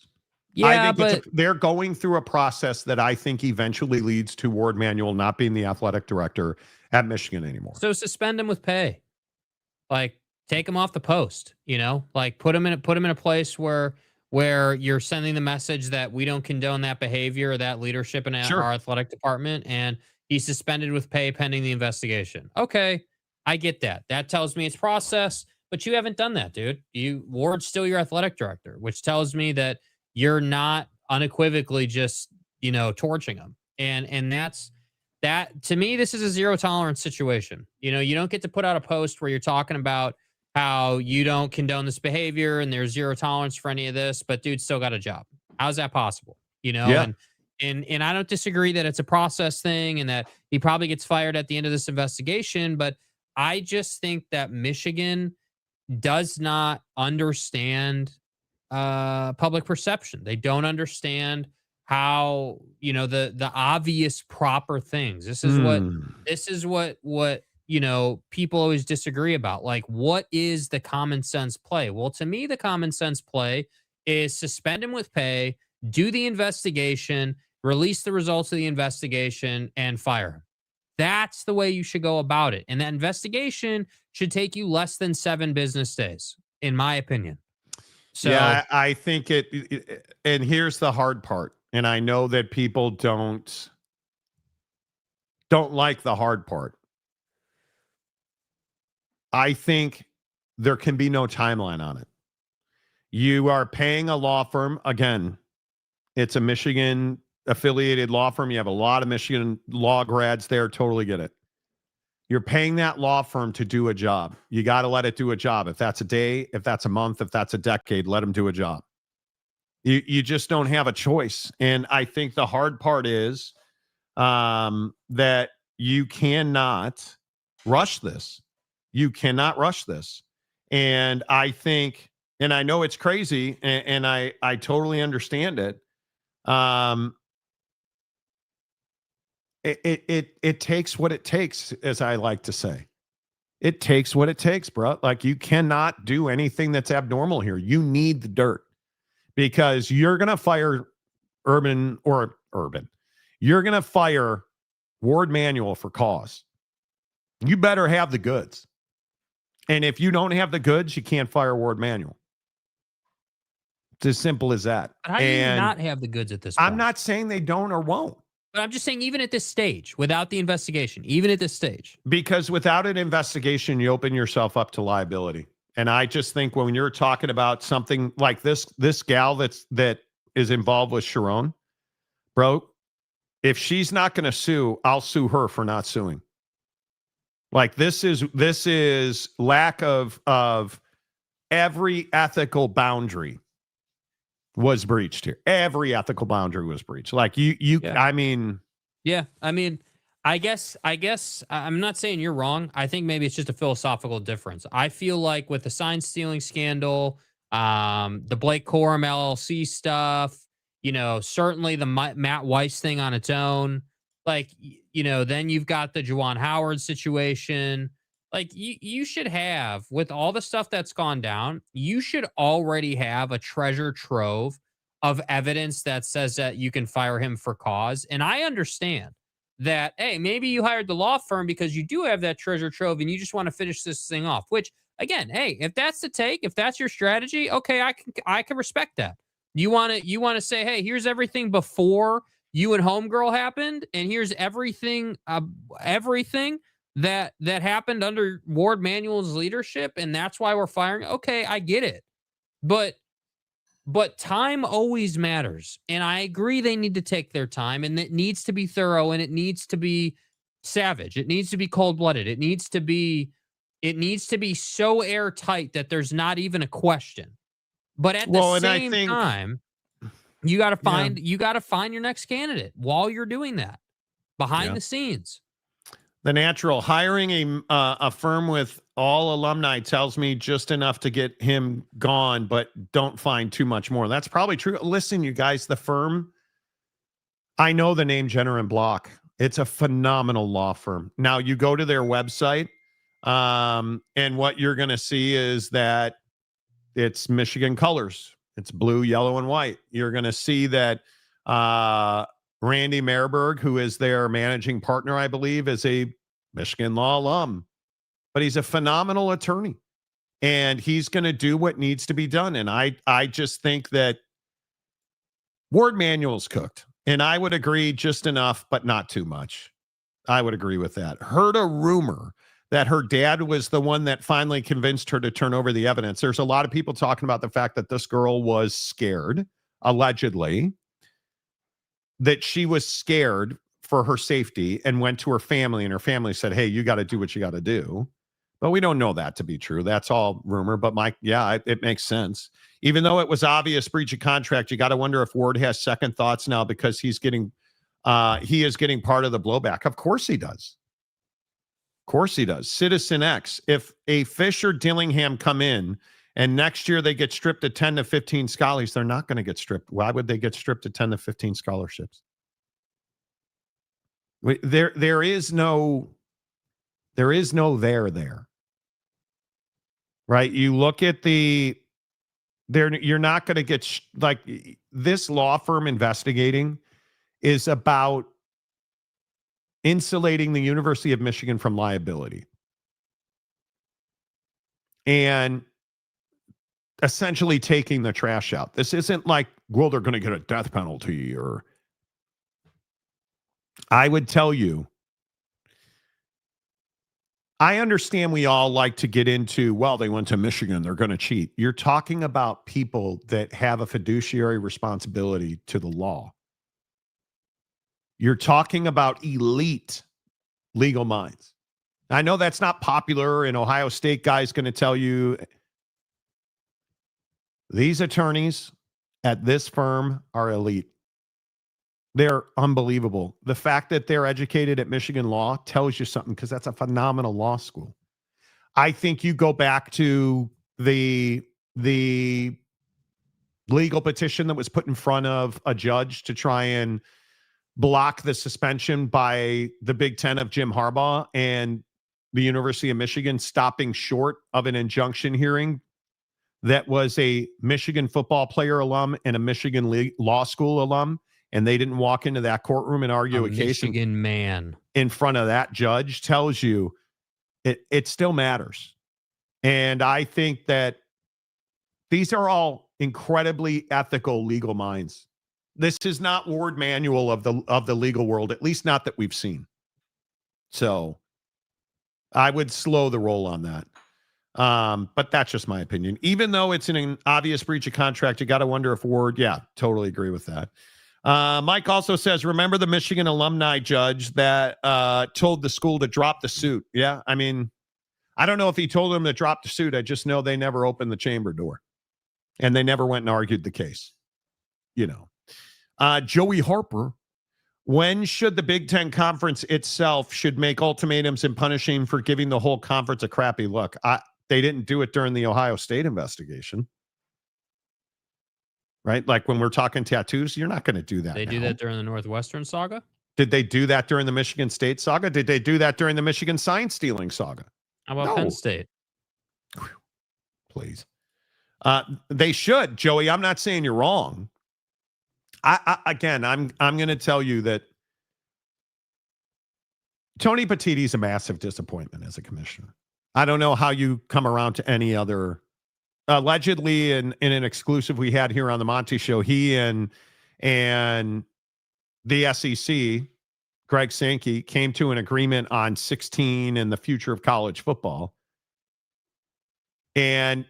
Yeah, they're going through a process that I think eventually leads to Warde Manuel not being the athletic director at Michigan anymore. So suspend him with pay, like take him off the post. Like put him in a place where you're sending the message that we don't condone that behavior or that leadership in our athletic department, and he's suspended with pay pending the investigation. Okay, I get that. That tells me it's process. But you haven't done that, dude. Ward's still your athletic director, which tells me that you're not unequivocally just, torching him. And that to me, this is a zero tolerance situation. You don't get to put out a post where you're talking about how you don't condone this behavior and there's zero tolerance for any of this, but dude still got a job. How's that possible? And I don't disagree that it's a process thing and that he probably gets fired at the end of this investigation, but I just think that Michigan does not understand public perception. They don't understand how, the obvious proper things. This is what people always disagree about. Like, what is the common sense play? Well, to me, the common sense play is suspend him with pay, do the investigation, release the results of the investigation, and fire him. That's the way you should go about it. And that investigation should take you less than 7 business days, in my opinion. So yeah, I think and here's the hard part. And I know that people don't like the hard part. I think there can be no timeline on it. You are paying a law firm. Again, it's a Michigan affiliated law firm. You have a lot of Michigan law grads there. Totally get it. You're paying that law firm to do a job. You got to let it do a job. If that's a day, if that's a month, if that's a decade, let them do a job. You just don't have a choice. And I think the hard part is that you cannot rush this. You cannot rush this. And I think, and I know it's crazy, and I totally understand it. It takes what it takes, as I like to say. It takes what it takes, bro. Like, you cannot do anything that's abnormal here. You need the dirt, because you're going to fire Urban. You're going to fire Warde Manuel for cause. You better have the goods. And if you don't have the goods, you can't fire Warde Manuel. It's as simple as that. But how do you not have the goods at this point? I'm not saying they don't or won't. But I'm just saying, even at this stage, without the investigation, even at this stage. Because without an investigation, you open yourself up to liability. And I just think when you're talking about something like this gal that is involved with Sheronne, bro, if she's not going to sue, I'll sue her for not suing. Like this is lack of every ethical boundary was breached here. Every ethical boundary was breached. Like I mean, I guess I'm not saying you're wrong. I think maybe it's just a philosophical difference. I feel like with the sign stealing scandal, the Blake Corum LLC stuff, certainly the Matt Weiss thing on its own, like, then you've got the Juwan Howard situation. Like you should have, with all the stuff that's gone down, you should already have a treasure trove of evidence that says that you can fire him for cause. And I understand that, hey, maybe you hired the law firm because you do have that treasure trove and you just want to finish this thing off, which again, hey, if that's the take, if that's your strategy, okay, I can respect that. You want to say, hey, here's everything before you and Homegirl happened, and here's everything that happened under Warde Manuel's leadership, and that's why we're firing. Okay, I get it. But time always matters. And I agree they need to take their time, and it needs to be thorough, and it needs to be savage. It needs to be cold-blooded. It needs to be so airtight that there's not even a question. But at the same time, you got to find your next candidate while you're doing that behind the scenes. The natural hiring a firm with all alumni tells me just enough to get him gone, but don't find too much more. That's probably true. Listen, you guys, the firm, I know the name Jenner and Block. It's a phenomenal law firm. Now you go to their website, and what you're going to see is that it's Michigan colors. It's blue, yellow, and white. You're going to see that Randy Merberg, who is their managing partner, I believe, is a Michigan law alum, but he's a phenomenal attorney, and he's going to do what needs to be done. And I just think that Warde Manuel's cooked, and I would agree just enough, but not too much. I would agree with that. Heard a rumor that her dad was the one that finally convinced her to turn over the evidence. There's a lot of people talking about the fact that this girl was scared, allegedly, that she was scared for her safety and went to her family, and her family said, hey, you got to do what you got to do. But we don't know that to be true. That's all rumor. But it makes sense. Even though it was obvious breach of contract, you got to wonder if Warde has second thoughts now because he is getting part of the blowback. Of course he does. Of course he does. Citizen X, if a Fish or Dillingham come in and next year they get stripped of 10 to 15 scholars, they're not going to get stripped. Why would they get stripped of 10 to 15 scholarships? There is no there. Right? You look at you're not going to get like this law firm investigating is about insulating the University of Michigan from liability. And essentially taking the trash out. This isn't like, well, they're going to get a death penalty, or I would tell you, I understand we all like to get into, well, they went to Michigan, they're going to cheat. You're talking about people that have a fiduciary responsibility to the law. You're talking about elite legal minds. I know that's not popular, and Ohio State guy's going to tell you these attorneys at this firm are elite. They're unbelievable. The fact that they're educated at Michigan law tells you something, because that's a phenomenal law school. I think you go back to the legal petition that was put in front of a judge to try and block the suspension by the Big Ten of Jim Harbaugh, and the University of Michigan stopping short of an injunction hearing that was a Michigan football player alum and a Michigan law school alum. and they didn't walk into that courtroom and argue a case Michigan man in front of that judge tells you it still matters. And I think that these are all incredibly ethical legal minds. This is not Warde Manuel of the legal world, at least not that we've seen. So I would slow the roll on that. But that's just my opinion. Even though it's an obvious breach of contract, you got to wonder if Warde, totally agree with that. Mike also says, remember the Michigan alumni judge that told the school to drop the suit? Yeah, I mean, I don't know if he told them to drop the suit. I just know they never opened the chamber door. And they never went and argued the case. Joey Harper, when should the Big Ten Conference itself should make ultimatums and punishing for giving the whole conference a crappy look? They didn't do it during the Ohio State investigation. Right? Like when we're talking tattoos, you're not going to do that. They do that during the Northwestern saga? Did they do that during the Michigan State saga? Did they do that during the Michigan sign stealing saga? How about Penn State? Please. They should, Joey. I'm not saying you're wrong. I'm going to tell you that Tony Petitti's a massive disappointment as a commissioner. I don't know how you come around to any other. Allegedly, in an exclusive we had here on the Monty Show, he and the SEC, Greg Sankey, came to an agreement on 16 and the future of college football. And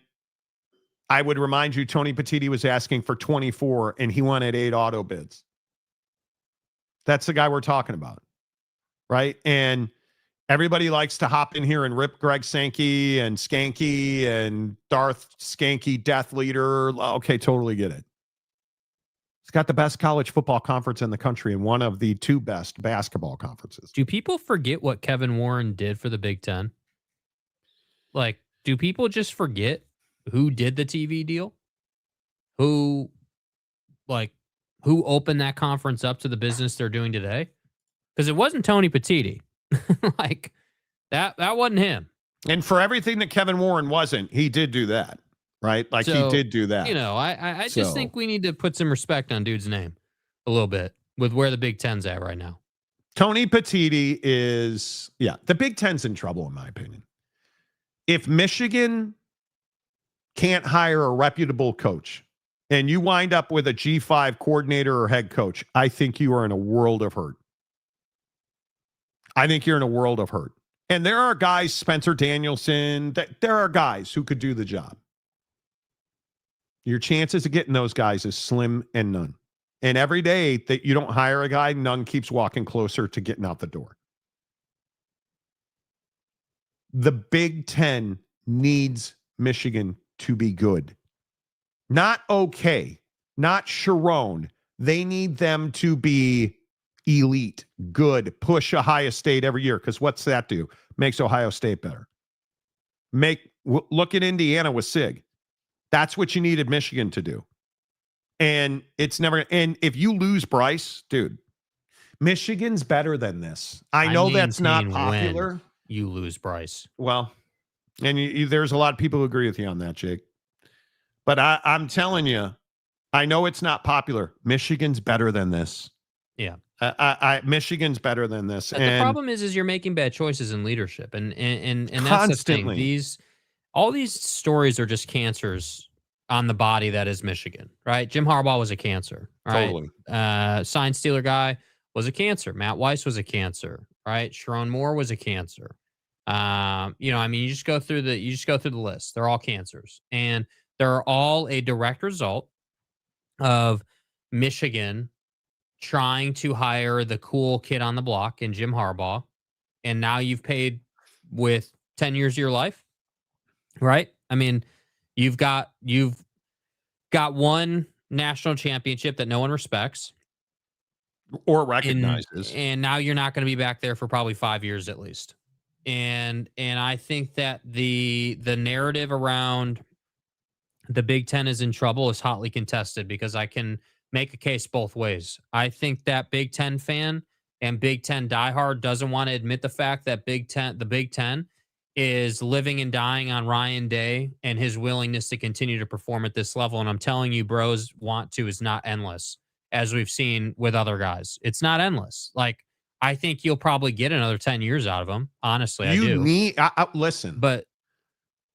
I would remind you, Tony Petitti was asking for 24, and he wanted 8 auto bids. That's the guy we're talking about, right? And everybody likes to hop in here and rip Greg Sankey and Skanky and Darth Skanky, Death Leader. Okay, totally get it. He's got the best college football conference in the country and one of the 2 best basketball conferences. Do people forget what Kevin Warren did for the Big Ten? Like, do people just forget who did the TV deal? Who opened that conference up to the business they're doing today? Because it wasn't Tony Petitti. Like that wasn't him. And for everything that Kevin Warren wasn't, he did do that, right? Like he did do that. I just think we need to put some respect on dude's name a little bit with where the Big Ten's at right now. Tony Petitti is, the Big Ten's in trouble, in my opinion. If Michigan can't hire a reputable coach and you wind up with a G5 coordinator or head coach, I think you are in a world of hurt. I think you're in a world of hurt. And there are guys, Spencer Danielson, there are guys who could do the job. Your chances of getting those guys is slim and none. And every day that you don't hire a guy, none keeps walking closer to getting out the door. The Big Ten needs Michigan to be good. Not okay. Not Sheronne. They need them to be elite, good, push Ohio State every year. Because what's that do? Makes Ohio State better. Look at Indiana with Sig. That's what you needed Michigan to do. And it's never. And if you lose Bryce, dude, Michigan's better than this. I know that's not popular. You lose Bryce. Well, and there's a lot of people who agree with you on that, Jake. But I'm telling you, I know it's not popular. Michigan's better than this. Yeah. Michigan's better than this. The problem is you're making bad choices in leadership, and that's constantly. The thing. All these stories are just cancers on the body that is Michigan, right? Jim Harbaugh was a cancer, right? Totally. Sign stealer guy was a cancer. Matt Weiss was a cancer, right? Sheronne Moore was a cancer. You just go through the list. They're all cancers, and they're all a direct result of Michigan trying to hire the cool kid on the block in Jim Harbaugh, and now you've paid with 10 years of your life, right? I mean, you've got one national championship that no one respects or recognizes, and now you're not going to be back there for probably 5 years at least. And I think that the narrative around the Big Ten is in trouble is hotly contested because I can make a case both ways. I think that Big Ten fan and Big Ten diehard doesn't want to admit the fact that the Big Ten is living and dying on Ryan Day and his willingness to continue to perform at this level. And I'm telling you, bros want to is not endless. as we've seen with other guys. It's not endless. Like, I think you'll probably get another 10 years out of him. Honestly, I do. Listen. But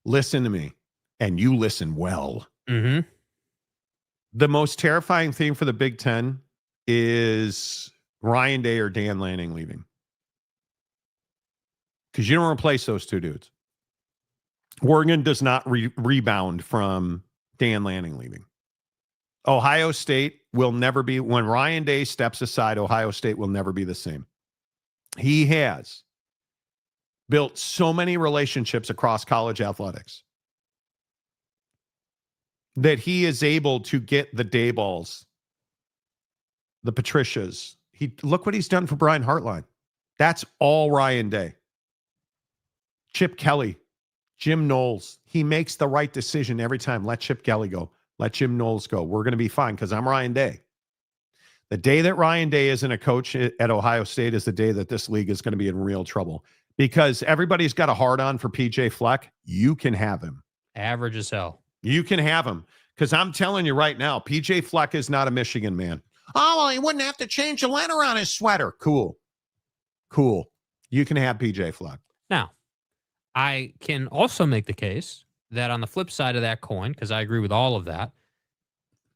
listen to me, and you listen well. Mm-hmm. The most terrifying thing for the Big Ten is Ryan Day or Dan Lanning leaving. Because you don't replace those two dudes. Oregon does not rebound from Dan Lanning leaving. Ohio State will never be, when Ryan Day steps aside, Ohio State will never be the same. He has built so many relationships across college athletics that he is able to get the Dayballs, the Patricias. Look what he's done for Brian Hartline. That's all Ryan Day. Chip Kelly, Jim Knowles. He makes the right decision every time. Let Chip Kelly go. Let Jim Knowles go. We're going to be fine because I'm Ryan Day. The day that Ryan Day isn't a coach at Ohio State is the day that this league is going to be in real trouble because everybody's got a hard-on for PJ Fleck. You can have him. Average as hell. You can have him because I'm telling you right now, PJ Fleck is not a Michigan man. Oh, well, he wouldn't have to change the letter on his sweater. Cool. You can have PJ Fleck. Now, I can also make the case that on the flip side of that coin, because I agree with all of that,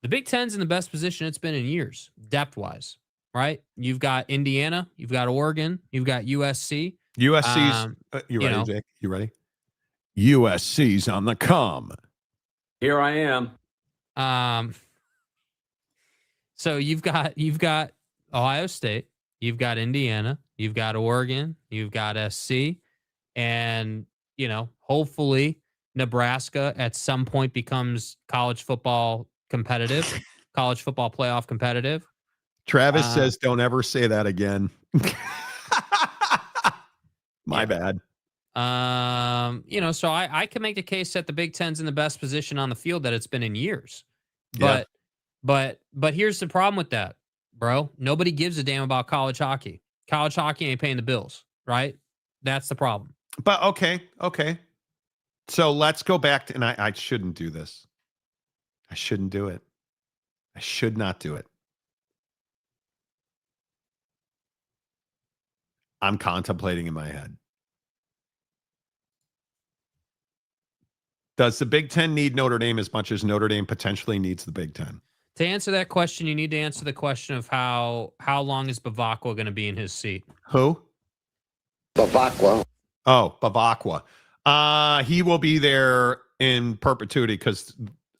the Big Ten's in the best position it's been in years, depth-wise, right? You've got Indiana, you've got Oregon, you've got USC. USC's, you ready, Jake? You ready? USC's on the come. Here I am. So you've got Ohio State, you've got Indiana, you've got Oregon, you've got SC, and hopefully Nebraska at some point becomes college football competitive, college football playoff competitive. Travis says, "Don't ever say that again." My bad. So I can make the case that the Big Ten's in the best position on the field that it's been in years. But here's the problem with that, bro. Nobody gives a damn about college hockey. College hockey ain't paying the bills, right? That's the problem. But okay. So let's go back to, and I shouldn't do this. I shouldn't do it. I should not do it. I'm contemplating in my head. Does the Big Ten need Notre Dame as much as Notre Dame potentially needs the Big Ten? To answer that question, you need to answer the question of how long is Bavacqua going to be in his seat? Who? Bavacqua. Oh, Bavacqua. He will be there in perpetuity because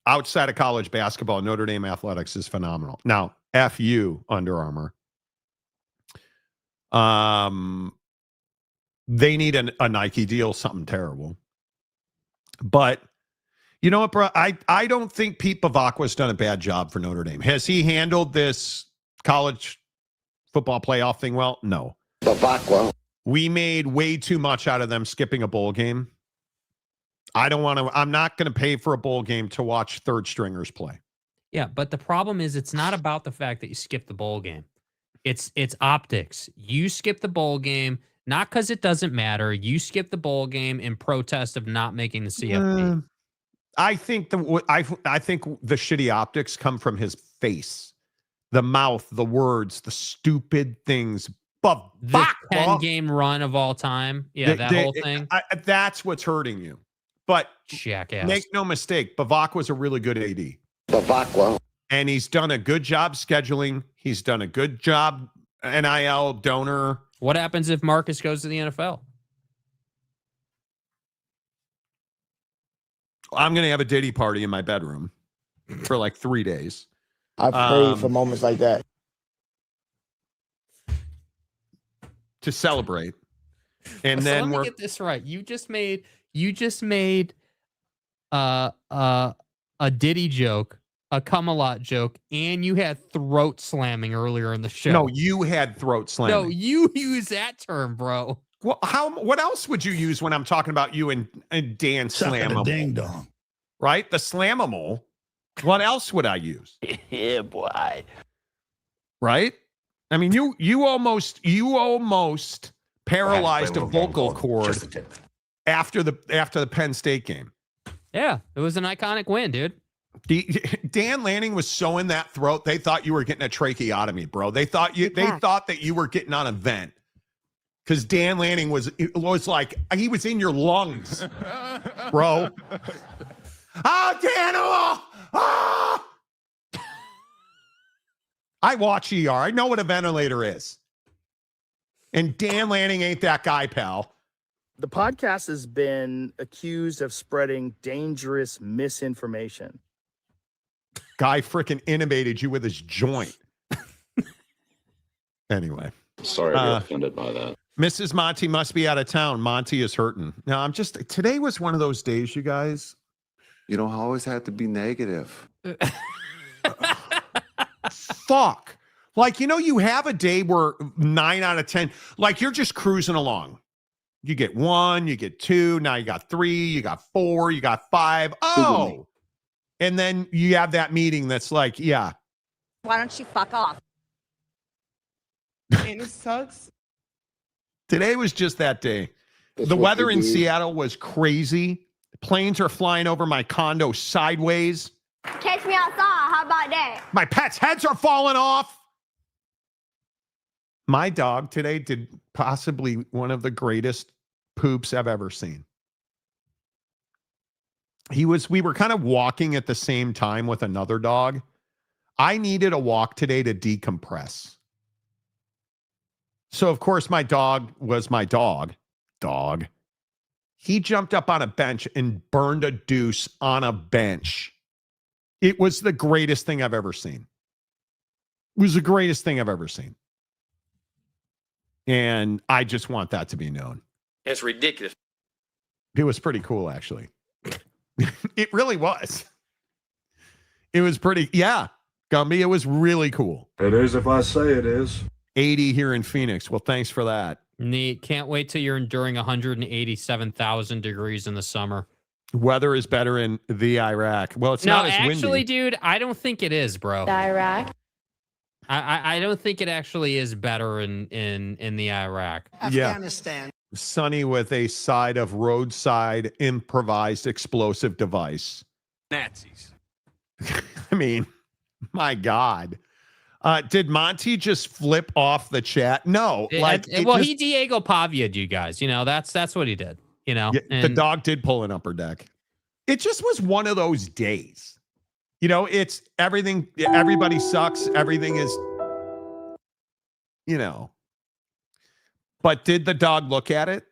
outside of college basketball, Notre Dame athletics is phenomenal. Now, F you, Under Armour. They need a Nike deal, something terrible. But you know what, bro? I don't think Pete Bavacqua's done a bad job for Notre Dame. Has he handled this college football playoff thing well? No. Bavacqua. We made way too much out of them skipping a bowl game. I'm not going to pay for a bowl game to watch third stringers play. Yeah, but the problem is it's not about the fact that you skipped the bowl game. It's optics. You skip the bowl game, not because it doesn't matter. You skip the bowl game in protest of not making the CFP. I think the shitty optics come from his face, the mouth, the words, the stupid things. But the 10-game run of all time. Yeah, that whole thing. That's what's hurting you. But jackass. Make no mistake, Bavacqua was a really good AD. Bavacqua. And he's done a good job scheduling. He's done a good job NIL donor. What happens if Marcus goes to the NFL? I'm going to have a ditty party in my bedroom for like 3 days. I've prayed for moments like that. To celebrate. And so then let me get this right. You just made a Diddy joke, a come-a-lot joke, and you had throat slamming earlier in the show. No, you had throat slamming. No, you use that term, bro. Well, what else would you use when I'm talking about you and Dan Slamamo? Ding dong. Right? The Slamamo. What else would I use? Yeah, boy. Right? I mean, you almost paralyzed a vocal cord after the Penn State game. Yeah, it was an iconic win, dude. Dan Lanning was so in that throat, they thought you were getting a tracheotomy, bro. They thought that you were getting on a vent. Because Dan Lanning was like, he was in your lungs, bro. Oh, Dan! Oh! I watch ER. I know what a ventilator is. And Dan Lanning ain't that guy, pal. The podcast has been accused of spreading dangerous misinformation. Guy freaking intubated you with his joint. Anyway. Sorry to be offended by that. Mrs. Monty must be out of town. Monty is hurting. Now, today was one of those days, you guys. You don't always have to be negative. Fuck. Like, you have a day where 9 out of 10, like you're just cruising along. You get 1, you get 2, now you got 3, you got 4, you got 5. Oh. And then you have that meeting that's like, yeah. Why don't you fuck off? And it sucks. Today was just that day. The weather in Seattle was crazy. Planes are flying over my condo sideways. Catch me outside. How about that? My pets' heads are falling off. My dog today did possibly one of the greatest poops I've ever seen. We were kind of walking at the same time with another dog. I needed a walk today to decompress. So, of course, my dog was my dog. He jumped up on a bench and burned a deuce on a bench. It was the greatest thing I've ever seen. It was the greatest thing I've ever seen. And I just want that to be known. It's ridiculous. It was pretty cool, actually. It really was. It was pretty, yeah, Gumby, it was really cool. It is if I say it is. 80 here in Phoenix. Well, thanks for that. Neat. Can't wait till you're enduring 187,000 degrees in the summer. Weather is better in the Iraq. Well, it's not as windy. Actually, dude, I don't think it is, bro. The Iraq. I don't think it actually is better in the Iraq. Afghanistan. Yeah. Sunny with a side of roadside improvised explosive device. Nazis. I mean, my God. Did Monty just flip off the chat? No. He Diego Pavia'd you guys. That's what he did. Yeah, the dog did pull an upper deck. It just was one of those days. It's everything. Everybody sucks. Everything is, But did the dog look at it?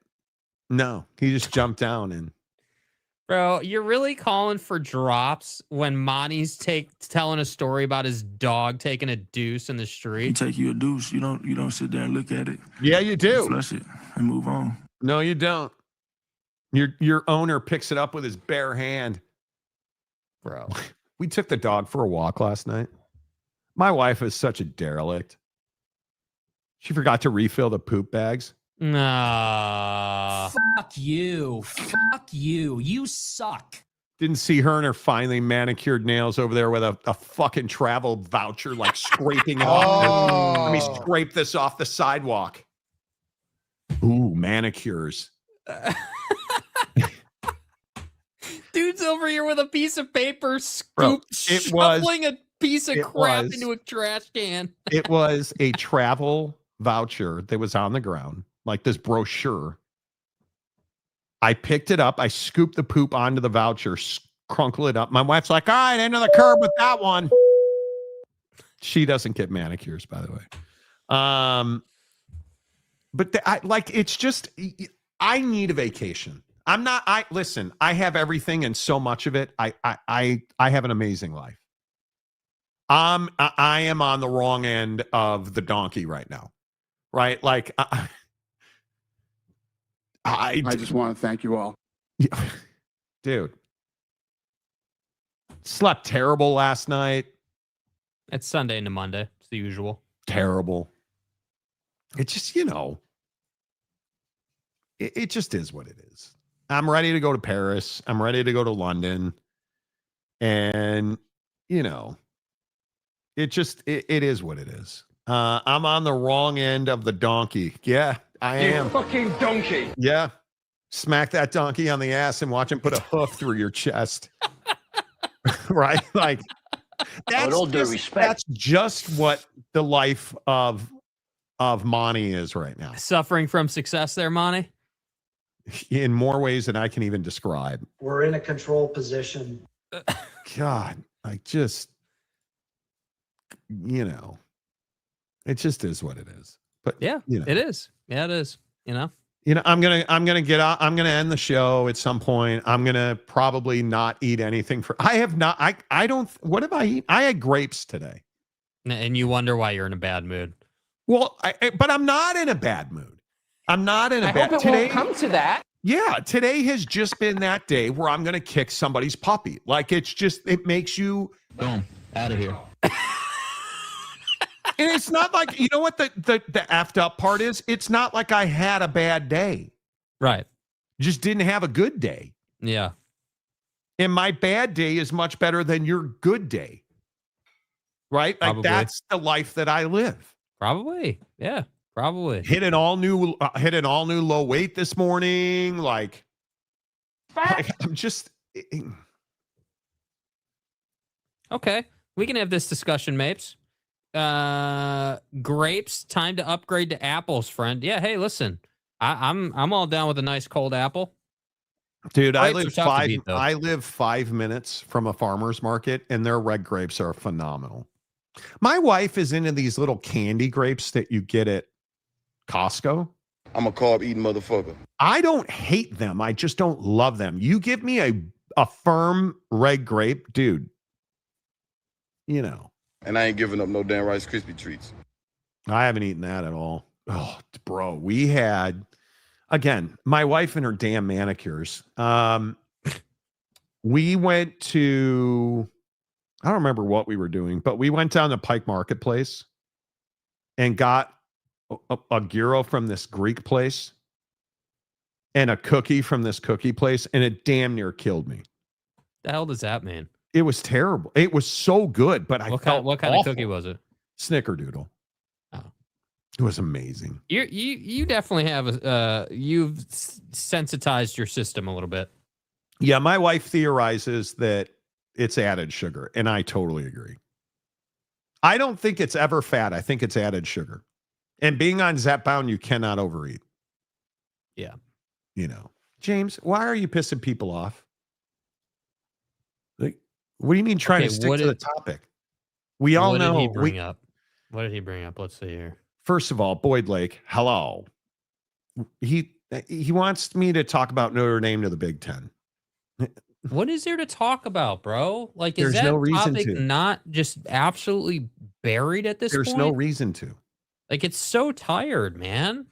No. He just jumped down and. Bro, you're really calling for drops when Monty's telling a story about his dog taking a deuce in the street. You take you a deuce. You don't sit there and look at it. Yeah, you do. You flush it and move on. No, you don't. Your owner picks it up with his bare hand. Bro. We took the dog for a walk last night. My wife is such a derelict. She forgot to refill the poop bags. No. Fuck you. Fuck you. You suck. Didn't see her and her finely manicured nails over there with a fucking travel voucher, like scraping off. Let me scrape this off the sidewalk. Ooh, manicures. Dude's over here with a piece of paper, shuffling a piece of crap into a trash can. It was a travel voucher that was on the ground, like this brochure. I picked it up. I scooped the poop onto the voucher, crunkle it up. My wife's like, all right, end of the curb with that one. She doesn't get manicures, by the way. But it's just, I need a vacation. Listen, I have everything and so much of it. I have an amazing life. I am on the wrong end of the donkey right now. Right? Like, I just want to thank you all. Dude. Slept terrible last night. It's Sunday into Monday. It's the usual. Terrible. It just, it just is what it is. I'm ready to go to Paris. I'm ready to go to London. And, it is what it is. I'm on the wrong end of the donkey. Yeah, I am. You fucking donkey. Yeah. Smack that donkey on the ass and watch him put a hoof through your chest. right? Like With all due respect. that's just what the life of Monty is right now. Suffering from success there, Monty? In more ways than I can even describe. We're in a control position. God, I just, it just is what it is. But yeah, it is. Yeah, it is. I'm gonna get out. I'm gonna end the show at some point. I'm gonna probably not eat anything I don't. What have I eaten? I had grapes today. And you wonder why you're in a bad mood. Well, but I'm not in a bad mood. I'm not in a bad. Hope it won't come to that. Yeah, today has just been that day where I'm gonna kick somebody's puppy. Like it makes you boom out of here. And it's not like, you know what the effed up part is? It's not like I had a bad day. Right. Just didn't have a good day. Yeah. And my bad day is much better than your good day. Right? Like that's the life that I live. Probably. Yeah. Probably. Hit an all new low weight this morning. Like I'm just okay. We can have this discussion, Mapes. Grapes, time to upgrade to apples, friend. Yeah, hey, listen. I'm all down with a nice cold apple. Dude, I Grapes live 5 minutes from a farmer's market, and their red grapes are phenomenal. My wife is into these little candy grapes that you get at Costco. I'm a carb eating motherfucker. I don't hate them. I just don't love them. You give me a firm red grape, dude. And I ain't giving up no damn Rice Krispie treats. I haven't eaten that at all. Oh, bro, we had, again, my wife and her damn manicures. We went to, I don't remember what we were doing, but we went down to Pike Marketplace and got a gyro from this Greek place and a cookie from this cookie place, and it damn near killed me. The hell does that mean? It was terrible. It was so good, but what kind of cookie was it? Snickerdoodle. Oh, it was amazing. You definitely have you've sensitized your system a little bit. Yeah, my wife theorizes that it's added sugar, and I totally agree. I don't think it's ever fat. I think it's added sugar. And being on Zepbound, you cannot overeat. Yeah. James, why are you pissing people off? Like, what do you mean trying to stick to the topic? We all know. What did he bring up? What did he bring up? Let's see here. First of all, Boyd Lake, hello. He wants me to talk about Notre Dame to the Big Ten. What is there to talk about, bro? Like, is There's that no reason topic to. not just absolutely buried at this point? There's no reason to. Like, it's so tired, man.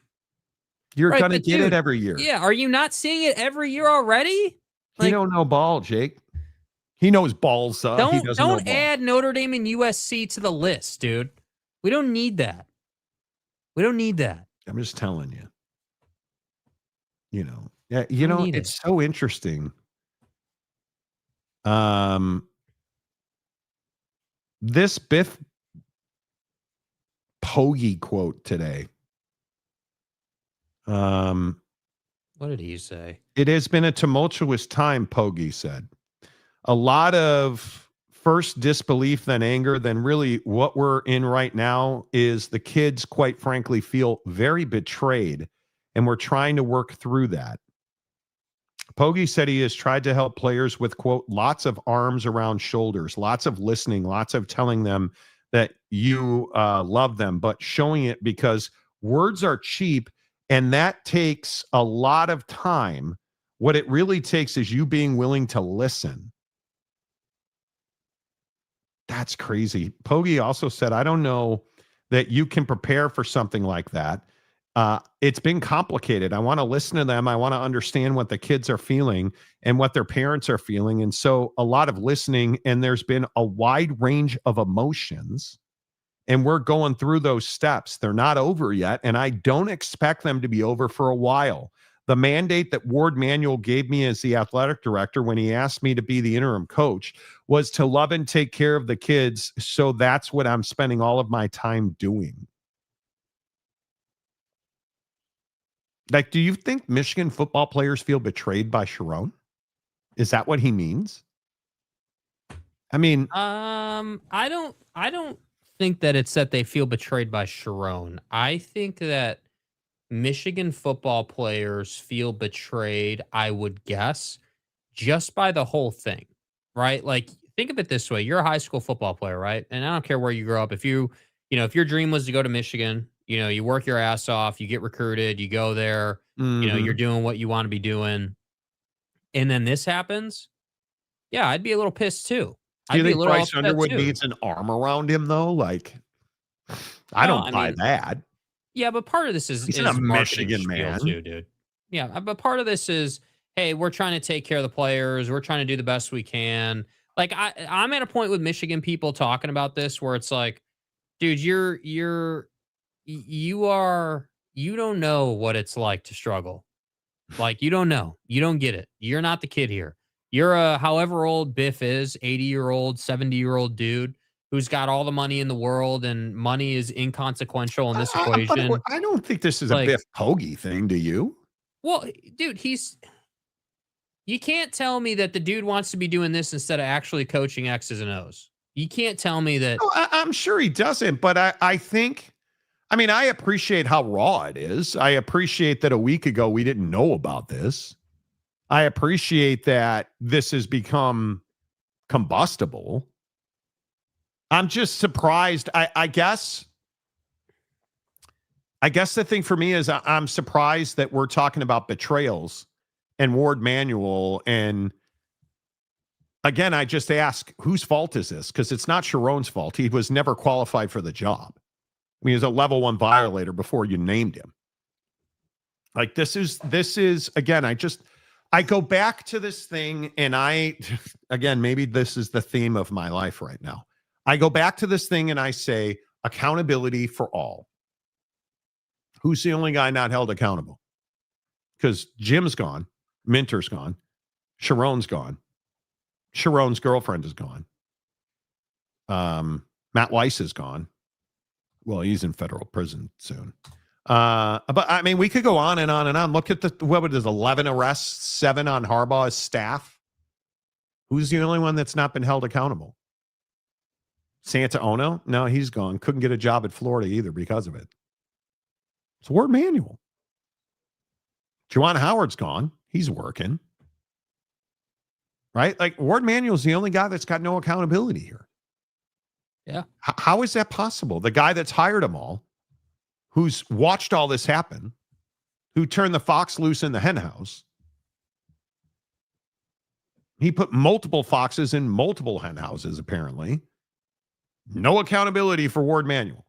You're going to get it every year. Yeah. Are you not seeing it every year already? Like, he don't know ball, Jake. He knows balls. Don't add Notre Dame and USC to the list, dude. We don't need that. We don't need that. I'm just telling you. Yeah, it's so interesting. This Biff Poggi quote today. What did he say? It has been a tumultuous time, Poggi said. A lot of first disbelief, then anger, then really what we're in right now is the kids, quite frankly, feel very betrayed, and we're trying to work through that. Poggi said he has tried to help players with, quote, lots of arms around shoulders, lots of listening, lots of telling them that you love them, but showing it because words are cheap, and that takes a lot of time. What it really takes is you being willing to listen. That's crazy. Poggi also said, I don't know that you can prepare for something like that. It's been complicated. I want to listen to them. I want to understand what the kids are feeling and what their parents are feeling. And so a lot of listening, and there's been a wide range of emotions, and we're going through those steps. They're not over yet, and I don't expect them to be over for a while. The mandate that Warde Manuel gave me as the athletic director when he asked me to be the interim coach was to love and take care of the kids. So that's what I'm spending all of my time doing. Like, do you think Michigan football players feel betrayed by Sheronne? Is that what he means? I mean, I don't think that it's that they feel betrayed by Sheronne. I think that Michigan football players feel betrayed, I would guess, just by the whole thing, right? Like, think of it this way. You're a high school football player, right? And I don't care where you grow up. If if your dream was to go to Michigan, you work your ass off, you get recruited, you go there, you're doing what you want to be doing. And then this happens. Yeah, I'd be a little pissed too. Do you think Bryce Underwood needs an arm around him though? Like, I don't buy that. Yeah, but part of this is a Michigan man too, dude. Yeah, but part of this is, hey, we're trying to take care of the players. We're trying to do the best we can. Like, I'm at a point with Michigan people talking about this where it's like, dude, you don't know what it's like to struggle. Like, you don't know. You don't get it. You're not the kid here. You're a however old Biff is, 80-year-old, 70-year-old dude who's got all the money in the world, and money is inconsequential in this equation. I don't think this is a Biff Hoagie thing, do you? Well, dude, you can't tell me that the dude wants to be doing this instead of actually coaching X's and O's. You can't tell me that. No, I'm sure he doesn't, but I think, I appreciate how raw it is. I appreciate that a week ago we didn't know about this. I appreciate that this has become combustible. I'm just surprised. I guess the thing for me is I'm surprised that we're talking about betrayals and Warde Manuel. And again, I just ask, whose fault is this? Because it's not Sheronne's fault. He was never qualified for the job. He was a level 1 violator before you named him. Like, this is again, I go back to this thing, and again, maybe this is the theme of my life right now. I go back to this thing and I say, accountability for all. Who's the only guy not held accountable? Because Jim's gone. Minter's gone. Sheronne's gone. Sheronne's girlfriend is gone. Matt Weiss is gone. Well, he's in federal prison soon. But we could go on and on and on. Look at what it is, 11 arrests, 7 on Harbaugh's staff. Who's the only one that's not been held accountable? Santa Ono? No, he's gone. Couldn't get a job at Florida either because of it. It's Warde Manuel. Juwan Howard's gone. He's working. Right? Like, Warde Manuel's the only guy that's got no accountability here. Yeah. How is that possible? The guy that's hired them all, who's watched all this happen, who turned the fox loose in the hen house. He put multiple foxes in multiple hen houses, apparently. No accountability for Warde Manuel.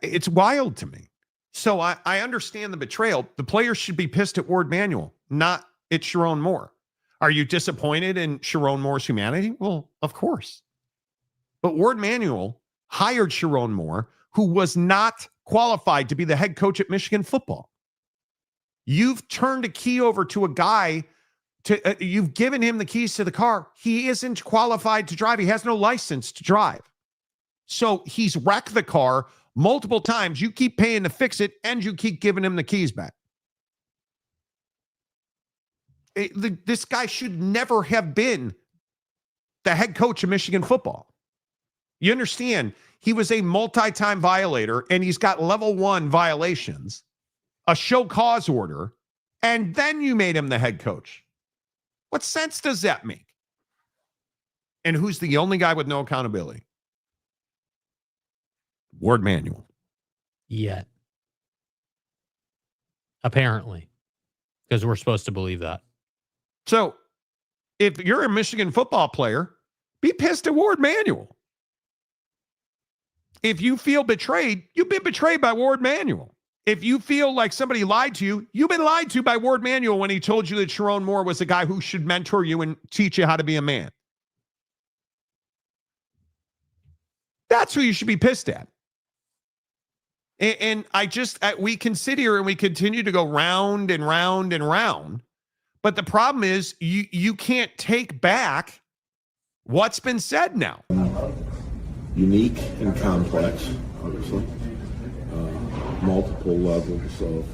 It's wild to me. So I understand the betrayal. The players should be pissed at Warde Manuel, not at Sheronne Moore. Are you disappointed in Sheronne Moore's humanity? Well, of course. But Warde Manuel hired Sheronne Moore, who was not qualified to be the head coach at Michigan football. You've turned a key over to a guy, you've given him the keys to the car. He isn't qualified to drive. He has no license to drive. So he's wrecked the car multiple times. You keep paying to fix it, and you keep giving him the keys back. This guy should never have been the head coach of Michigan football. You understand? He was a multi-time violator, and he's got level 1 violations, a show cause order, and then you made him the head coach. What sense does that make? And who's the only guy with no accountability? Warde Manuel. Yet. Apparently. Because we're supposed to believe that. So, if you're a Michigan football player, be pissed at Warde Manuel. If you feel betrayed, you've been betrayed by Warde Manuel. If you feel like somebody lied to you, you've been lied to by Warde Manuel when he told you that Sheronne Moore was the guy who should mentor you and teach you how to be a man. That's who you should be pissed at. And we can sit here and we continue to go round and round and round. But the problem is you can't take back what's been said now. Unique and complex, obviously. Multiple levels of,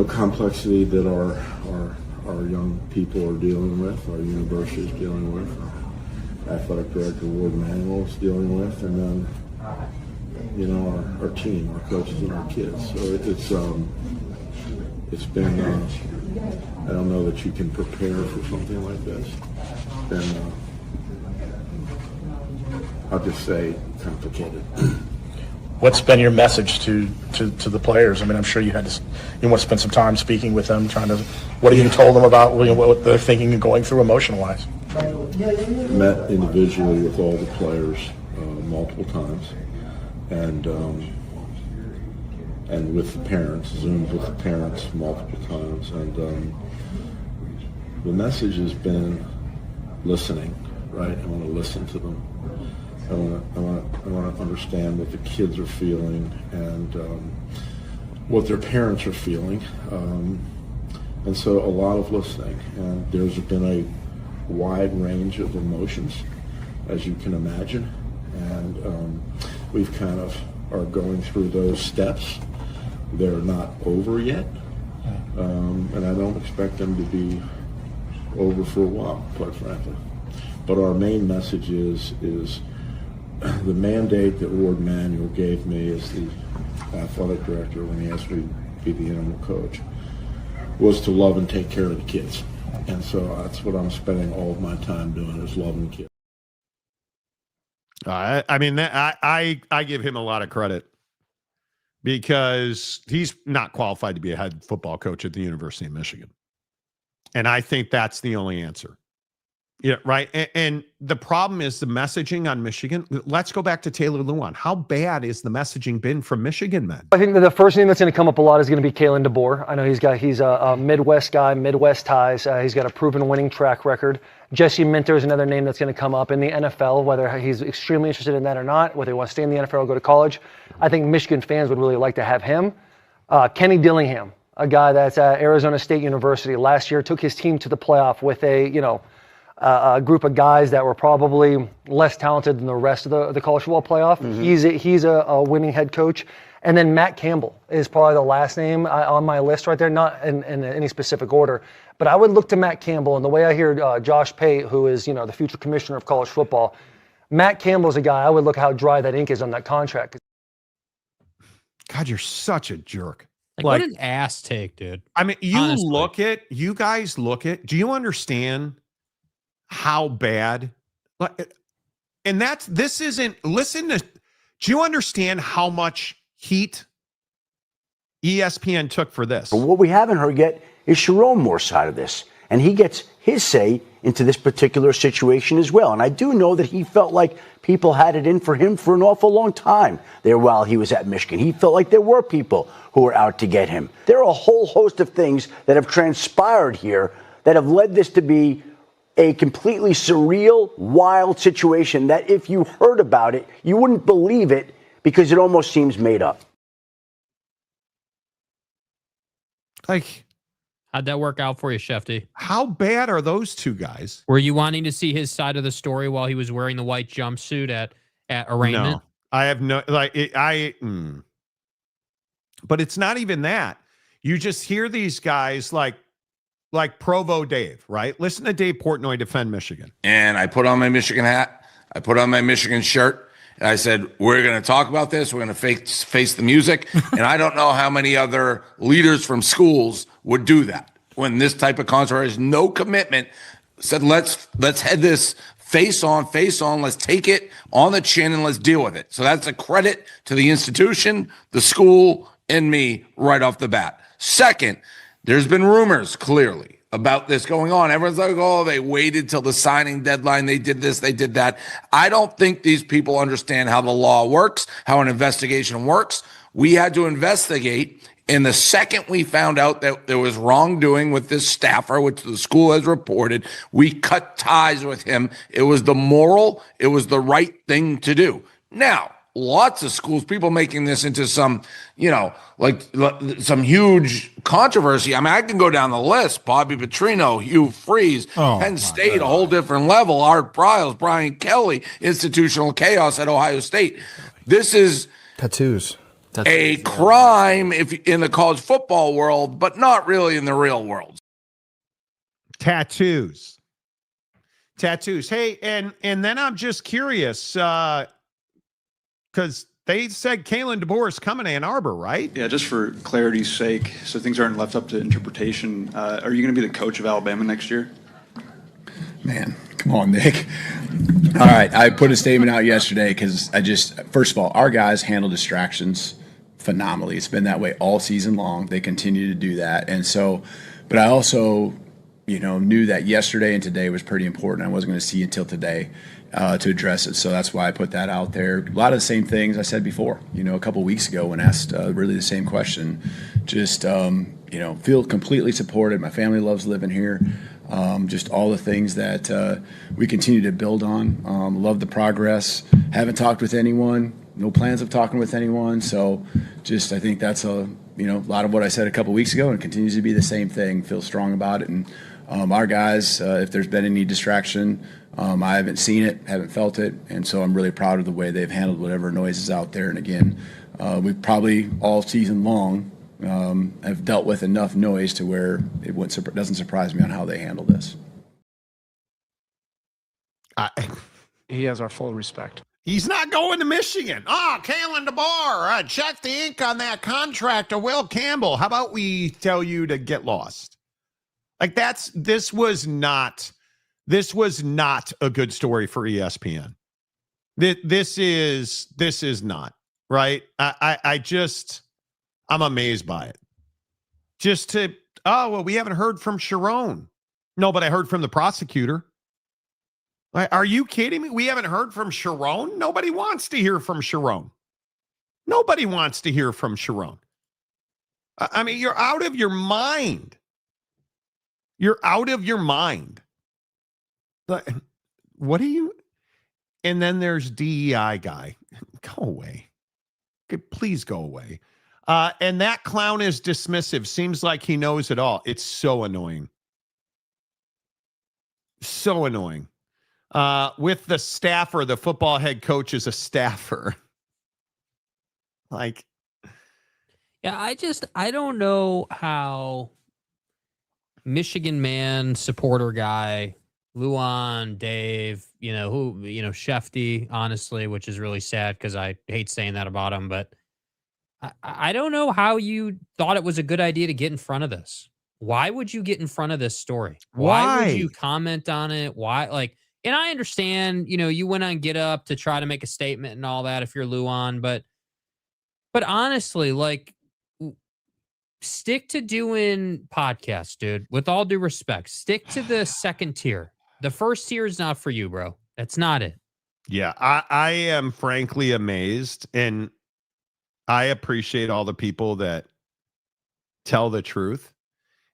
complexity that are our young people are dealing with, our university is dealing with, our athletic director Warde Manuel is dealing with, and then, you know, our team, our coaches, and our kids. So it's been, I don't know that you can prepare for something like this. It's been, I'll just say, complicated. What's been your message to the players? I mean, I'm sure you want to spend some time speaking with them, what have you told them about what they're thinking and going through emotion-wise? Met individually with all the players multiple times, and with the parents, Zoomed with the parents multiple times, and the message has been listening, right? I want to listen to them. I want to understand what the kids are feeling and what their parents are feeling, and so a lot of listening. And there's been a wide range of emotions, as you can imagine, and we've kind of are going through those steps. They're not over yet, and I don't expect them to be over for a while, quite frankly. But our main message is the mandate that Warde Manuel gave me as the athletic director when he asked me to be the interim coach was to love and take care of the kids. And so that's what I'm spending all of my time doing, is loving kids. I mean, I give him a lot of credit because he's not qualified to be a head football coach at the University of Michigan. And I think that's the only answer. Yeah, right. And the problem is the messaging on Michigan. Let's go back to Taylor Lewan. How bad is the messaging been from Michigan men? I think that the first name that's going to come up a lot is going to be Kalen DeBoer. I know he's a Midwest guy, Midwest ties. He's got a proven winning track record. Jesse Minter is another name that's going to come up in the NFL, whether he's extremely interested in that or not, whether he wants to stay in the NFL or go to college. I think Michigan fans would really like to have him. Kenny Dillingham, a guy that's at Arizona State University. Last year took his team to the playoff with a group of guys that were probably less talented than the rest of the college football playoff. Mm-hmm. He's a winning head coach. And then Matt Campbell is probably the last name on my list right there, not in any specific order. But I would look to Matt Campbell, and the way I hear Josh Pate, who is the future commissioner of college football, Matt Campbell's a guy I would look how dry that ink is on that contract. God, you're such a jerk. Like what an ass take, dude. I mean, you guys look at, do you understand how bad, and do you understand how much heat ESPN took for this? But what we haven't heard yet is Sheronne Moore's side of this, and he gets his say into this particular situation as well. And I do know that he felt like people had it in for him for an awful long time there while he was at Michigan. He felt like there were people who were out to get him. There are a whole host of things that have transpired here that have led this to be a completely surreal, wild situation that if you heard about it, you wouldn't believe it because it almost seems made up. Like, how'd that work out for you, Shefty? How bad are those two guys? Were you wanting to see his side of the story while he was wearing the white jumpsuit at arraignment? No, I have no, but it's not even that. You just hear these guys like Provo Dave, right? Listen to Dave Portnoy defend Michigan. And I put on my Michigan hat. I put on my Michigan shirt. And I said, we're going to talk about this. We're going to face the music. And I don't know how many other leaders from schools would do that when this type of controversy is no commitment. Said, let's head this face on. Let's take it on the chin and let's deal with it. So that's a credit to the institution, the school, and me right off the bat. Second, there's been rumors clearly about this going on. Everyone's like, oh, they waited till the signing deadline. They did this, they did that. I don't think these people understand how the law works, how an investigation works. We had to investigate. And the second we found out that there was wrongdoing with this staffer, which the school has reported, we cut ties with him. It was the right thing to do. Now, lots of schools, people making this into some, some huge controversy. I mean, I can go down the list. Bobby Petrino, Hugh Freeze, Penn State, a whole different level. Art Briles, Brian Kelly, institutional chaos at Ohio State. This is tattoos. A crime if in the college football world, but not really in the real world. Tattoos. Hey, and then I'm just curious, because they said Kalen DeBoer is coming to Ann Arbor, right? Yeah, just for clarity's sake, so things aren't left up to interpretation. Are you going to be the coach of Alabama next year? Man, come on, Nick. All right, I put a statement out yesterday because first of all, our guys handle distractions phenomenally. It's been that way all season long. They continue to do that. And so, but I also, knew that yesterday and today was pretty important. I wasn't going to see until today to address it. So that's why I put that out there. A lot of the same things I said before, a couple of weeks ago when asked really the same question. Just, feel completely supported. My family loves living here. Just all the things that we continue to build on. Love the progress. Haven't talked with anyone. No plans of talking with anyone. So just I think that's a lot of what I said a couple weeks ago, and it continues to be the same thing. Feel strong about it. And our guys, if there's been any distraction, I haven't seen it, haven't felt it. And so I'm really proud of the way they've handled whatever noise is out there. And again, we've probably all season long have dealt with enough noise to where it doesn't surprise me on how they handle this. He has our full respect. He's not going to Michigan. Kalen DeBoer, check the ink on that contract to Will Campbell. How about we tell you to get lost? Like this was not a good story for ESPN. This is not, right? I'm amazed by it. We haven't heard from Sheronne. No, but I heard from the prosecutor. Are you kidding me? We haven't heard from Sheronne? Nobody wants to hear from Sheronne. Nobody wants to hear from Sheronne. I mean, you're out of your mind. You're out of your mind. But what are you? And then there's DEI guy. Go away. Okay, please go away. And that clown is dismissive. Seems like he knows it all. It's so annoying. So annoying. With the staffer, the football head coach is a staffer. Like, yeah, I don't know how Michigan man supporter guy, Luan, Dave, Shefty, honestly, which is really sad because I hate saying that about him, but I don't know how you thought it was a good idea to get in front of this. Why would you get in front of this story? Why would you comment on it? Why, and I understand, you went on Get Up to try to make a statement and all that if you're Luan, but honestly, stick to doing podcasts, dude. With all due respect, stick to the second tier. The first tier is not for you, bro. That's not it. Yeah, I am frankly amazed, and I appreciate all the people that tell the truth.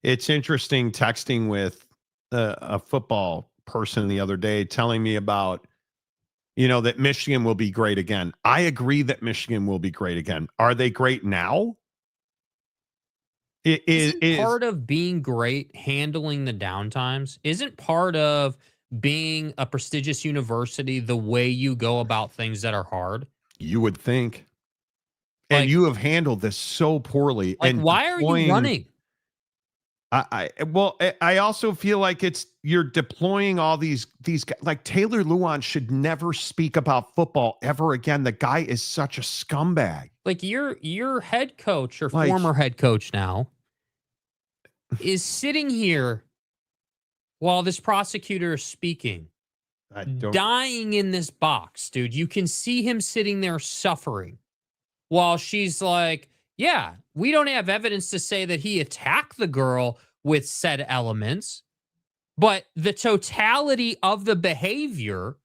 It's interesting texting with a football person the other day telling me about, that Michigan will be great again. I agree that Michigan will be great again. Are they great now? Isn't part of being great handling the downtimes? Isn't part of being a prestigious university the way you go about things that are hard? You would think. And you have handled this so poorly. And why are you running? I also feel like you're deploying all these guys. Like Taylor Luan should never speak about football ever again. The guy is such a scumbag. Like your head coach or former head coach now is sitting here while this prosecutor is speaking, dying in this box, dude. You can see him sitting there suffering while she's like, yeah, we don't have evidence to say that he attacked the girl with said elements, but the totality of the behavior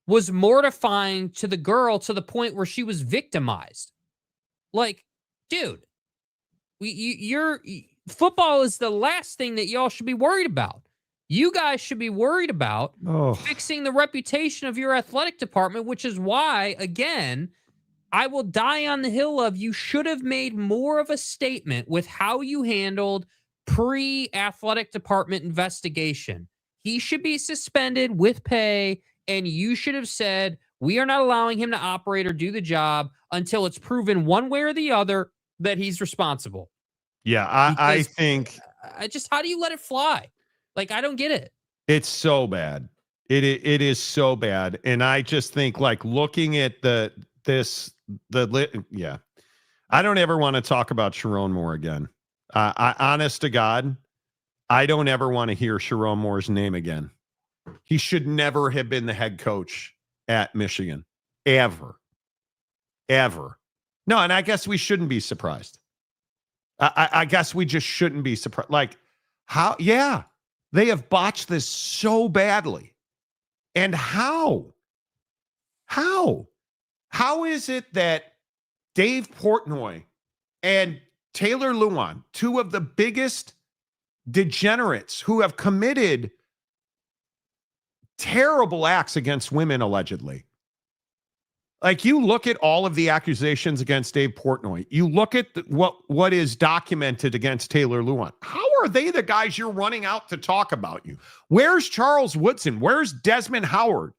was mortifying to the girl to the point where she was victimized. Like, dude, football is the last thing that y'all should be worried about. You guys should be worried about fixing the reputation of your athletic department, which is why, again, I will die on the hill of you should have made more of a statement with how you handled pre-athletic department investigation. He should be suspended with pay, and you should have said, we are not allowing him to operate or do the job until it's proven one way or the other that he's responsible. Yeah, I think... How do you let it fly? Like, I don't get it. It's so bad. It is so bad. And I just think, like, looking at yeah. I don't ever want to talk about Sheronne Moore again. Honest to God, I don't ever want to hear Sheronne Moore's name again. He should never have been the head coach at Michigan. Ever. No, and I guess we shouldn't be surprised. I guess we just shouldn't be surprised. Like, how? Yeah, they have botched this so badly. And how? How is it that Dave Portnoy and Taylor Lewan, two of the biggest degenerates who have committed terrible acts against women, allegedly. Like, you look at all of the accusations against Dave Portnoy. You look at what is documented against Taylor Lewan. How are they the guys you're running out to talk about you? Where's Charles Woodson? Where's Desmond Howard?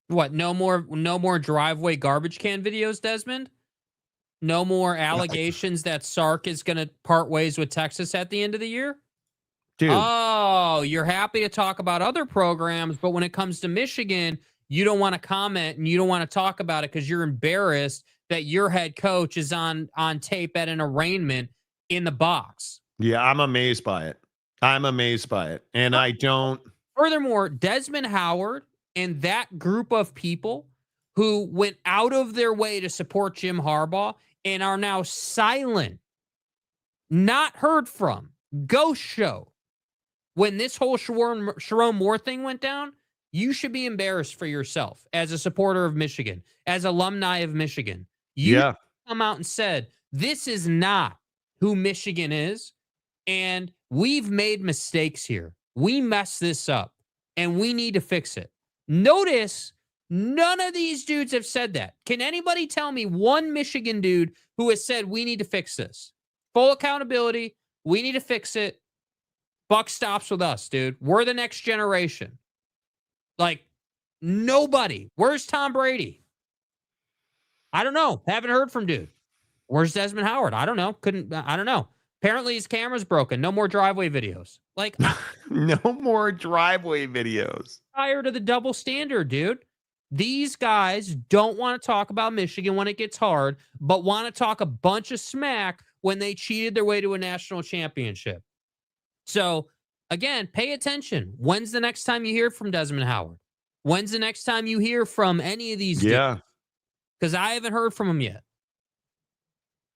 What? No more driveway garbage can videos, Desmond? No more allegations that Sark is going to part ways with Texas at the end of the year? Dude. Oh, you're happy to talk about other programs, but when it comes to Michigan, you don't want to comment and you don't want to talk about it because you're embarrassed that your head coach is on tape at an arraignment in the box. Yeah, I'm amazed by it. And I don't. Furthermore, Desmond Howard and that group of people who went out of their way to support Jim Harbaugh and are now silent, not heard from, ghost show. When this whole Sheronne Moore thing went down, you should be embarrassed for yourself as a supporter of Michigan, as alumni of Michigan. You come out and said, this is not who Michigan is, and we've made mistakes here. We messed this up, and we need to fix it. Notice, none of these dudes have said that. Can anybody tell me one Michigan dude who has said, we need to fix this? Full accountability. We need to fix it. Buck stops with us, dude. We're the next generation. Like, nobody. Where's Tom Brady? I don't know. Haven't heard from dude. Where's Desmond Howard? I don't know. I don't know. Apparently his camera's broken. No more driveway videos. Like, no more driveway videos. Tired of the double standard, dude. These guys don't want to talk about Michigan when it gets hard, but want to talk a bunch of smack when they cheated their way to a national championship. So, again, pay attention. When's the next time you hear from Desmond Howard? When's the next time you hear from any of these dudes? Because I haven't heard from them yet.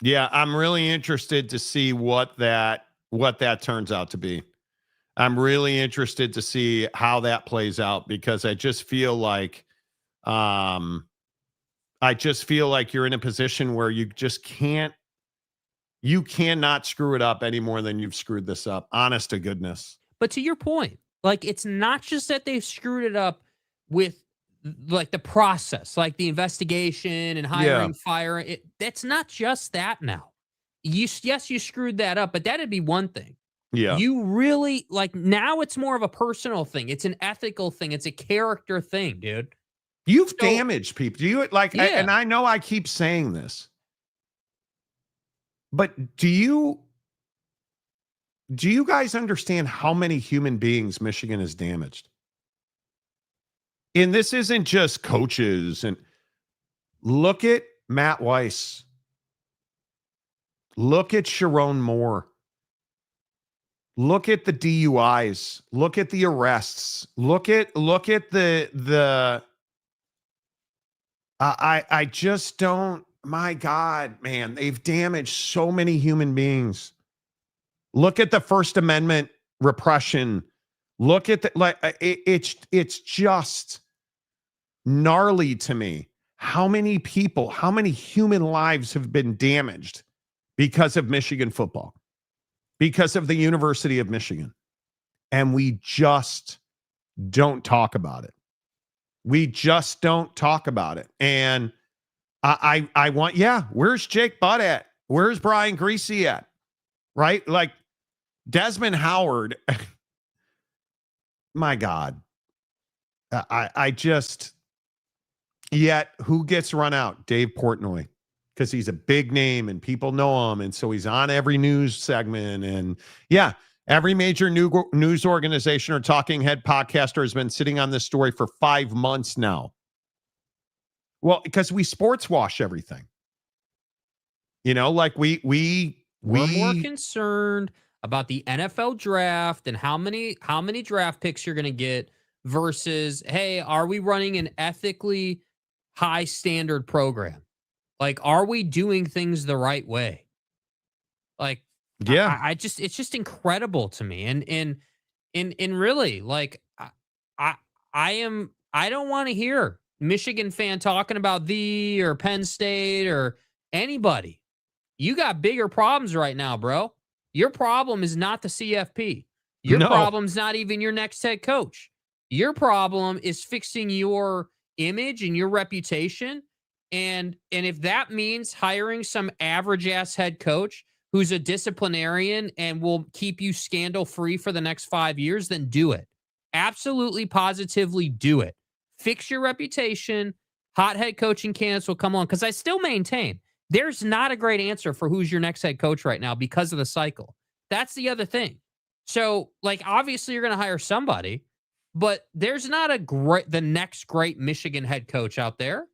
Yeah, I'm really interested to see what that turns out to be. I'm really interested to see how that plays out because I just feel like you're in a position where you just can't. You cannot screw it up any more than you've screwed this up. Honest to goodness. But to your point, like, it's not just that they've screwed it up with like the process, like the investigation and hiring, firing. That's not just that now. Yes, you screwed that up, but that'd be one thing. Yeah. You really, like, now it's more of a personal thing. It's an ethical thing. It's a character thing, dude. You've damaged people. Do you like, and I know I keep saying this, but do you guys understand how many human beings Michigan has damaged? And this isn't just coaches. And look at Matt Weiss. Look at Sheronne Moore. Look at the DUIs. Look at the arrests. Look at the I just don't, my God, man, they've damaged so many human beings. Look at the First Amendment repression. Look at it's just gnarly to me. How many people, how many human lives have been damaged because of Michigan football, because of the University of Michigan? And we just don't talk about it. We just don't talk about it. And I want, where's Jake Butt at? Where's Brian Greasy at? Right? Like Desmond Howard, my God. I just, yet who gets run out? Dave Portnoy, because he's a big name and people know him. And so he's on every news segment. And Every major news organization or talking head podcaster has been sitting on this story for 5 months now. Well, because we sports wash everything. You know, like we're more concerned about the NFL draft and how many draft picks you're going to get versus, hey, are we running an ethically high standard program? Like, are we doing things the right way? Like, yeah, I just, it's just incredible to me. And really, like, I don't want to hear Michigan fan talking about thee or Penn State or anybody. You got bigger problems right now, bro. Your problem is not the CFP. Your problem's not even your next head coach. Your problem is fixing your image and your reputation. And if that means hiring some average ass head coach who's a disciplinarian and will keep you scandal free for the next 5 years, then do it. Absolutely, positively do it. Fix your reputation. Hot head coaching candidates will come on, because I still maintain there's not a great answer for who's your next head coach right now because of the cycle. That's the other thing. So, like, obviously you're going to hire somebody, but there's not the next great Michigan head coach out there.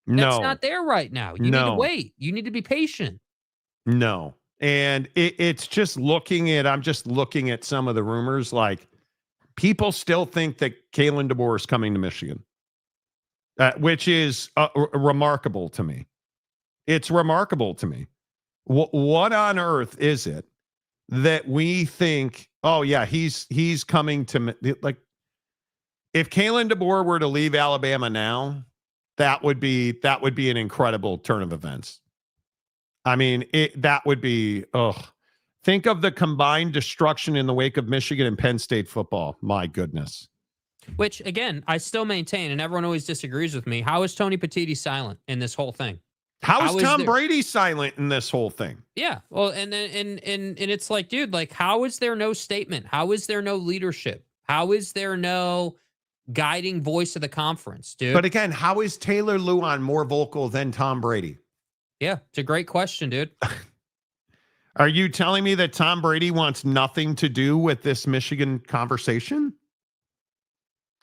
That's not there right now. You need to wait. You need to be patient. No. And it's just I'm just looking at some of the rumors. Like, people still think that Kalen DeBoer is coming to Michigan, which is remarkable to me. It's remarkable to me. What on earth is it that we think, oh yeah, he's coming to, like, if Kalen DeBoer were to leave Alabama now, that would be an incredible turn of events. I mean, that would be, think of the combined destruction in the wake of Michigan and Penn State football. My goodness. Which, again, I still maintain, and everyone always disagrees with me. How is Tony Petitti silent in this whole thing? How is Tom Brady silent in this whole thing? Yeah. Well, and it's like, dude, like, how is there no statement? How is there no leadership? How is there no guiding voice of the conference, dude? But again, how is Taylor Lewan more vocal than Tom Brady? Yeah, it's a great question, dude. Are you telling me that Tom Brady wants nothing to do with this Michigan conversation?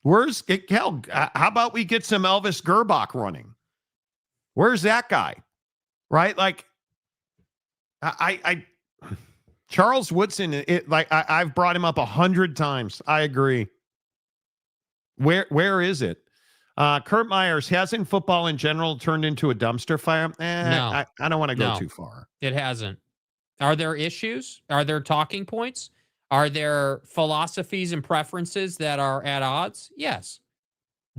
How about we get some Elvis Gerbach running? Where's that guy? Right? Like, Charles Woodson, I've brought him up 100 times. I agree. Where is it? Kurt Myers, hasn't football in general turned into a dumpster fire? No. I don't want to go too far. It hasn't. Are there issues? Are there talking points? Are there philosophies and preferences that are at odds? Yes.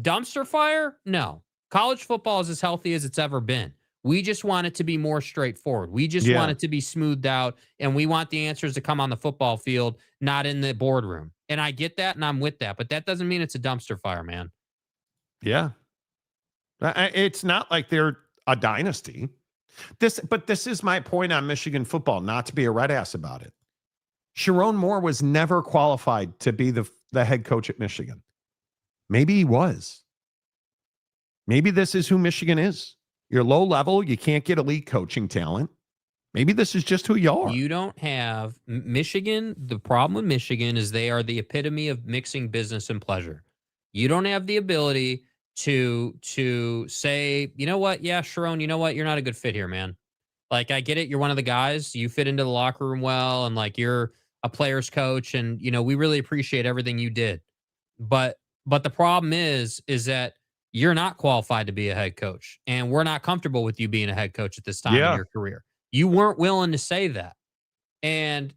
Dumpster fire? No. College football is as healthy as it's ever been. We just want it to be more straightforward. We just want it to be smoothed out, and we want the answers to come on the football field, not in the boardroom. And I get that, and I'm with that, but that doesn't mean it's a dumpster fire, man. Yeah. It's not like they're a dynasty. This is my point on Michigan football, not to be a red ass about it. Sheronne Moore was never qualified to be the head coach at Michigan. Maybe he was. Maybe this is who Michigan is. You're low level. You can't get elite coaching talent. Maybe this is just who you are. You don't have Michigan. The problem with Michigan is they are the epitome of mixing business and pleasure. You don't have the ability to say, you know what? Yeah, Sheronne, you know what? You're not a good fit here, man. Like, I get it. You're one of the guys. You fit into the locker room well, and like, you're a player's coach, and you know, we really appreciate everything you did. But the problem is that you're not qualified to be a head coach, and we're not comfortable with you being a head coach at this time in your career. You weren't willing to say that. And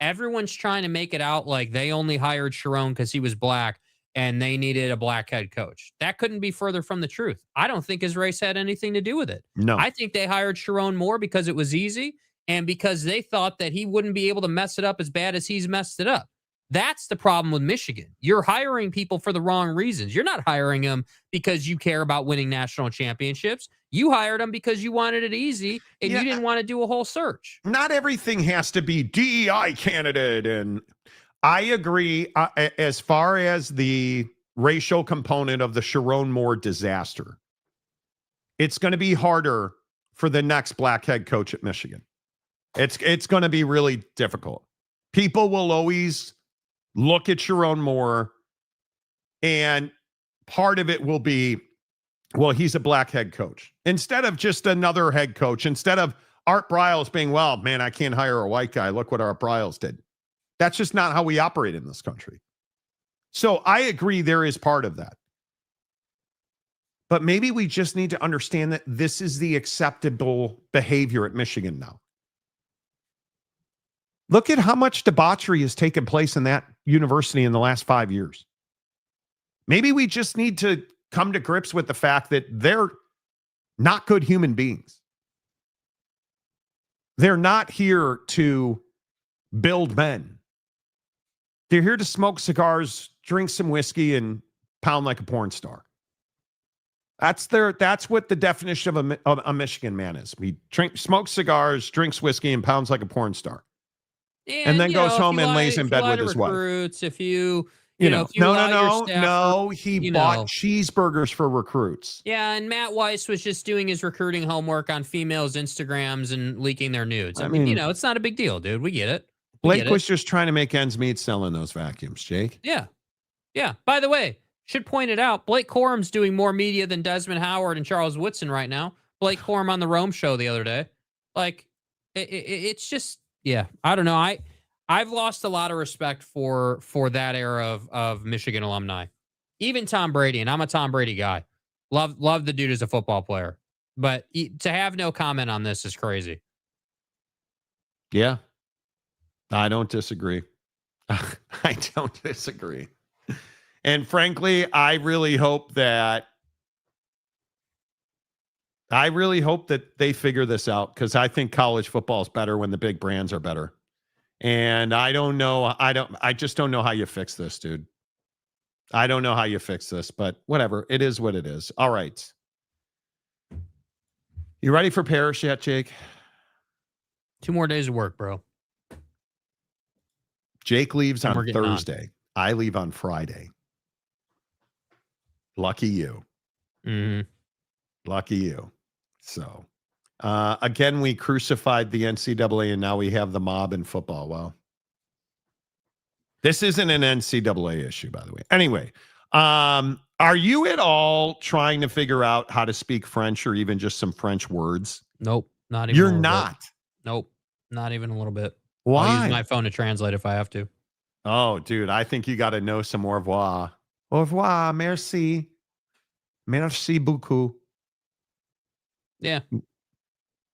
everyone's trying to make it out like they only hired Sheronne because he was black and they needed a black head coach. That couldn't be further from the truth. I don't think his race had anything to do with it. No. I think they hired Sheronne Moore because it was easy and because they thought that he wouldn't be able to mess it up as bad as he's messed it up. That's the problem with Michigan. You're hiring people for the wrong reasons. You're not hiring them because you care about winning national championships. You hired them because you wanted it easy and you didn't want to do a whole search. Not everything has to be DEI candidate. And I agree as far as the racial component of the Sheronne Moore disaster. It's going to be harder for the next black head coach at Michigan. It's going to be really difficult. People will always look at Sheronne Moore, and part of it will be, well, he's a black head coach. Instead of just another head coach, instead of Art Briles being, well, man, I can't hire a white guy. Look what Art Briles did. That's just not how we operate in this country. So I agree there is part of that. But maybe we just need to understand that this is the acceptable behavior at Michigan now. Look at how much debauchery has taken place in that university in the last 5 years. Maybe we just need to come to grips with the fact that they're not good human beings. They're not here to build men. They're here to smoke cigars, drink some whiskey, and pound like a porn star. That's what the definition of a Michigan man is. He smokes cigars, drinks whiskey, and pounds like a porn star. And then goes home and lays in bed with his wife. If you No, if you allow your staff he bought cheeseburgers for recruits. Yeah, and Matt Weiss was just doing his recruiting homework on females' Instagrams and leaking their nudes. I mean, it's not a big deal, dude. We get it. Blake was just trying to make ends meet selling those vacuums, Jake. Yeah. Yeah. By the way, should point it out, Blake Corum's doing more media than Desmond Howard and Charles Woodson right now. Blake Corum on the Rome show the other day. Like, it's just, yeah, I don't know. I've lost a lot of respect for that era of Michigan alumni. Even Tom Brady, and I'm a Tom Brady guy. Love the dude as a football player. But to have no comment on this is crazy. Yeah. I don't disagree. I don't disagree. And frankly, I really hope that they figure this out, because I think college football is better when the big brands are better. And I just don't know how you fix this, dude. I don't know how you fix this, but whatever. It is what it is. All right. You ready for Paris yet, Jake? 2 more days of work, bro. Jake leaves on Thursday. I leave on Friday. Lucky you. Mm-hmm. Lucky you. So, again, we crucified the NCAA, and now we have the mob in football. Well, this isn't an NCAA issue, by the way. Anyway, are you at all trying to figure out how to speak French or even just some French words? Nope. Not even. You're not. Nope. Not even a little bit. Why? I'll use my phone to translate if I have to. Oh, dude, I think you got to know some au revoir. Au revoir. Merci. Merci beaucoup. Yeah.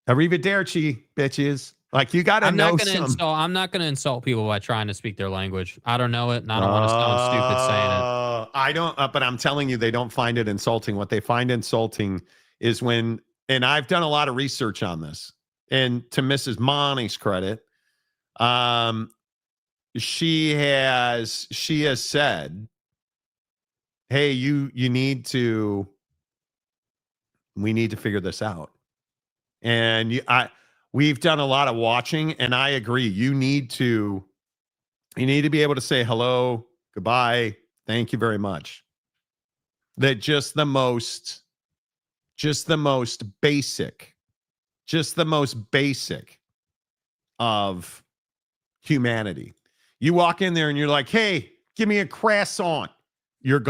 Arrivederci, bitches. Like, you got to know some. I'm not going to insult people by trying to speak their language. I don't know it, and I don't want to sound stupid saying it. I don't, but I'm telling you, they don't find it insulting. What they find insulting is when, and I've done a lot of research on this, and to Mrs. Monty's credit, she has said, hey, we need to figure this out. And we've done a lot of watching, and I agree. You need to be able to say hello, goodbye, thank you very much. That just the most basic of humanity. You walk in there and you're like, hey, give me a croissant. I'm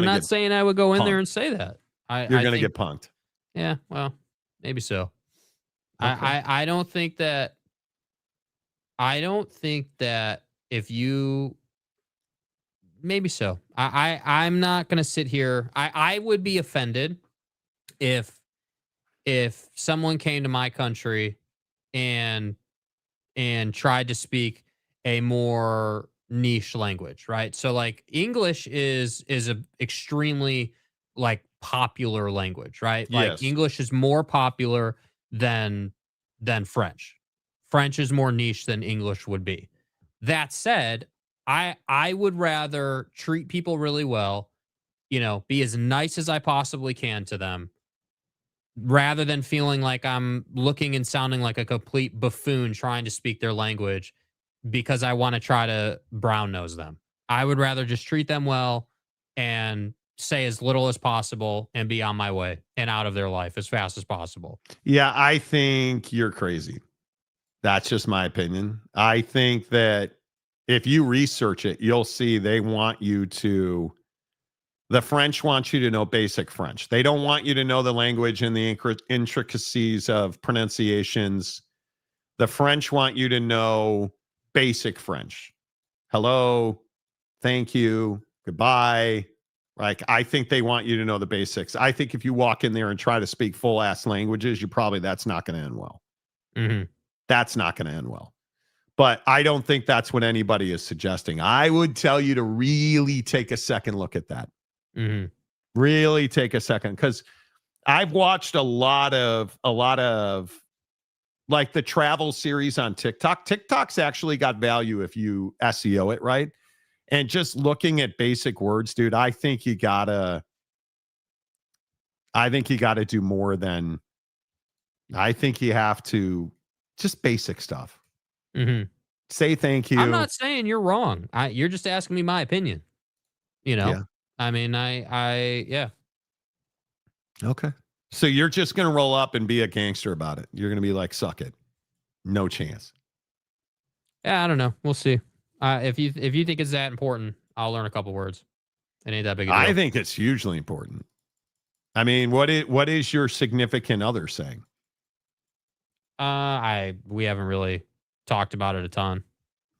not saying I would go in there and say that. You're going to get punked. Yeah, well, maybe so. Okay. I don't think that if you, maybe so. I'm not going to sit here. I would be offended if someone came to my country and tried to speak a more niche language, right? So like English is a extremely like popular language, right? Like Yes. English is more popular than French. French is more niche than English would be. That said, I would rather treat people really well, be as nice as I possibly can to them, rather than feeling like I'm looking and sounding like a complete buffoon trying to speak their language because I want to try to brown nose them. I would rather just treat them well and say as little as possible and be on my way and out of their life as fast as possible. Yeah, I think you're crazy. That's just my opinion. I think that if you research it, you'll see they want you to. The French want you to know basic French. They don't want you to know the language and the intricacies of pronunciations. The French want you to know basic French. Hello, thank you, goodbye. Like, I think they want you to know the basics. I think if you walk in there and try to speak full ass languages, that's not going to end well. Mm-hmm. That's not going to end well. But I don't think that's what anybody is suggesting. I would tell you to really take a second look at that. Mm-hmm. Really take a second, because I've watched a lot of like the travel series on TikTok. TikTok's actually got value if you SEO it right. And just looking at basic words, dude, I think you gotta do more than. I think you have to just basic stuff. Mm-hmm. Say thank you. I'm not saying you're wrong. You're just asking me my opinion. Yeah. I mean, yeah. Okay. So you're just going to roll up and be a gangster about it. You're going to be like, suck it. No chance. Yeah, I don't know. We'll see. If you think it's that important, I'll learn a couple words. It ain't that big a deal. I think it's hugely important. I mean, what is your significant other saying? We haven't really talked about it a ton.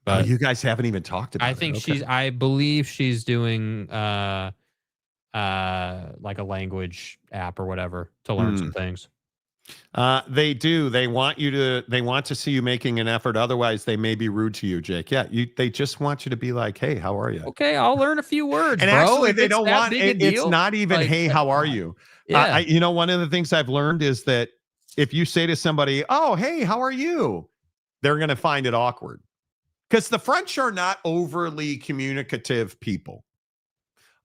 But But you guys haven't even talked about it. I think Okay. I believe she's doing like a language app or whatever to learn some things. They do. They want to see you making an effort. Otherwise, they may be rude to you, Jake. Yeah, they just want you to be like, hey, how are you? Okay, I'll learn a few words, And bro. actually, If they it's don't that want big a it. It's deal, not even, like, hey, how are you? Yeah. One of the things I've learned is that if you say to somebody, oh, hey, how are you? They're going to find it awkward. Because the French are not overly communicative people.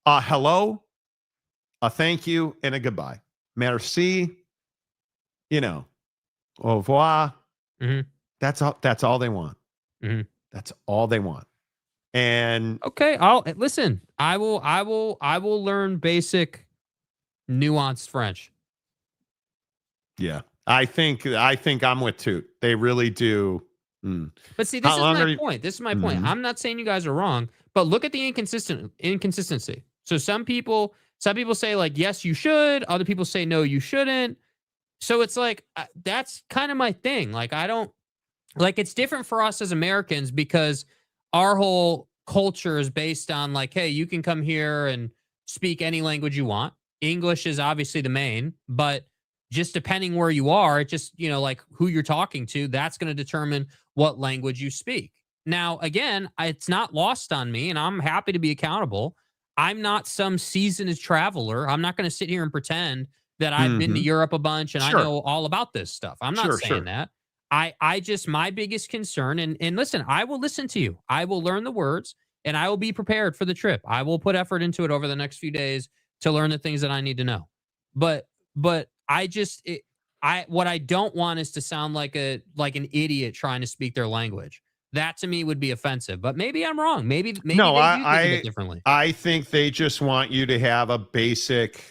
Hello, a thank you, and a goodbye. Merci, au revoir. Mm-hmm. That's all they want. Mm-hmm. That's all they want. And okay, listen. I will learn basic, nuanced French. yeah, I think I'm with Toot. They really do. But see, this is my point. This is my point. Mhm. I'm not saying you guys are wrong, but look at the inconsistency. So some people say like, yes, you should. Other people say, no, you shouldn't. So it's like, that's kind of my thing. Like, I don't like, it's different for us as Americans because our whole culture is based on like, hey, you can come here and speak any language you want. English is obviously the main, but just depending where you are, it just, like who you're talking to, that's going to determine what language you speak. Now, again, it's not lost on me, and I'm happy to be accountable. I'm not some seasoned traveler. I'm not going to sit here and pretend that I've been to Europe a bunch and I know all about this stuff. I'm not saying that. I just, my biggest concern, and listen, I will listen to you. I will learn the words, and I will be prepared for the trip. I will put effort into it over the next few days to learn the things that I need to know. But what I don't want is to sound like an idiot trying to speak their language. That to me would be offensive. But maybe I'm wrong. Maybe no, they do think of it differently. I think they just want you to have a basic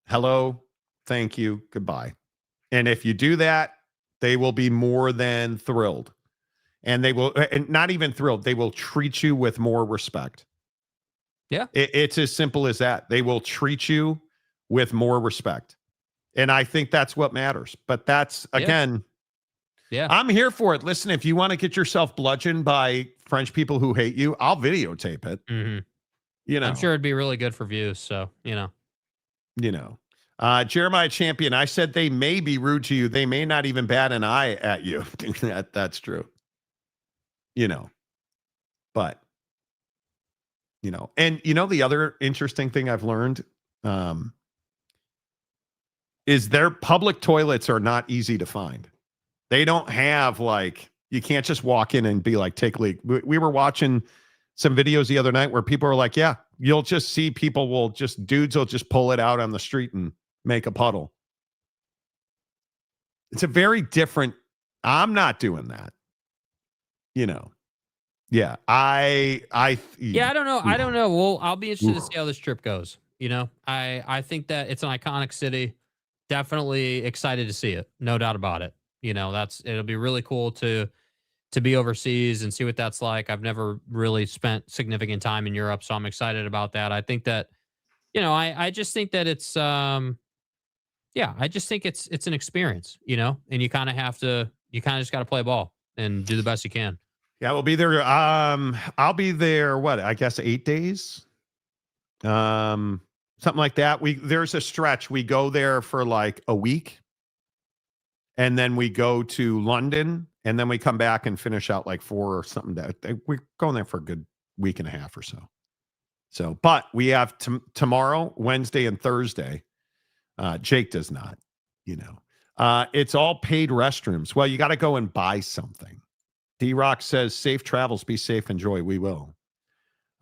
hello, thank you, goodbye. And if you do that, they will be more than thrilled. And they will, and not even thrilled, they will treat you with more respect. Yeah. It's as simple as that. They will treat you with more respect. And I think that's what matters. But that's, again, I'm here for it. Listen, if you want to get yourself bludgeoned by French people who hate you, I'll videotape it. Mm-hmm. I'm sure it'd be really good for views. So, Jeremiah Champion, I said they may be rude to you. They may not even bat an eye at you. That's true. But, and the other interesting thing I've learned is their public toilets are not easy to find. They don't have you can't just walk in and be like, take a leak. We were watching some videos the other night where people are like, yeah, you'll just see dudes will just pull it out on the street and make a puddle. It's a very different, I'm not doing that. Yeah, I don't know. I don't know. Well, I'll be interested to see how this trip goes. I think that it's an iconic city. Definitely excited to see it. No doubt about it. It'll be really cool to be overseas and see what that's like. I've never really spent significant time in Europe, so I'm excited about that. I think that, I just think that it's, I just think it's an experience, and you kind of just got to play ball and do the best you can. Yeah, we'll be there. I'll be there. What? I guess 8 days. Something like that. There's a stretch. We go there for like a week, and then we go to London, and then we come back and finish out like 4 or something. We're going there for a good week and a half or so. So, but we have tomorrow, Wednesday, and Thursday. Jake does not. It's all paid restrooms. Well, you got to go and buy something. D-Rock says, safe travels, be safe, enjoy. We will.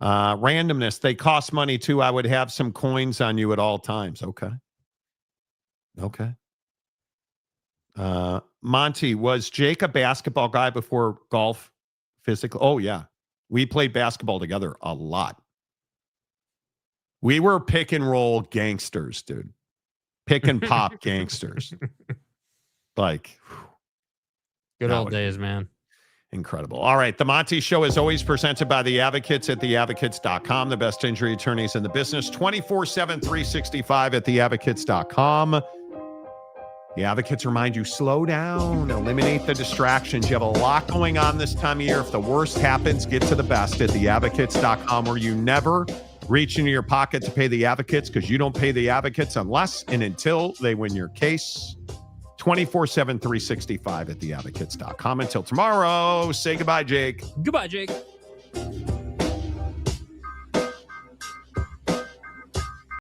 Randomness, they cost money too. I would have some coins on you at all times. Okay. Monty, was Jake a basketball guy before golf physically? Oh, yeah. We played basketball together a lot. We were pick and roll gangsters, dude. Pick and pop gangsters. Like, good old days, man. Incredible. All right. The Monty Show is always presented by The Advocates at theadvocates.com. The best injury attorneys in the business, 24/7, 365 at theadvocates.com. The Advocates remind you, slow down, eliminate the distractions. You have a lot going on this time of year. If the worst happens, get to the best at theadvocates.com, where you never reach into your pocket to pay the advocates, because you don't pay the advocates unless and until they win your case. 24/7, 365 at theadvocates.com. Until tomorrow, say goodbye, Jake. Goodbye, Jake.